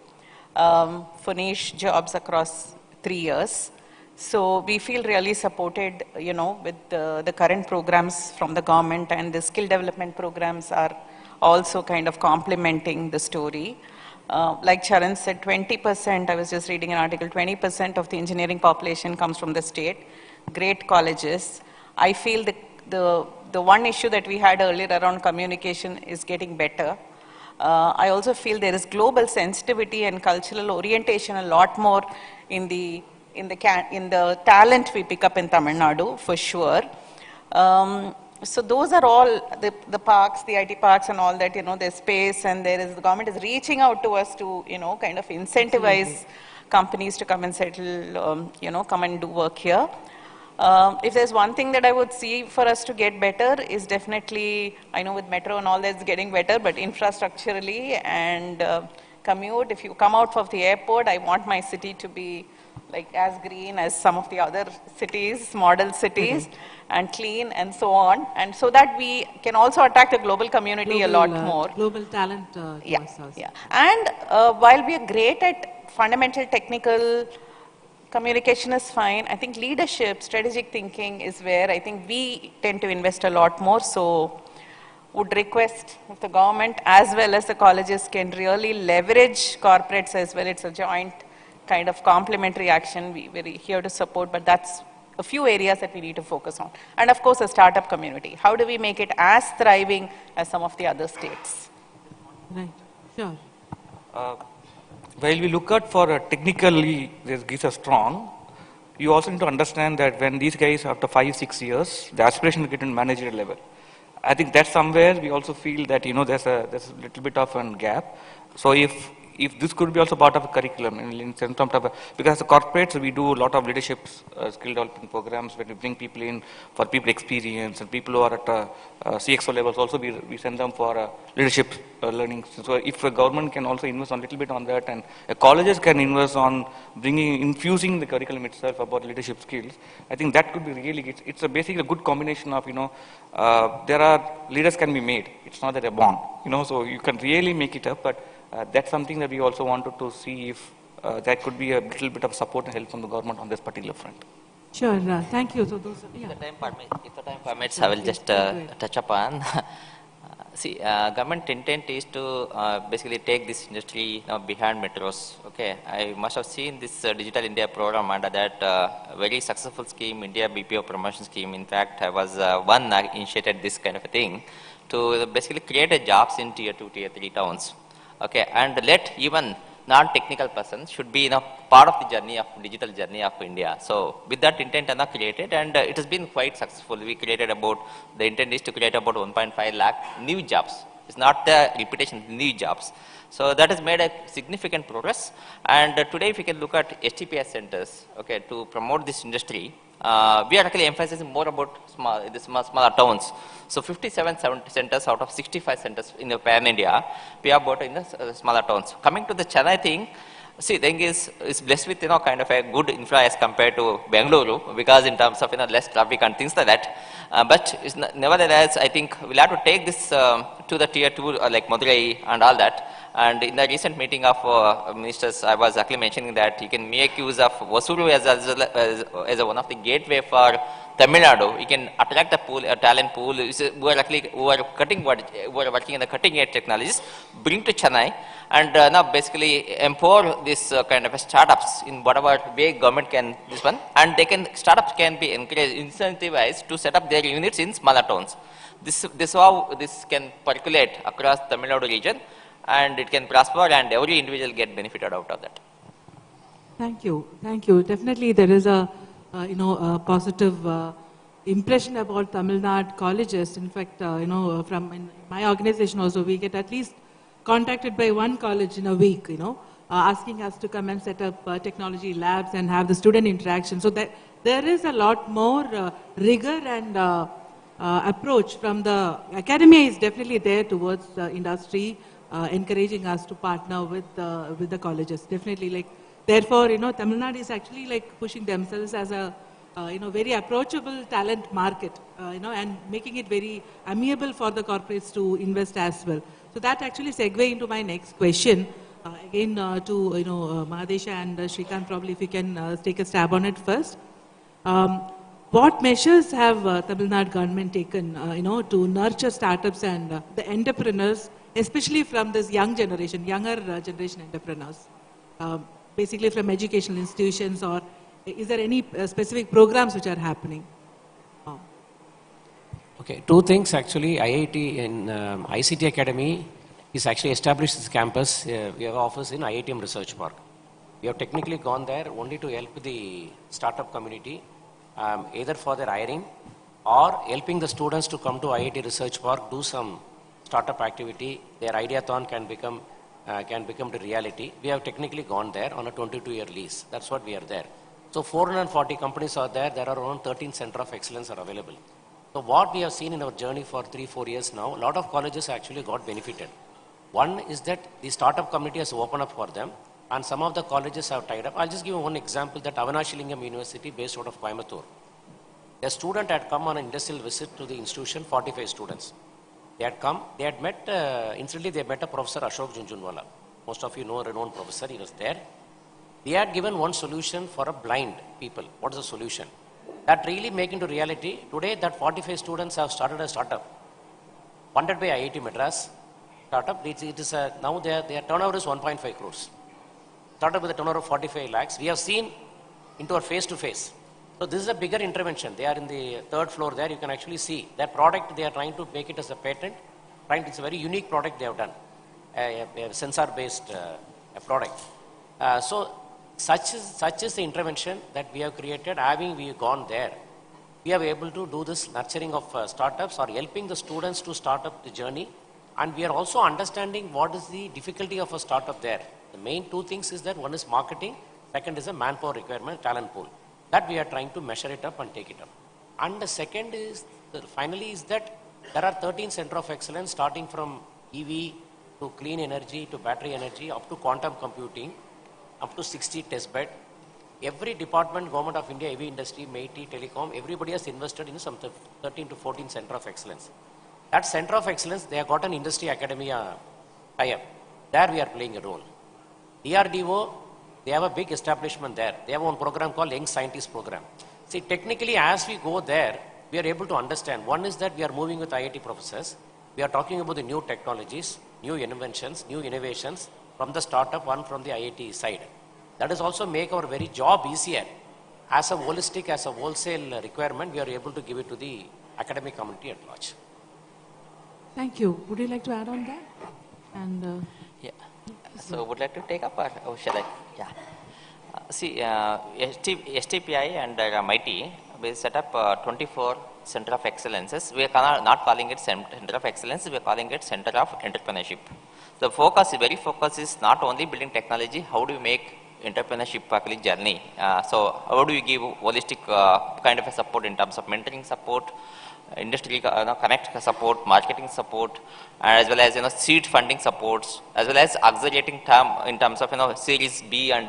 for niche jobs across 3 years. So we feel really supported, with the current programs from the government, and the skill development programs are also kind of complementing the story. Like Charan said, 20%, I was just reading an article, 20% of the engineering population comes from the state. Great colleges. I feel the one issue that we had earlier around communication is getting better. I also feel there is global sensitivity and cultural orientation a lot more in the talent we pick up in Tamil Nadu, for sure. So those are all the parks, the IT parks and all that, there's space, and the government is reaching out to us to, kind of incentivize companies to come and settle, come and do work here. If there's one thing that I would see for us to get better is definitely, I know with metro and all that's getting better, but infrastructurally and commute. If you come out of the airport, I want my city to be like as green as some of the other cities, model cities, and clean and so on. And so that we can also attract the global community a lot more. Global talent Yeah. And while we are great at fundamental technical, communication is fine. I think leadership, strategic thinking is where I think we tend to invest a lot more. So would request if the government as well as the colleges can really leverage corporates as well. It's a joint kind of complementary action. We're here to support, but that's a few areas that we need to focus on. And of course, a startup community. How do we make it as thriving as some of the other states? Right, sure. While we look at for technically, these are strong, you also need to understand that when these guys, after 5-6 years, the aspiration to get in managerial level. I think that's somewhere we also feel that, there's a little bit of a gap. So if if this could be also part of a curriculum in terms of, because as corporates we do a lot of leadership skill development programs where we bring people in for people experience, and people who are at CXO levels also we send them for leadership learning. So if the government can also invest a little bit on that, and colleges can invest on infusing the curriculum itself about leadership skills, I think that could be really, it's basically a good combination of, there are leaders can be made. It's not that they're born, so you can really make it up, but that's something that we also wanted to see if that could be a little bit of support and help from the government on this particular front. Sure, thank you. So those, If the time permits, I will just touch upon. See, government intent is to basically take this industry behind metros. Okay, I must have seen this Digital India program under that very successful scheme, India BPO promotion scheme. In fact, I was one that initiated this kind of a thing to basically create a jobs in tier 2, tier 3 towns. Okay, and let even non-technical persons should be part of the journey of digital journey of India. So with that intent created, and it has been quite successful. We created the intent is to create about 1.5 lakh new jobs. It's not the repetition, new jobs. So that has made a significant progress. And today if you can look at STPS centers, okay, to promote this industry, we are actually emphasizing more about smaller towns. So 57 centers out of 65 centers in the pan-India, we are about in the smaller towns. Coming to the Chennai thing, see, the thing is blessed with kind of a good infra as compared to Bengaluru, because in terms of less traffic and things like that. But nevertheless, I think we'll have to take this to the tier 2 like Madurai and all that. And in the recent meeting of ministers, I was actually mentioning that you can make use of Vasuru as one of the gateway for Tamil Nadu. You can attract a talent pool who are working in the cutting edge technologies, bring to Chennai, and now basically empower this kind of startups in whatever way government can this one, and startups can be encouraged, incentivized to set up their units in smaller towns. This how this can percolate across Tamil Nadu region, and it can prosper, and every individual get benefited out of that. Thank you. Definitely there is a positive impression about Tamil Nadu colleges. In fact, from in my organization also, we get at least contacted by one college in a week, asking us to come and set up technology labs and have the student interaction. So there is a lot more rigor and approach from the academia is definitely there towards the industry, encouraging us to partner with the colleges. Definitely, therefore, Tamil Nadu is actually pushing themselves as a very approachable talent market, and making it very amiable for the corporates to invest as well. So that actually segue into my next question. Again, to Mahadesha and Shrikant, probably if you can take a stab on it first. What measures have Tamil Nadu government taken, to nurture startups and the entrepreneurs, especially from this younger generation entrepreneurs, basically from educational institutions, or is there any specific programs which are happening? Okay, two things actually. IIT in ICT Academy is actually established this campus. We have office in IITM Research Park. We have technically gone there only to help the startup community, either for their hiring or helping the students to come to IIT Research Park, do some startup activity. Their ideathon can become the reality. We have technically gone there on a 22-year lease. That's what we are there. So 440 companies are there. There are around 13 centers of excellence are available. So what we have seen in our journey for 3-4 years now, a lot of colleges actually got benefited. One is that the startup community has opened up for them, and some of the colleges have tied up. I'll just give you one example, that Avanashilingam University based out of Coimbatore. A student had come on an industrial visit to the institution, 45 students. They had come, they had met, incidentally they met a Professor Ashok Junjunwala. Most of you know a renowned professor, he was there. They had given one solution for a blind people. What is the solution? That really make into reality. Today that 45 students have started a startup, funded by IIT Madras. Startup, now their turnover is 1.5 crores. Startup with a turnover of 45 lakhs. We have seen into our face-to-face. So this is a bigger intervention. They are in the third floor there. You can actually see that product. They are trying to make it as a patent. It's a very unique product they have done, a sensor-based product. So such is the intervention that we have created. Having we gone there, we are able to do this nurturing of startups, or helping the students to start up the journey. And we are also understanding what is the difficulty of a startup there. The main two things is that one is marketing, second is a manpower requirement, talent pool. That we are trying to measure it up and take it up. And the second is, finally, is that there are 13 center of excellence starting from EV to clean energy to battery energy up to quantum computing, up to 60 test bed. Every department, Government of India, heavy industry, MeitY, telecom, everybody has invested in some 13 to 14 center of excellence. That center of excellence, they have got an industry academia tie-up. There we are playing a role. DRDO, they have a big establishment there. They have one program called Young Scientist Program. See, technically, as we go there, we are able to understand. One is that we are moving with IIT professors. We are talking about the new technologies, new inventions, new innovations from the startup, one from the IIT side. That is also make our very job easier. As a holistic, as a wholesale requirement, we are able to give it to the academic community at large. Thank you. Would you like to add on that? And yeah. So would like to take up or shall I? Yeah. See, STPI and MeitY, we set up 24 Center of Excellences. We are not calling it Center of Excellence, we are calling it Center of Entrepreneurship. The focus is not only building technology, how do you make entrepreneurship journey. So how do you give holistic kind of a support in terms of mentoring support, industry connect support, marketing support, as well as seed funding supports, as well as accelerating term in terms of Series B and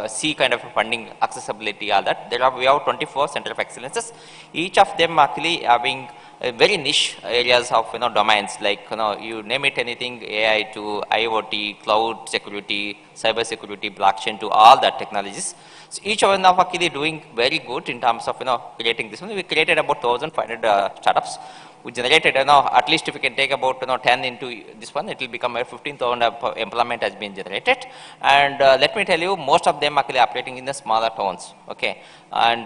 C kind of funding accessibility. All that we have 24 Center of Excellences. Each of them actually having very niche areas of domains like you name it anything, AI to IoT, cloud security, cybersecurity, blockchain to all that technologies. So each one of actually doing very good in terms of creating this one. We created about 1,500 startups. We generated at least if we can take about 10 into this one, it will become a 15,000 employment has been generated. And let me tell you, most of them actually operating in the smaller towns. Okay, and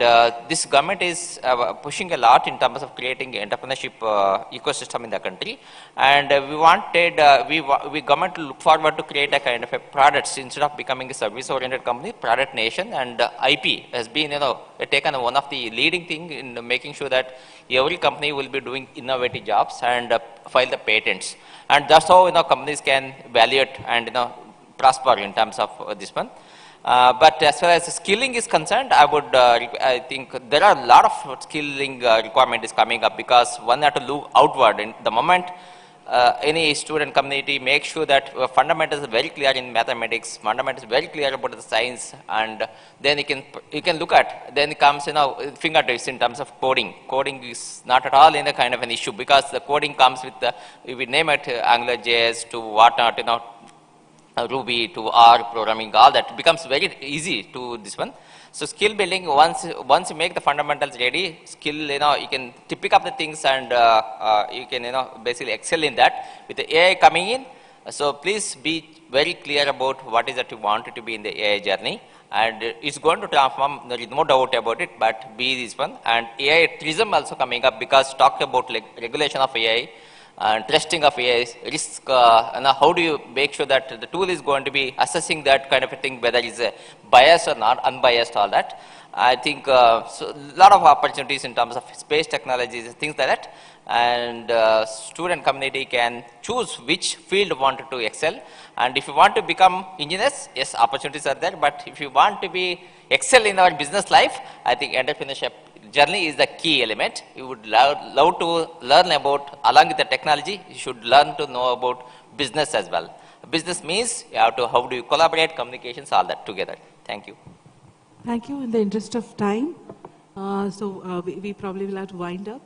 this government is pushing a lot in terms of creating entrepreneurship ecosystem in the country. And we wanted we government to look forward to create a kind of a products instead of becoming a service-oriented company. Product nation and IP has been taken one of the leading thing in making sure that every company will be doing innovative jobs and file the patents, and that's how companies can evaluate and prosper in terms of this one. But as far as skilling is concerned, I think there are a lot of skilling requirement is coming up, because one have to look outward. In the moment any student community make sure that fundamentals are very clear in mathematics, fundamentals very clear about the science, and then you can look at, then it comes fingertips in terms of coding. Coding is not at all in a kind of an issue, because the coding comes with if we name it AngularJS to whatnot, Ruby to R programming, all that becomes very easy to this one. So skill building, once you make the fundamentals ready, skill, you can pick up the things and you can, basically excel in that. With the AI coming in, so please be very clear about what is that you want it to be in the AI journey. And it's going to transform, there is no doubt about it, but be this one. And AI tourism also coming up, because talk about regulation of AI, and testing of AI, risk, and how do you make sure that the tool is going to be assessing that kind of a thing, whether it's a biased or not, unbiased, all that. I think so a lot of opportunities in terms of space technologies, things like that. And student community can choose which field wanted to excel. And if you want to become engineers, yes, opportunities are there. But if you want to be excel in our business life, I think entrepreneurship journey is the key element. You would love to learn about, along with the technology, you should learn to know about business as well. Business means you have to, how do you collaborate, communications, all that together. Thank you. Thank you. In the interest of time, we probably will have to wind up.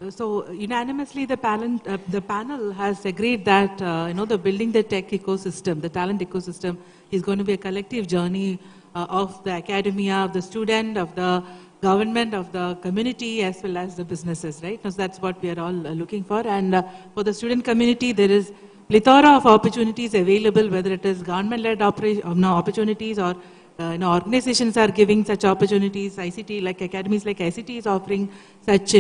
So unanimously, the panel has agreed that the building the tech ecosystem, the talent ecosystem, is going to be a collective journey of the academia, of the student, of the government, of the community, as well as the businesses, right? So that's what we are all looking for. And for the student community, there is plethora of opportunities available, whether it is government-led opportunities or organizations are giving such opportunities. ICT, like academies like ICT, is offering such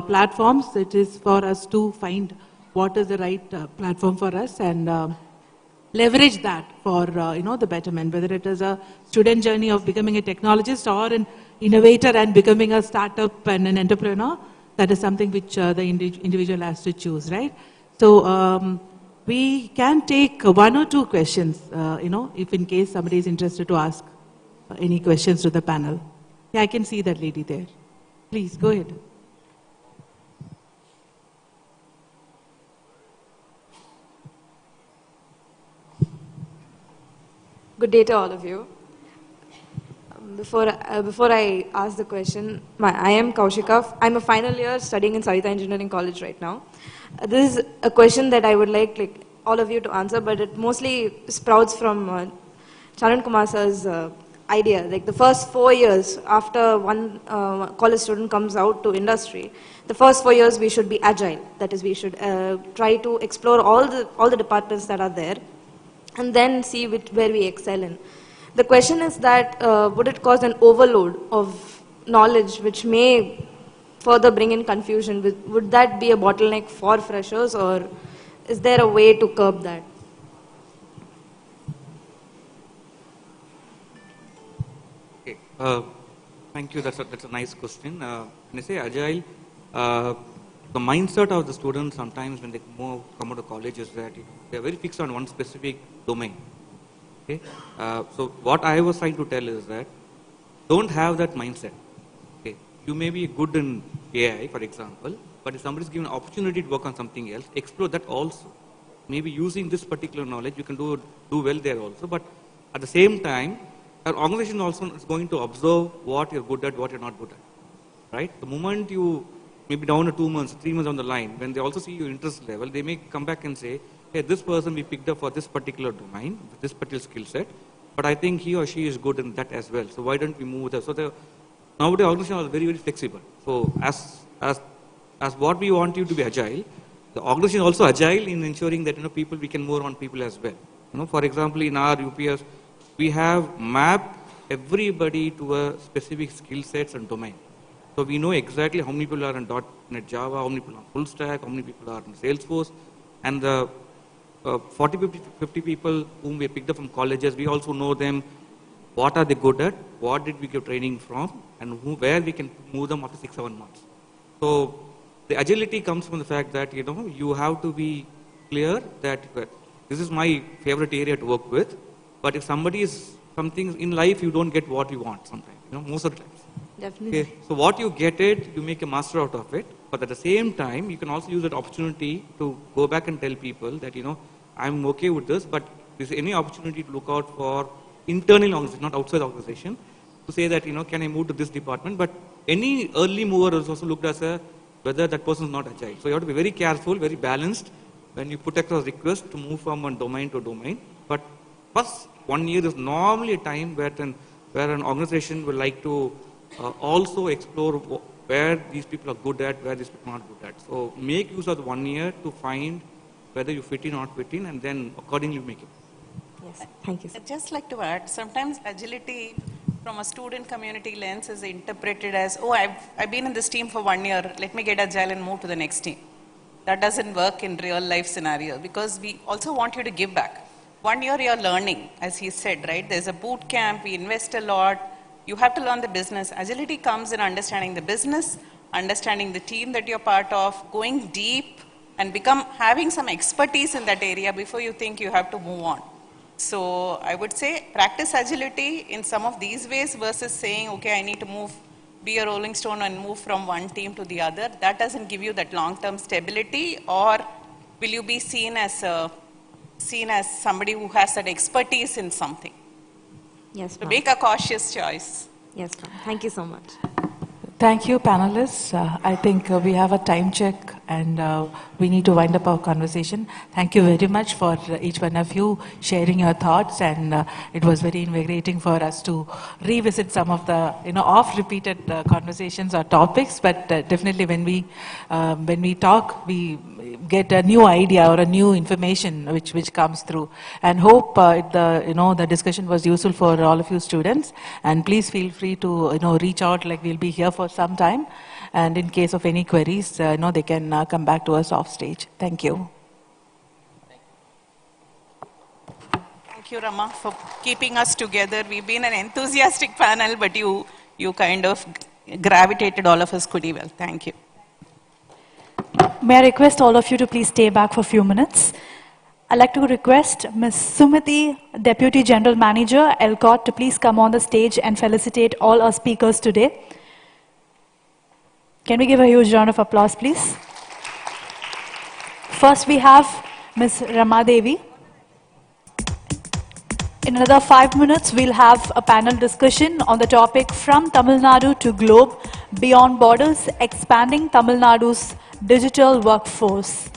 platforms. It is for us to find what is the right platform for us and leverage that for the betterment, whether it is a student journey of becoming a technologist or an innovator and becoming a startup and an entrepreneur. That is something which the individual has to choose, right? So we can take one or two questions, if in case somebody is interested to ask any questions to the panel. Yeah, I can see that lady there. Please, go ahead. Good day to all of you. Before I ask the question, I am Kaushika. I'm a final year studying in Sarita Engineering College right now. This is a question that I would like all of you to answer, but it mostly sprouts from Charan Kumar sir's idea. Like the first 4 years after one college student comes out to industry, the first 4 years we should be agile. That is, we should try to explore all the departments that are there, and then see where we excel in. The question is that would it cause an overload of knowledge which may further bring in confusion? Would that be a bottleneck for freshers, or is there a way to curb that? Okay. Thank you. That's a nice question. When I say agile, the mindset of the students sometimes when they come out of college is that they are very fixed on one specific domain. Okay? So what I was trying to tell is that don't have that mindset. Okay? You may be good in AI, for example, but if somebody is given an opportunity to work on something else, explore that also. Maybe using this particular knowledge, you can do well there also. But at the same time, an organization also is going to observe what you're good at, what you're not good at. Right? The moment you maybe down to 2 months, 3 months down the line, when they also see your interest level, they may come back and say, hey, this person we picked up for this particular domain, with this particular skill set, but I think he or she is good in that as well. So why don't we move there? So nowadays organizations are very, very flexible. So as what we want you to be agile, the organization is also agile in ensuring that we can move on people as well. For example, in our UPS, we have mapped everybody to a specific skill sets and domain. So we know exactly how many people are in .NET Java, how many people are on full stack, how many people are in Salesforce, and the 40, 50 people whom we picked up from colleges, we also know them, what are they good at, what did we get training from, and where we can move them after 6-7 months. So the agility comes from the fact that, you have to be clear that this is my favorite area to work with, but if something in life, you don't get what you want sometimes, most of the times. Definitely. Okay. So what you get it, you make a master out of it, but at the same time, you can also use that opportunity to go back and tell people that, I'm okay with this, but there's any opportunity to look out for internal organization, not outside the organization, to say that, can I move to this department? But any early mover is also looked as whether that person is not agile. So you have to be very careful, very balanced when you put across requests to move from one domain to domain. But first 1 year is normally a time where an organization will like to also explore where these people are good at, where these people are not good at. So make use of the 1 year to find whether you fit in or not fit in, and then accordingly make it. Yes, thank you. I'd just like to add, sometimes agility from a student community lens is interpreted as, oh, I've been in this team for 1 year, let me get agile and move to the next team. That doesn't work in real life scenario, because we also want you to give back. 1 year you're learning, as he said, right? There's a boot camp, we invest a lot. You have to learn the business. Agility comes in understanding the business, understanding the team that you're part of, going deep and having some expertise in that area before you think you have to move on. So I would say practice agility in some of these ways versus saying, okay, I need to be a rolling stone and move from one team to the other. That doesn't give you that long-term stability, or will you be seen as somebody who has that expertise in something? Yes, so make a cautious choice. Yes, ma'am. Thank you so much. Thank you, panelists. I think we have a time check and we need to wind up our conversation. Thank you very much for each one of you sharing your thoughts, and it was very invigorating for us to revisit some of the oft-repeated conversations or topics. But definitely when we talk, we get a new idea or a new information which comes through. And hope the discussion was useful for all of you students. And please feel free to reach out. Like, we'll be here for some time. And in case of any queries, they can come back to us off stage. Thank you. Thank you, Rama, for keeping us together. We've been an enthusiastic panel, but you kind of gravitated all of us pretty well. Thank you. May I request all of you to please stay back for a few minutes? I'd like to request Ms. Sumiti, Deputy General Manager, ELCOT, to please come on the stage and felicitate all our speakers today. Can we give a huge round of applause, please? First, we have Ms. Ramadevi. In another 5 minutes, we'll have a panel discussion on the topic From Tamil Nadu to Globe, Beyond Borders, Expanding Tamil Nadu's Digital Workforce.